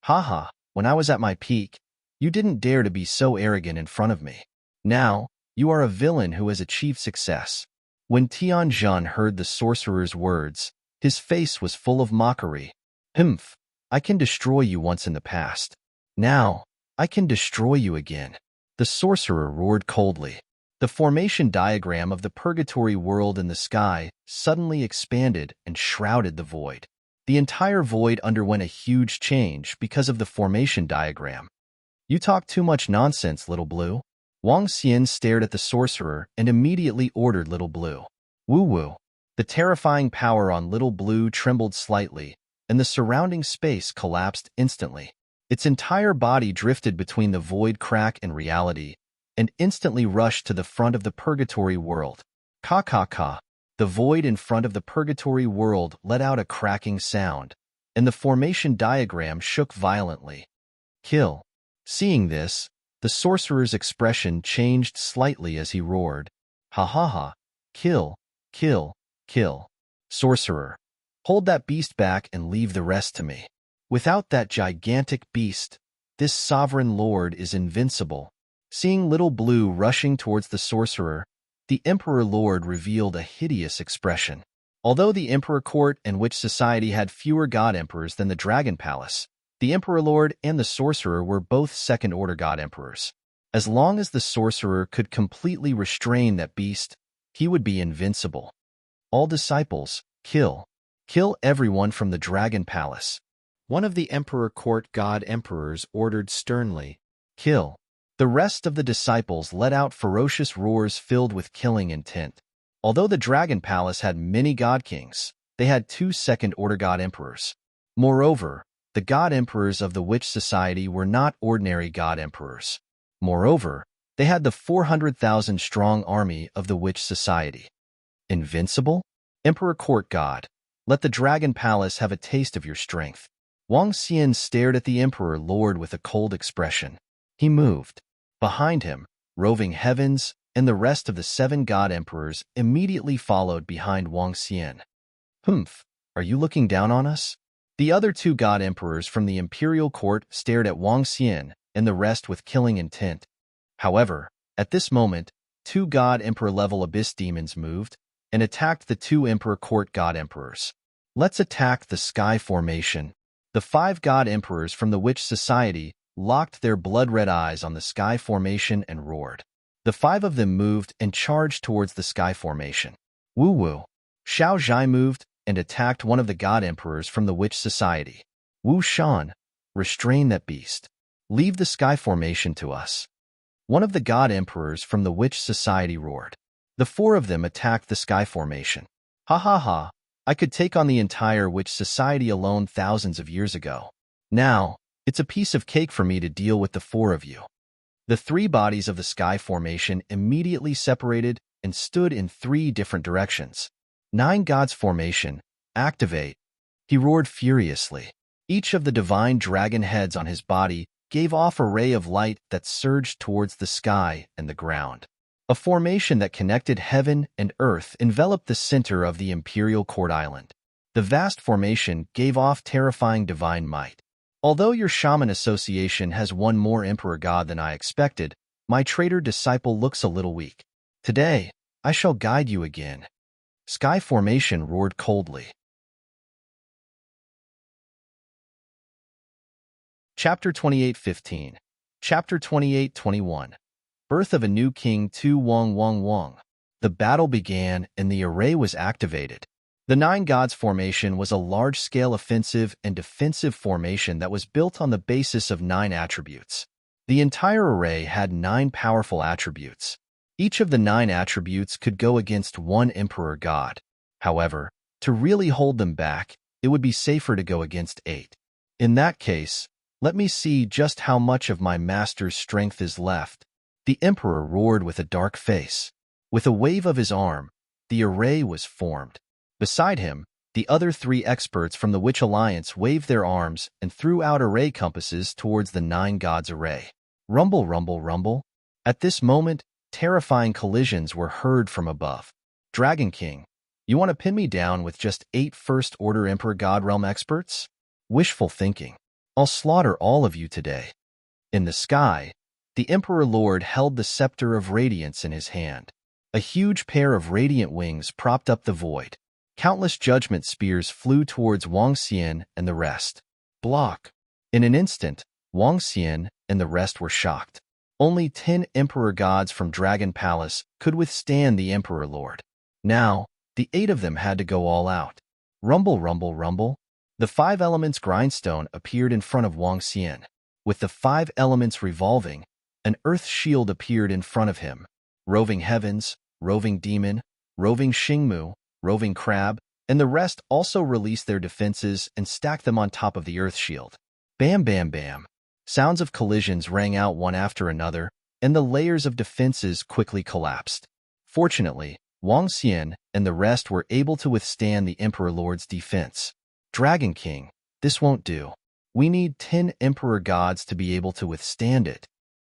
Haha, when I was at my peak, you didn't dare to be so arrogant in front of me. Now, you are a villain who has achieved success. When Tianzhan heard the sorcerer's words, his face was full of mockery. Humph, I can destroy you once in the past. Now, I can destroy you again. The sorcerer roared coldly. The formation diagram of the Purgatory World in the sky suddenly expanded and shrouded the void. The entire void underwent a huge change because of the formation diagram. You talk too much nonsense, Little Blue. Wang Xian stared at the sorcerer and immediately ordered Little Blue. Woo-woo. The terrifying power on Little Blue trembled slightly, and the surrounding space collapsed instantly. Its entire body drifted between the void crack and reality, and instantly rushed to the front of the Purgatory World. Ka-ka-ka. The void in front of the Purgatory World let out a cracking sound, and the formation diagram shook violently. Kill. Seeing this, the sorcerer's expression changed slightly as he roared. Ha ha ha. Kill, kill, kill. Sorcerer, hold that beast back and leave the rest to me. Without that gigantic beast, this sovereign lord is invincible. Seeing Little Blue rushing towards the sorcerer, the Emperor Lord revealed a hideous expression. Although the Emperor Court and Witch Society had fewer God Emperors than the Dragon Palace, the Emperor Lord and the Sorcerer were both second-order God Emperors. As long as the Sorcerer could completely restrain that beast, he would be invincible. All disciples, kill. Kill everyone from the Dragon Palace. One of the Emperor Court God Emperors ordered sternly. Kill. The rest of the disciples let out ferocious roars filled with killing intent. Although the Dragon Palace had many God Kings, they had 2 second-order God Emperors. Moreover, the God Emperors of the Witch Society were not ordinary God Emperors. Moreover, they had the 400,000-strong army of the Witch Society. Invincible? Emperor Court God, let the Dragon Palace have a taste of your strength. Wang Xian stared at the Emperor Lord with a cold expression. He moved. Behind him, roving heavens and the rest of the 7 God Emperors immediately followed behind Wang Xian. Humph, are you looking down on us? The other 2 God Emperors from the Imperial Court stared at Wang Xian and the rest with killing intent. However, at this moment, 2 God Emperor-level Abyss Demons moved and attacked the 2 Emperor Court God Emperors. Let's attack the Sky Formation. The 5 God Emperors from the Witch Society locked their blood-red eyes on the Sky Formation and roared. The 5 of them moved and charged towards the Sky Formation. Woo-woo. Xiao Zhai moved and attacked one of the God Emperors from the Witch Society. Wu Shan, restrain that beast. Leave the Sky Formation to us. One of the God Emperors from the Witch Society roared. The 4 of them attacked the Sky Formation. Ha ha ha, I could take on the entire Witch Society alone thousands of years ago. Now, it's a piece of cake for me to deal with the 4 of you. The 3 bodies of the Sky Formation immediately separated and stood in 3 different directions. 9 Gods Formation, activate. He roared furiously. Each of the divine dragon heads on his body gave off a ray of light that surged towards the sky and the ground. A formation that connected heaven and earth enveloped the center of the imperial court island. The vast formation gave off terrifying divine might. Although your shaman association has one more emperor god than I expected, my traitor disciple looks a little weak. Today, I shall guide you again. Sky formation roared coldly. Chapter 28:15. Chapter 28:21. Birth of a New King 2 Wong Wong Wong. The battle began and the array was activated. The Nine Gods formation was a large-scale offensive and defensive formation that was built on the basis of 9 attributes. The entire array had 9 powerful attributes. Each of the 9 attributes could go against one emperor god. However, to really hold them back, it would be safer to go against 8. In that case, let me see just how much of my master's strength is left. The emperor roared with a dark face. With a wave of his arm, the array was formed. Beside him, the other 3 experts from the Witch Alliance waved their arms and threw out array compasses towards the 9 gods array. Rumble, rumble, rumble. At this moment, terrifying collisions were heard from above. Dragon King, you want to pin me down with just 8 First Order Emperor God Realm experts? Wishful thinking. I'll slaughter all of you today. In the sky, the Emperor Lord held the scepter of radiance in his hand. A huge pair of radiant wings propped up the void. Countless judgment spears flew towards Wang Xian and the rest. Block. In an instant, Wang Xian and the rest were shocked. Only 10 Emperor gods from Dragon Palace could withstand the Emperor Lord. Now, the 8 of them had to go all out. Rumble, rumble, rumble. The 5 elements grindstone appeared in front of Wang Xian. With the 5 elements revolving, an earth shield appeared in front of him. Roving heavens, roving demon, roving Xingmu, roving crab, and the rest also released their defenses and stacked them on top of the earth shield. Bam, bam, bam. Sounds of collisions rang out one after another, and the layers of defenses quickly collapsed. Fortunately, Wang Xian and the rest were able to withstand the Emperor Lord's defense. Dragon King, this won't do. We need 10 Emperor gods to be able to withstand it.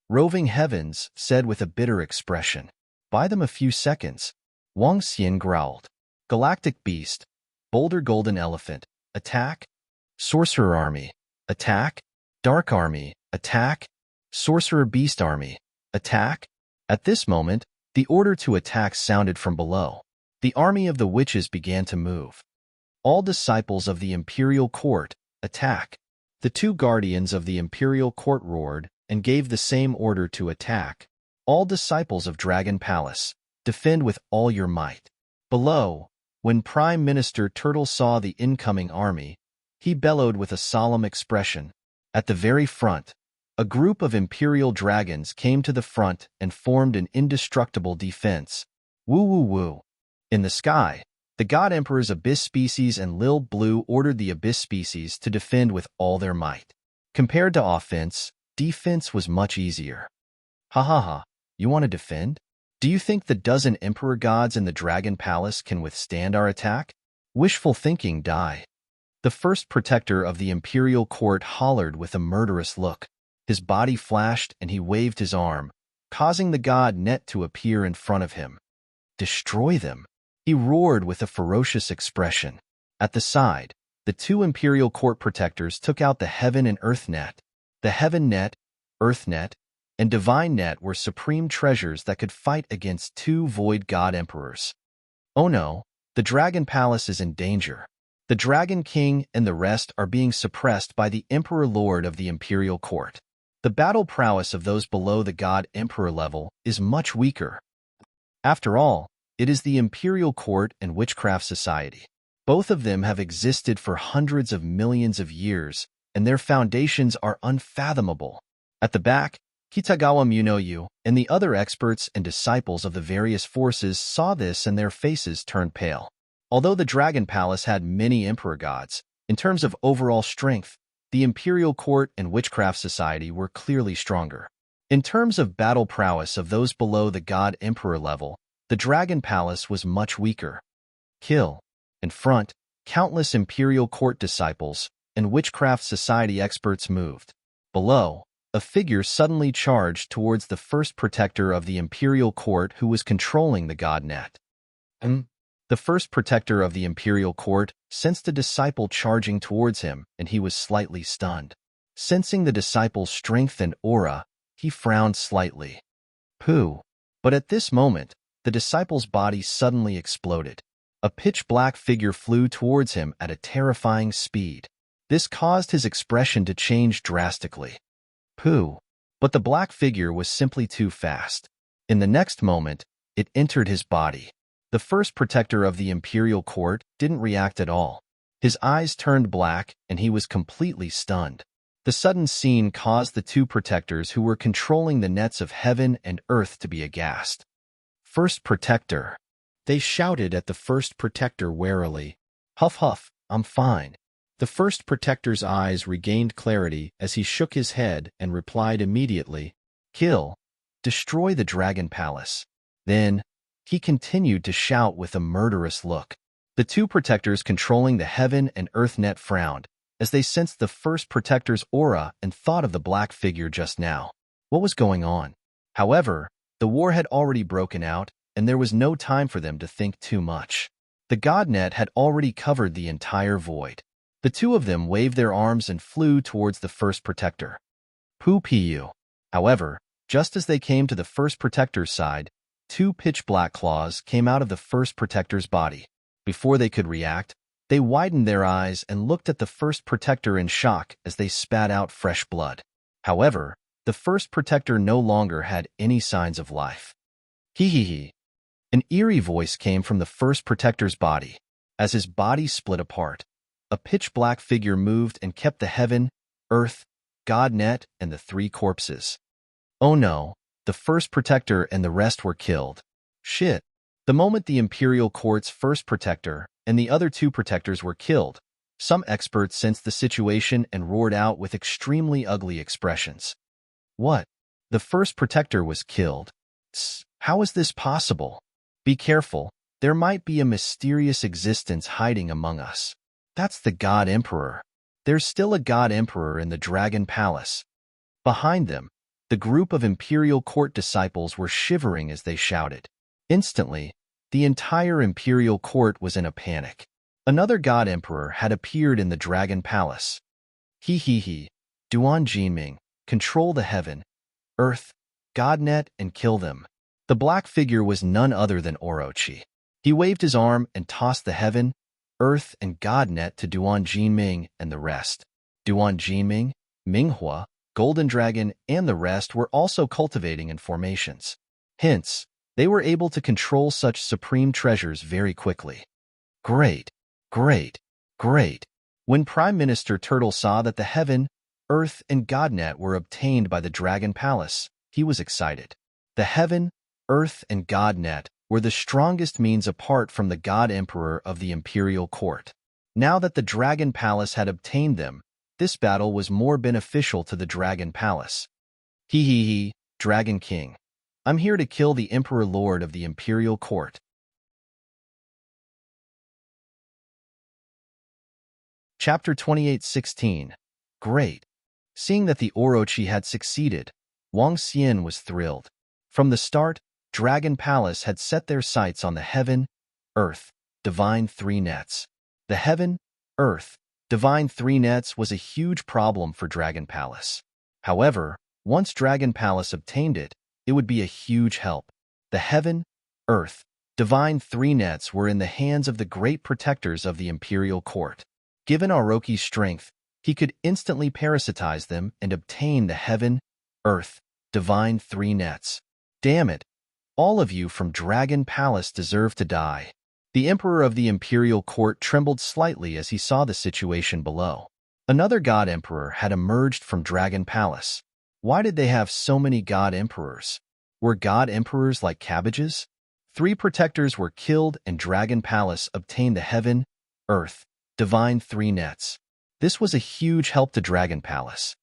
Roving Heavens said with a bitter expression. Buy them a few seconds. Wang Xian growled. Galactic Beast, Boulder Golden Elephant, attack. Sorcerer Army, attack. Dark Army, attack. Sorcerer Beast Army, attack. At this moment, the order to attack sounded from below. The army of the witches began to move. All disciples of the Imperial Court, attack. The 2 guardians of the Imperial Court roared and gave the same order to attack. All disciples of Dragon Palace, defend with all your might. Below, when Prime Minister Turtle saw the incoming army, he bellowed with a solemn expression. At the very front, a group of Imperial dragons came to the front and formed an indestructible defense. Woo woo woo. In the sky, the God Emperor's Abyss species and Lil Blue ordered the Abyss species to defend with all their might. Compared to offense, defense was much easier. Ha ha ha, you want to defend? Do you think the dozen Emperor gods in the Dragon Palace can withstand our attack? Wishful thinking, die. The first protector of the Imperial Court hollered with a murderous look. His body flashed and he waved his arm, causing the god Net to appear in front of him. Destroy them, he roared with a ferocious expression. At the side, the 2 Imperial Court protectors took out the Heaven and Earth Net. The Heaven Net, Earth Net, and Divine Net were supreme treasures that could fight against 2 Void God Emperors. Oh no, the Dragon Palace is in danger. The Dragon King and the rest are being suppressed by the Emperor Lord of the Imperial Court. The battle prowess of those below the God Emperor level is much weaker. After all, it is the Imperial Court and Witchcraft Society. Both of them have existed for hundreds of millions of years, and their foundations are unfathomable. At the back, Kitagawa Munoyu and the other experts and disciples of the various forces saw this and their faces turned pale. Although the Dragon Palace had many Emperor gods, in terms of overall strength, the Imperial Court and Witchcraft Society were clearly stronger. In terms of battle prowess of those below the God Emperor level, the Dragon Palace was much weaker. Kill. In front, countless Imperial Court disciples, and Witchcraft Society experts moved. Below, a figure suddenly charged towards the first protector of the imperial court who was controlling the god net. The first protector of the imperial court sensed a disciple charging towards him, and he was slightly stunned. Sensing the disciple's strength and aura, he frowned slightly. Pooh. But at this moment, the disciple's body suddenly exploded. A pitch-black figure flew towards him at a terrifying speed. This caused his expression to change drastically. Pooh. But the black figure was simply too fast. In the next moment, it entered his body. The first protector of the imperial court didn't react at all. His eyes turned black, and he was completely stunned. The sudden scene caused the two protectors who were controlling the nets of heaven and earth to be aghast. First protector. They shouted at the first protector warily. Huff huff, I'm fine. The first protector's eyes regained clarity as he shook his head and replied immediately, Kill. Destroy the dragon palace. Then, he continued to shout with a murderous look. The two protectors controlling the heaven and earth net frowned as they sensed the first protector's aura and thought of the black figure just now. What was going on? However, the war had already broken out, and there was no time for them to think too much. The god net had already covered the entire void. The two of them waved their arms and flew towards the first protector. Poo-pee-you. However, just as they came to the first protector's side, two pitch-black claws came out of the first protector's body. Before they could react, they widened their eyes and looked at the first protector in shock as they spat out fresh blood. However, the first protector no longer had any signs of life. Hee. An eerie voice came from the first protector's body. As his body split apart, a pitch-black figure moved and kept the heaven, earth, god net, and the three corpses. Oh no, the first protector and the rest were killed. Shit. The moment the imperial court's first protector and the other two protectors were killed, some experts sensed the situation and roared out with extremely ugly expressions. What? The first protector was killed? How is this possible? Be careful, there might be a mysterious existence hiding among us. That's the God Emperor. There's still a God Emperor in the Dragon Palace. Behind them, the group of imperial court disciples were shivering as they shouted. Instantly, the entire imperial court was in a panic. Another God Emperor had appeared in the Dragon Palace. He. Duan Jinming, control the heaven, earth, godnet, and kill them. The black figure was none other than Orochi. He waved his arm and tossed the heaven, earth, and godnet to Duan Jinming and the rest. Duan Jinming, Minghua, Golden Dragon, and the rest were also cultivating in formations. Hence, they were able to control such supreme treasures very quickly. Great. When Prime Minister Turtle saw that the heaven, earth, and godnet were obtained by the Dragon Palace, he was excited. The heaven, earth, and godnet were the strongest means apart from the God Emperor of the imperial court. Now that the Dragon Palace had obtained them, this battle was more beneficial to the Dragon Palace. He, Dragon King. I'm here to kill the Emperor Lord of the Imperial Court. Chapter 28:16. Great. Seeing that the Orochi had succeeded, Wang Xian was thrilled. From the start, Dragon Palace had set their sights on the heaven, earth, divine three nets. The heaven, earth, divine three nets was a huge problem for Dragon Palace. However, once Dragon Palace obtained it, it would be a huge help. The heaven, earth, divine three nets were in the hands of the great protectors of the imperial court. Given Orochi's strength, he could instantly parasitize them and obtain the heaven, earth, divine three nets. Damn it! All of you from Dragon Palace deserve to die. The emperor of the imperial court trembled slightly as he saw the situation below. Another god emperor had emerged from Dragon Palace. Why did they have so many god emperors? Were god emperors like cabbages? 3 protectors were killed and Dragon Palace obtained the heaven, earth, divine three nets. This was a huge help to Dragon Palace.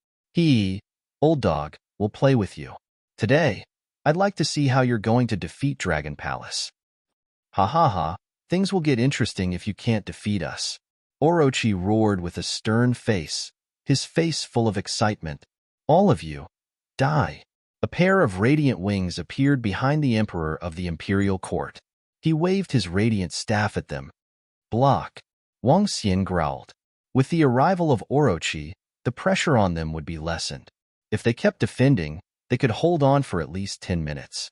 Old dog, will play with you. Today, I'd like to see how you're going to defeat Dragon Palace. Ha, things will get interesting if you can't defeat us. Orochi roared with a stern face, his face full of excitement. All of you, die. A pair of radiant wings appeared behind the emperor of the imperial court. He waved his radiant staff at them. Block. Wang Xian growled. With the arrival of Orochi, the pressure on them would be lessened. If they kept defending, they could hold on for at least 10 minutes.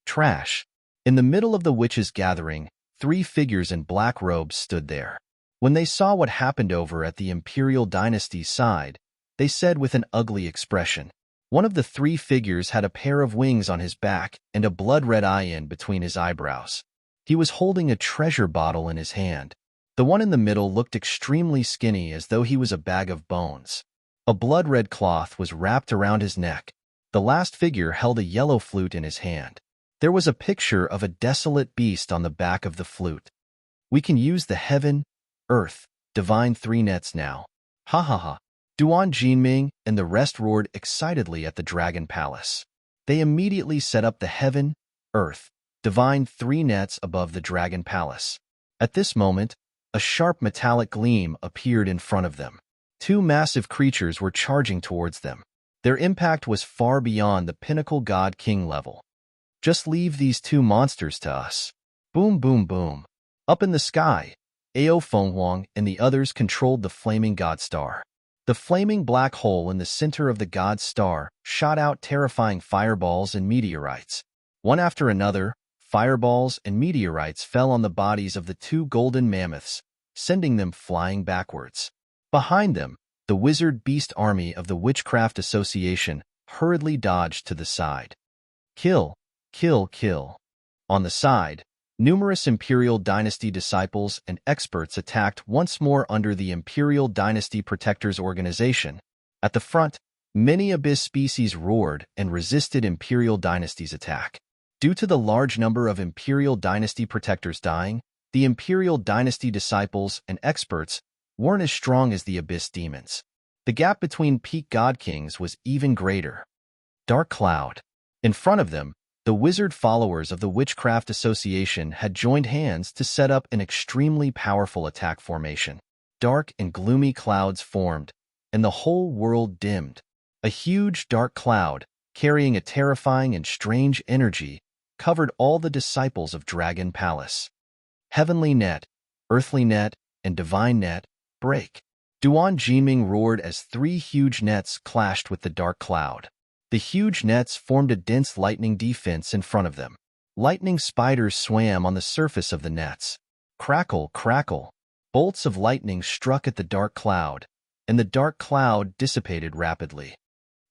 Trash. In the middle of the witches' gathering, 3 figures in black robes stood there. When they saw what happened over at the imperial dynasty's side, they said with an ugly expression. One of the 3 figures had a pair of wings on his back and a blood-red eye in between his eyebrows. He was holding a treasure bottle in his hand. The one in the middle looked extremely skinny, as though he was a bag of bones. A blood-red cloth was wrapped around his neck. The last figure held a yellow flute in his hand. There was a picture of a desolate beast on the back of the flute. We can use the heaven, earth, divine 3 nets now. Ha ha ha. Duan Jinming and the rest roared excitedly at the Dragon Palace. They immediately set up the heaven, earth, divine 3 nets above the Dragon Palace. At this moment, a sharp metallic gleam appeared in front of them. 2 massive creatures were charging towards them. Their impact was far beyond the pinnacle God-King level. Just leave these 2 monsters to us. Boom, boom, boom. Up in the sky, Ao Fenghuang and the others controlled the flaming God Star. The flaming black hole in the center of the God Star shot out terrifying fireballs and meteorites. One after another, fireballs and meteorites fell on the bodies of the 2 golden mammoths, sending them flying backwards. Behind them, the wizard beast army of the Witchcraft Association hurriedly dodged to the side. Kill, kill, kill. On the side, numerous Imperial Dynasty disciples and experts attacked once more under the Imperial Dynasty Protectors Organization. At the front, many abyss species roared and resisted Imperial Dynasty's attack. Due to the large number of Imperial Dynasty protectors dying, the Imperial Dynasty disciples and experts weren't as strong as the abyss demons. The gap between peak god kings was even greater. Dark Cloud. In front of them, the wizard followers of the Witchcraft Association had joined hands to set up an extremely powerful attack formation. Dark and gloomy clouds formed, and the whole world dimmed. A huge dark cloud, carrying a terrifying and strange energy, covered all the disciples of Dragon Palace. Heavenly net, earthly net, and divine net, break. Duan Jinming roared as 3 huge nets clashed with the dark cloud. The huge nets formed a dense lightning defense in front of them. Lightning spiders swam on the surface of the nets. Crackle, crackle. Bolts of lightning struck at the dark cloud, and the dark cloud dissipated rapidly.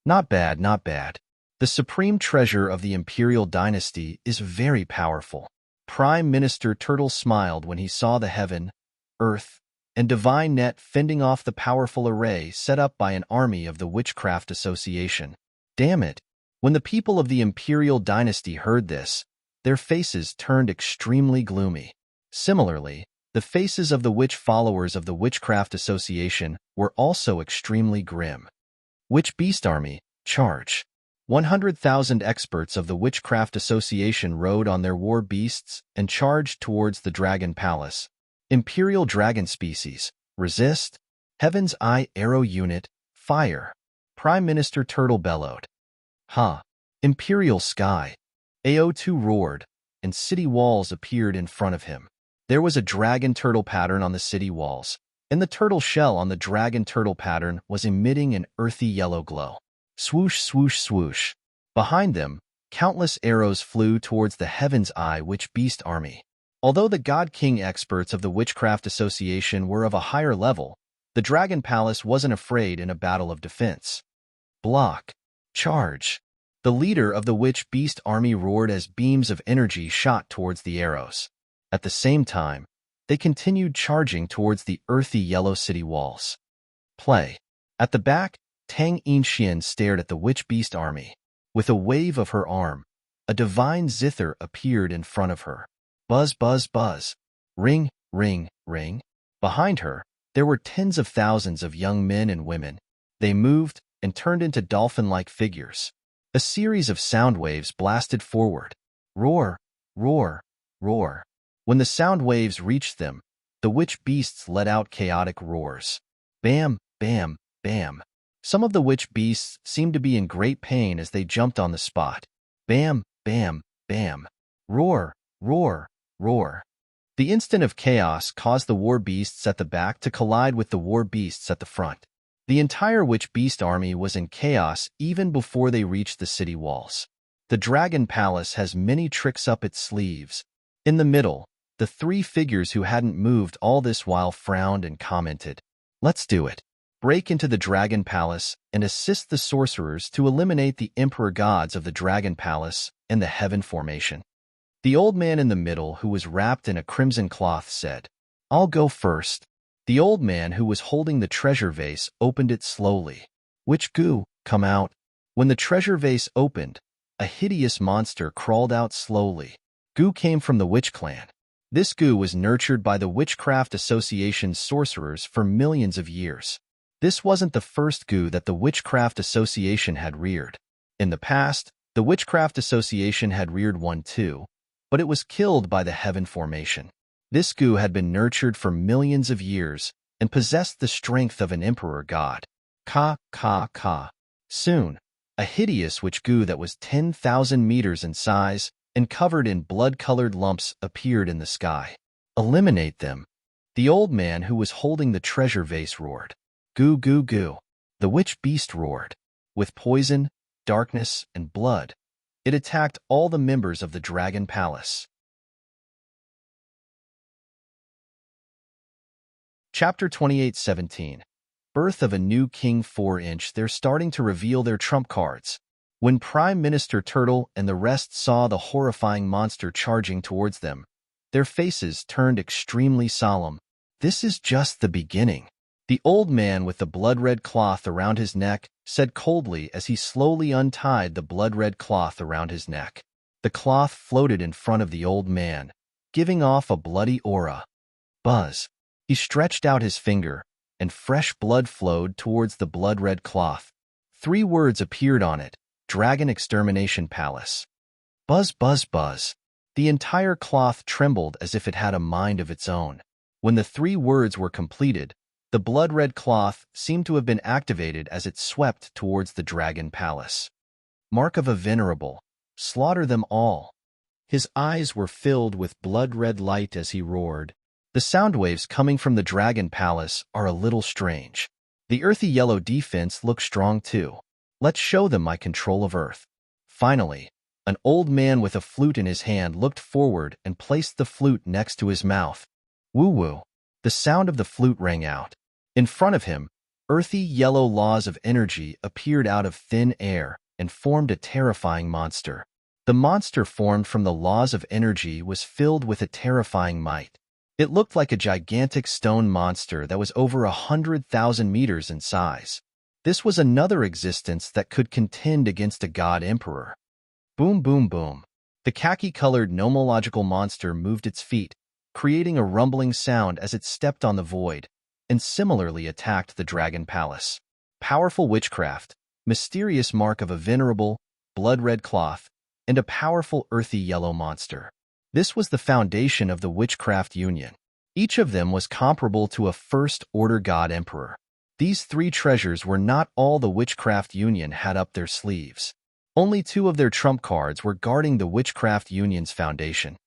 Not bad, not bad. The supreme treasure of the Imperial Dynasty is very powerful. Prime Minister Turtle smiled when he saw the heaven, earth, and divine net fending off the powerful array set up by an army of the Witchcraft Association. Damn it! When the people of the Imperial Dynasty heard this, their faces turned extremely gloomy. Similarly, the faces of the witch followers of the Witchcraft Association were also extremely grim. Witch Beast Army, charge! 100,000 experts of the Witchcraft Association rode on their war beasts and charged towards the Dragon Palace. Imperial Dragon Species, resist! Heaven's Eye Arrow Unit, fire! Prime Minister Turtle bellowed. Ha! Imperial Sky! AO2 roared, and city walls appeared in front of him. There was a dragon turtle pattern on the city walls, and the turtle shell on the dragon turtle pattern was emitting an earthy yellow glow. Swoosh, swoosh, swoosh. Behind them, countless arrows flew towards the Heaven's Eye Witch Beast Army. Although the God King experts of the Witchcraft Association were of a higher level, the Dragon Palace wasn't afraid in a battle of defense. Block. Charge. The leader of the Witch Beast Army roared as beams of energy shot towards the arrows. At the same time, they continued charging towards the earthy yellow city walls. Play. At the back, Tang Yinxian stared at the Witch Beast Army. With a wave of her arm, a divine zither appeared in front of her. Buzz, buzz, buzz. Ring, ring, ring. Behind her, there were tens of thousands of young men and women. They moved and turned into dolphin-like figures. A series of sound waves blasted forward. Roar, roar, roar. When the sound waves reached them, the witch beasts let out chaotic roars. Bam, bam, bam. Some of the witch beasts seemed to be in great pain as they jumped on the spot. Bam, bam, bam. Roar, roar, roar. The instant of chaos caused the war beasts at the back to collide with the war beasts at the front. The entire witch beast army was in chaos even before they reached the city walls. The Dragon Palace has many tricks up its sleeves. In the middle, the three figures who hadn't moved all this while frowned and commented, "Let's do it. Break into the Dragon Palace and assist the sorcerers to eliminate the Emperor gods of the Dragon Palace and the Heaven Formation." The old man in the middle, who was wrapped in a crimson cloth, said, "I'll go first." The old man who was holding the treasure vase opened it slowly. "Witch goo, come out." When the treasure vase opened, a hideous monster crawled out slowly. Goo came from the witch clan. This goo was nurtured by the Witchcraft Association's sorcerers for millions of years. This wasn't the first goo that the Witchcraft Association had reared. In the past, the Witchcraft Association had reared one too, but it was killed by the Heaven Formation. This goo had been nurtured for millions of years and possessed the strength of an emperor god. Ka, ka, ka. Soon, a hideous witch goo that was 10,000 meters in size and covered in blood-colored lumps appeared in the sky. "Eliminate them." The old man who was holding the treasure vase roared. "Goo, goo, goo." The witch beast roared. With poison, darkness, and blood, it attacked all the members of the Dragon Palace. Chapter 28:17. Birth of a new king. 4-inch. They're starting to reveal their trump cards. When Prime Minister Turtle and the rest saw the horrifying monster charging towards them, their faces turned extremely solemn. This is just the beginning. The old man with the blood-red cloth around his neck said coldly as he slowly untied the blood-red cloth around his neck. The cloth floated in front of the old man, giving off a bloody aura. Buzz. He stretched out his finger, and fresh blood flowed towards the blood-red cloth. 3 words appeared on it: Dragon Extermination Palace. Buzz, buzz, buzz. The entire cloth trembled as if it had a mind of its own. When the 3 words were completed, the blood-red cloth seemed to have been activated as it swept towards the Dragon Palace. Mark of a Venerable. Slaughter them all. His eyes were filled with blood-red light as he roared. The sound waves coming from the Dragon Palace are a little strange. The earthy yellow defense looks strong too. Let's show them my control of Earth. Finally, an old man with a flute in his hand looked forward and placed the flute next to his mouth. Woo-woo. The sound of the flute rang out. In front of him, earthy yellow laws of energy appeared out of thin air and formed a terrifying monster. The monster formed from the laws of energy was filled with a terrifying might. It looked like a gigantic stone monster that was over 100,000 meters in size. This was another existence that could contend against a god emperor. Boom, boom, boom. The khaki-colored nomological monster moved its feet, creating a rumbling sound as it stepped on the void, and similarly attacked the Dragon Palace. Powerful witchcraft, mysterious mark of a venerable, blood-red cloth, and a powerful earthy yellow monster. This was the foundation of the Witchcraft Union. Each of them was comparable to a first-order god emperor. These 3 treasures were not all the Witchcraft Union had up their sleeves. Only 2 of their trump cards were guarding the Witchcraft Union's foundation.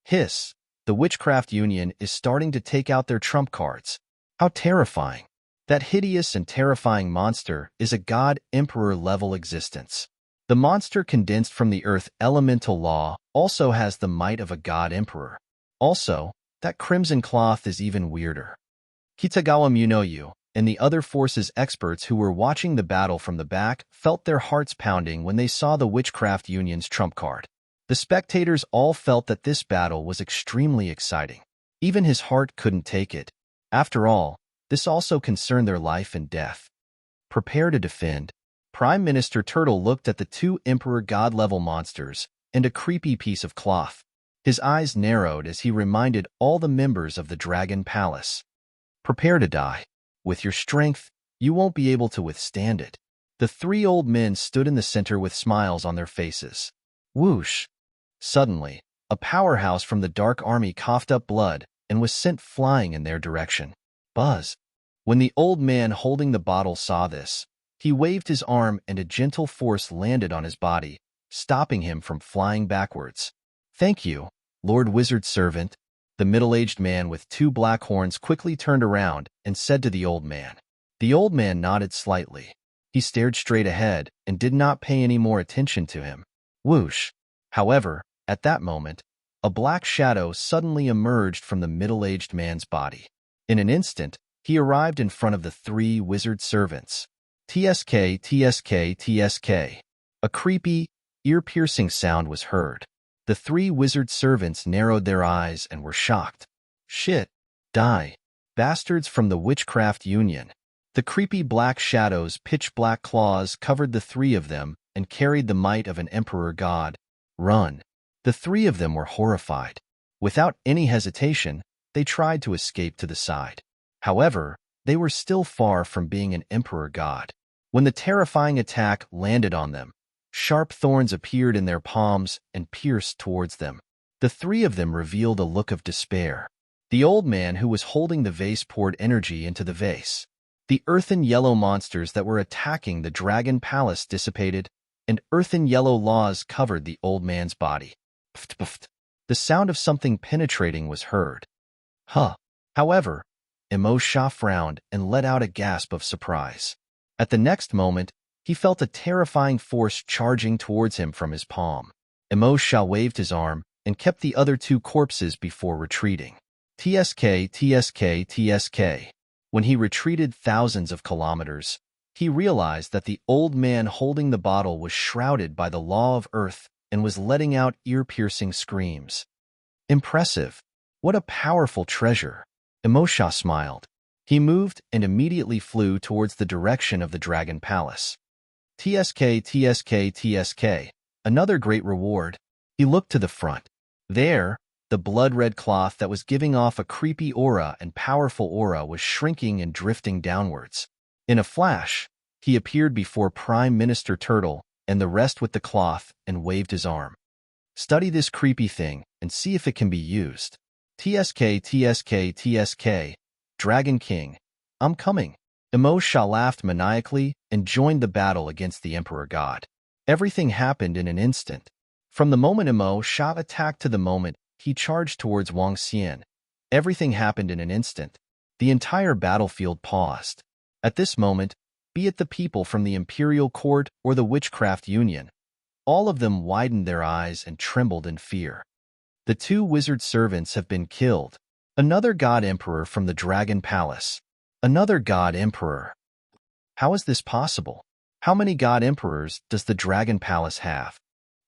Hiss! The Witchcraft Union is starting to take out their trump cards. How terrifying! That hideous and terrifying monster is a god emperor-level existence. The monster condensed from the earth elemental law also has the might of a god emperor. Also, that crimson cloth is even weirder. Kitagawa Munoyu and the other forces experts who were watching the battle from the back felt their hearts pounding when they saw the Witchcraft Union's trump card. The spectators all felt that this battle was extremely exciting. Even his heart couldn't take it. After all, this also concerned their life and death. Prepare to defend. Prime Minister Turtle looked at the 2 Emperor God-level monsters and a creepy piece of cloth. His eyes narrowed as he reminded all the members of the Dragon Palace. Prepare to die. With your strength, you won't be able to withstand it. The 3 old men stood in the center with smiles on their faces. Whoosh! Suddenly, a powerhouse from the Dark Army coughed up blood and was sent flying in their direction. Buzz. When the old man holding the bottle saw this, he waved his arm and a gentle force landed on his body, stopping him from flying backwards. "Thank you, Lord Wizard Servant." The middle-aged man with two black horns quickly turned around and said to the old man. The old man nodded slightly. He stared straight ahead and did not pay any more attention to him. Whoosh! However, at that moment, a black shadow suddenly emerged from the middle-aged man's body. In an instant, he arrived in front of the three wizard servants. TSK, TSK, TSK. A creepy, ear-piercing sound was heard. The three wizard servants narrowed their eyes and were shocked. Shit! Die! Bastards from the Witchcraft Union! The creepy black shadows' pitch-black claws covered the three of them and carried the might of an emperor god. Run! The three of them were horrified. Without any hesitation, they tried to escape to the side. However, they were still far from being an emperor god. When the terrifying attack landed on them, sharp thorns appeared in their palms and pierced towards them. The three of them revealed a look of despair. The old man who was holding the vase poured energy into the vase. The earthen yellow monsters that were attacking the dragon palace dissipated, and earthen yellow laws covered the old man's body. Pft, pft. The sound of something penetrating was heard. Huh. However, Emo Shah frowned and let out a gasp of surprise. At the next moment, he felt a terrifying force charging towards him from his palm. Emo Shah waved his arm and kept the other two corpses before retreating. TSK, TSK, TSK. When he retreated thousands of kilometers, he realized that the old man holding the bottle was shrouded by the law of earth and was letting out ear-piercing screams. Impressive. What a powerful treasure. Emo Shah smiled. He moved and immediately flew towards the direction of the Dragon Palace. TSK, TSK, TSK. Another great reward. He looked to the front. There, the blood-red cloth that was giving off a creepy aura and powerful aura was shrinking and drifting downwards. In a flash, he appeared before Prime Minister Turtle and the rest with the cloth and waved his arm. Study this creepy thing and see if it can be used. TSK, TSK, TSK. Dragon King. I'm coming. Emo Shah laughed maniacally and joined the battle against the Emperor God. Everything happened in an instant. From the moment Emo Shah attacked to the moment he charged towards Wang Xian, everything happened in an instant. The entire battlefield paused. At this moment, be it the people from the Imperial Court or the Witchcraft Union, all of them widened their eyes and trembled in fear. The two wizard servants have been killed. Another god emperor from the Dragon Palace. Another god emperor. How is this possible? How many god emperors does the Dragon Palace have?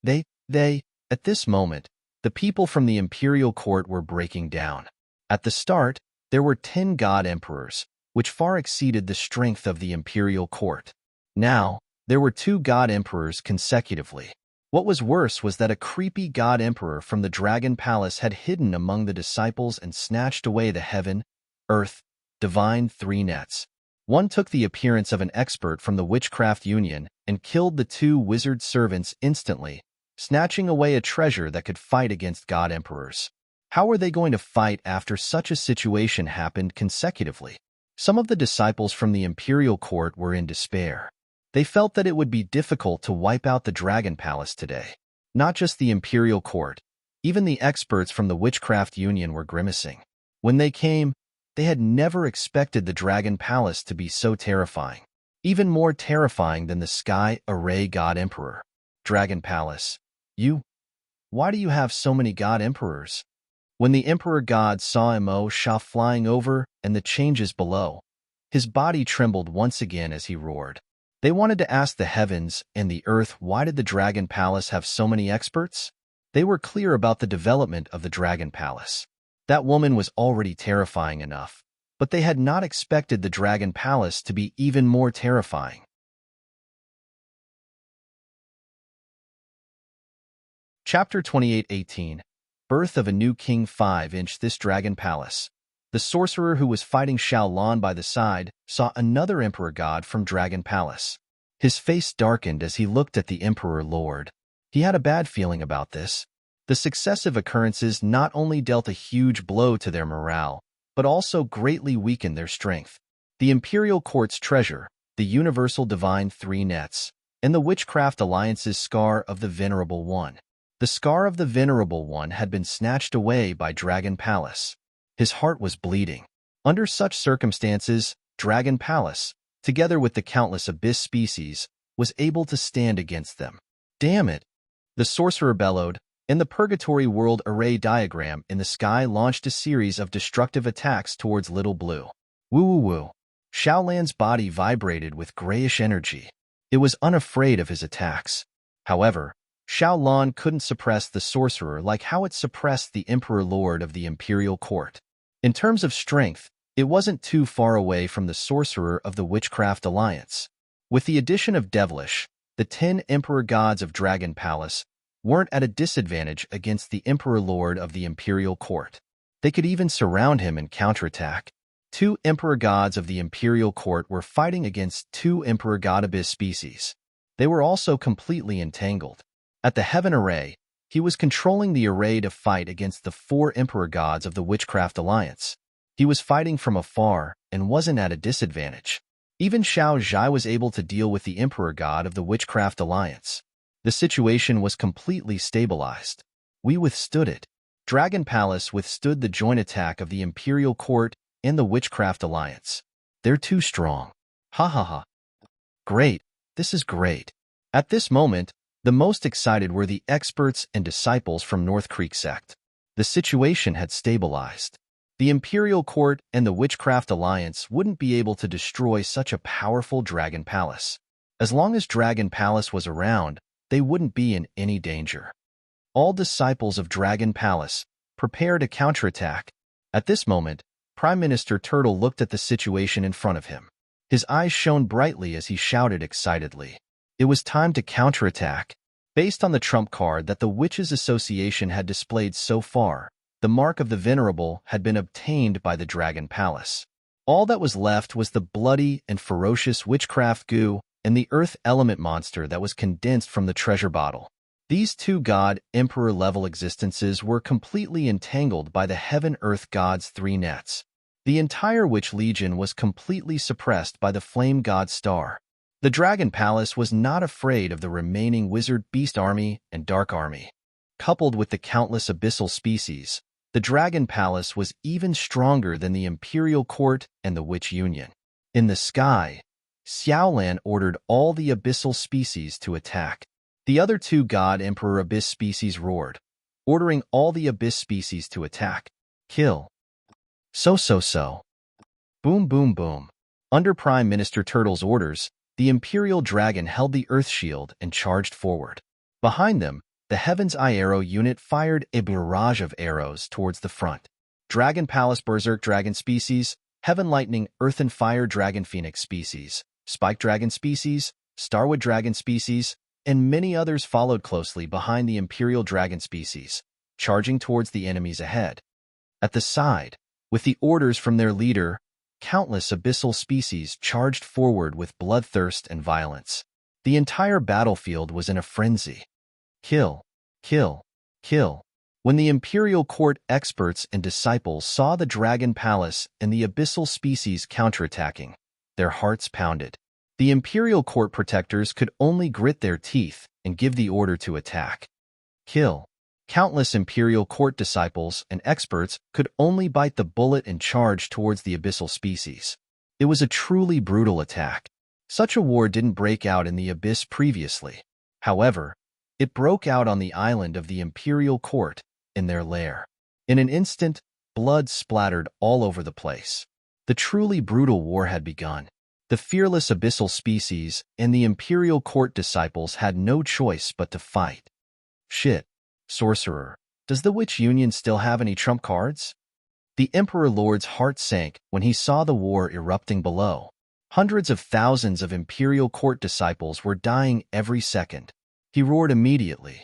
At this moment, the people from the Imperial Court were breaking down. At the start, there were 10 god emperors, which far exceeded the strength of the Imperial Court. Now, there were 2 god emperors consecutively. What was worse was that a creepy god emperor from the Dragon Palace had hidden among the disciples and snatched away the heaven, earth, divine 3 nets. One took the appearance of an expert from the Witchcraft Union and killed the 2 wizard servants instantly, snatching away a treasure that could fight against god emperors. How were they going to fight after such a situation happened consecutively? Some of the disciples from the Imperial Court were in despair. They felt that it would be difficult to wipe out the Dragon Palace today. Not just the Imperial Court, even the experts from the Witchcraft Union were grimacing. When they came, they had never expected the Dragon Palace to be so terrifying. Even more terrifying than the Sky Array God Emperor. Dragon Palace. Why do you have so many god emperors? When the Emperor God saw Emo Shah flying over and the changes below, his body trembled once again as he roared. They wanted to ask the heavens and the earth why did the Dragon Palace have so many experts? They were clear about the development of the Dragon Palace. That woman was already terrifying enough, but they had not expected the Dragon Palace to be even more terrifying. Chapter 28:18. Birth of a New King 5-inch This Dragon Palace. The sorcerer who was fighting Xiao Lan by the side saw another Emperor God from Dragon Palace. His face darkened as he looked at the Emperor Lord. He had a bad feeling about this. The successive occurrences not only dealt a huge blow to their morale, but also greatly weakened their strength. The Imperial Court's treasure, the Universal Divine Three Nets, and the Witchcraft Alliance's Scar of the Venerable One. The Scar of the Venerable One had been snatched away by Dragon Palace. His heart was bleeding. Under such circumstances, Dragon Palace, together with the countless abyss species, was able to stand against them. Damn it! The sorcerer bellowed, and the Purgatory World Array diagram in the sky launched a series of destructive attacks towards Little Blue. Woo-woo-woo. Xiaolan's body vibrated with grayish energy. It was unafraid of his attacks. However, Xiaolan couldn't suppress the sorcerer like how it suppressed the Emperor Lord of the Imperial Court. In terms of strength, it wasn't too far away from the sorcerer of the Witchcraft Alliance. With the addition of Devilish, the 10 Emperor Gods of Dragon Palace weren't at a disadvantage against the Emperor Lord of the Imperial Court. They could even surround him and counterattack. 2 Emperor Gods of the Imperial Court were fighting against 2 Emperor God Abyss species. They were also completely entangled. At the Heaven Array, he was controlling the array to fight against the 4 Emperor Gods of the Witchcraft Alliance. He was fighting from afar and wasn't at a disadvantage. Even Xiao Zhai was able to deal with the Emperor God of the Witchcraft Alliance. The situation was completely stabilized. We withstood it. Dragon Palace withstood the joint attack of the Imperial Court and the Witchcraft Alliance. They're too strong. Ha ha ha. Great. This is great. At this moment, the most excited were the experts and disciples from North Creek Sect. The situation had stabilized. The Imperial Court and the Witchcraft Alliance wouldn't be able to destroy such a powerful Dragon Palace. As long as Dragon Palace was around, they wouldn't be in any danger. All disciples of Dragon Palace prepared to counterattack. At this moment, Prime Minister Turtle looked at the situation in front of him. His eyes shone brightly as he shouted excitedly. It was time to counterattack. Based on the trump card that the Witches Association had displayed so far, the Mark of the Venerable had been obtained by the Dragon Palace. All that was left was the bloody and ferocious witchcraft goo and the earth element monster that was condensed from the treasure bottle. These 2 God Emperor level existences were completely entangled by the Heaven-Earth God's 3 nets. The entire Witch Legion was completely suppressed by the Flame God Star. The Dragon Palace was not afraid of the remaining Wizard Beast Army and Dark Army. Coupled with the countless abyssal species, the Dragon Palace was even stronger than the Imperial Court and the Witch Union. In the sky, Xiaolan ordered all the abyssal species to attack. The other 2 God Emperor Abyss species roared, ordering all the Abyss species to attack. Kill. So. Boom boom boom. Under Prime Minister Turtle's orders, the Imperial Dragon held the Earth Shield and charged forward. Behind them, the Heaven's Eye Arrow unit fired a barrage of arrows towards the front. Dragon Palace Berserk Dragon species, Heaven Lightning Earth and Fire Dragon Phoenix species, Spike Dragon species, Starwood Dragon species, and many others followed closely behind the Imperial Dragon species, charging towards the enemies ahead. At the side, with the orders from their leader, countless abyssal species charged forward with bloodthirst and violence. The entire battlefield was in a frenzy. Kill, kill, kill. When the Imperial Court experts and disciples saw the Dragon Palace and the abyssal species counterattacking, their hearts pounded. The Imperial Court protectors could only grit their teeth and give the order to attack. Kill. Countless Imperial Court disciples and experts could only bite the bullet and charge towards the abyssal species. It was a truly brutal attack. Such a war didn't break out in the Abyss previously. However, it broke out on the island of the Imperial Court, in their lair. In an instant, blood splattered all over the place. The truly brutal war had begun. The fearless abyssal species and the Imperial Court disciples had no choice but to fight. Shit. Sorcerer, does the Witch Union still have any trump cards? The Emperor Lord's heart sank when he saw the war erupting below. Hundreds of thousands of Imperial Court disciples were dying every second. He roared immediately.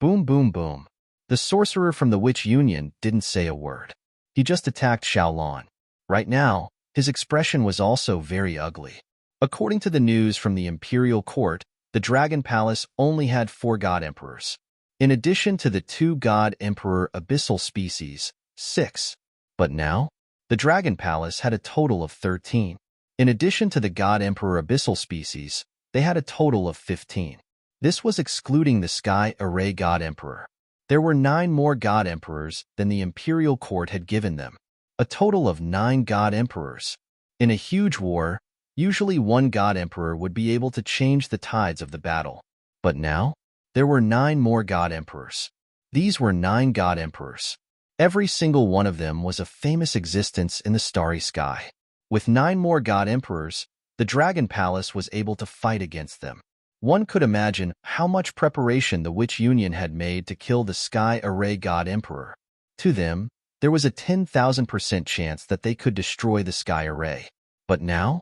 Boom boom boom. The sorcerer from the Witch Union didn't say a word. He just attacked Xiaolan. Right now, his expression was also very ugly. According to the news from the Imperial Court, the Dragon Palace only had 4 God Emperors. in addition to the 2 God Emperor abyssal species, 6. But now, the Dragon Palace had a total of 13. In addition to the God Emperor abyssal species, they had a total of 15. This was excluding the Sky Array God Emperor. There were 9 more God Emperors than the Imperial Court had given them. A total of 9 God Emperors. In a huge war, usually 1 God Emperor would be able to change the tides of the battle. But now, there were 9 more God Emperors. These were 9 God Emperors. Every single one of them was a famous existence in the starry sky. With 9 more God Emperors, the Dragon Palace was able to fight against them. One could imagine how much preparation the Witch Union had made to kill the Sky Array God Emperor. To them, there was a 10,000% chance that they could destroy the Sky Array. But now?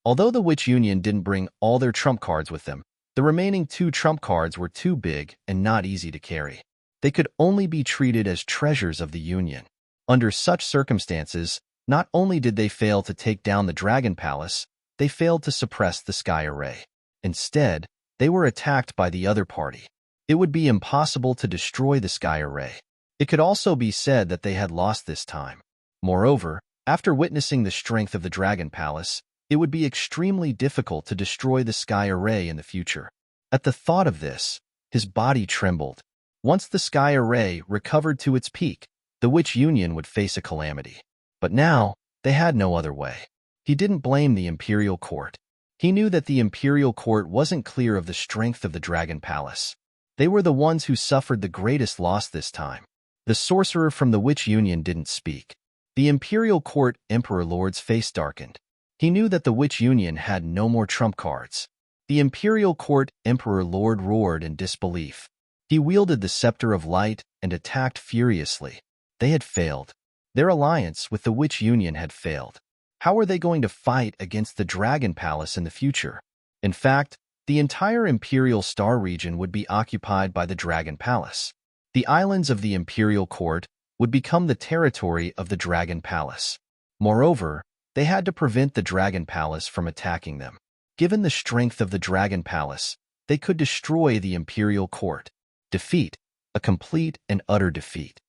Although the Witch Union didn't bring all their trump cards with them, the remaining 2 trump cards were too big and not easy to carry. They could only be treated as treasures of the Union. Under such circumstances, not only did they fail to take down the Dragon Palace, they failed to suppress the Sky Array. Instead, they were attacked by the other party. It would be impossible to destroy the Sky Array. It could also be said that they had lost this time. Moreover, after witnessing the strength of the Dragon Palace, it would be extremely difficult to destroy the Sky Array in the future. At the thought of this, his body trembled. Once the Sky Array recovered to its peak, the Witch Union would face a calamity. But now, they had no other way. He didn't blame the Imperial Court. He knew that the Imperial Court wasn't clear of the strength of the Dragon Palace. They were the ones who suffered the greatest loss this time. The sorcerer from the Witch Union didn't speak. The Imperial Court Emperor Lord's face darkened. He knew that the Witch Union had no more trump cards. The Imperial Court Emperor Lord roared in disbelief. He wielded the scepter of light and attacked furiously. They had failed. Their alliance with the Witch Union had failed. How were they going to fight against the Dragon Palace in the future? In fact, the entire Imperial Star region would be occupied by the Dragon Palace. The islands of the Imperial Court would become the territory of the Dragon Palace. Moreover, they had to prevent the Dragon Palace from attacking them. Given the strength of the Dragon Palace, they could destroy the Imperial Court. Defeat, a complete and utter defeat.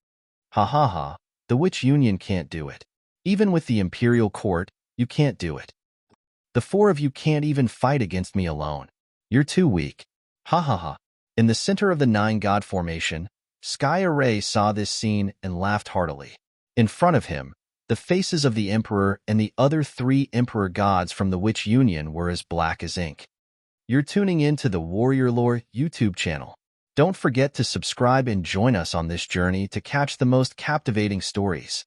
Ha ha ha, the Witch Union can't do it. Even with the Imperial Court, you can't do it. The 4 of you can't even fight against me alone. You're too weak. Ha ha ha. In the center of the 9 God formation, Sky Array saw this scene and laughed heartily. In front of him, the faces of the Emperor and the other 3 Emperor gods from the Witch Union were as black as ink. You're tuning in to the Warrior Lore YouTube channel. Don't forget to subscribe and join us on this journey to catch the most captivating stories.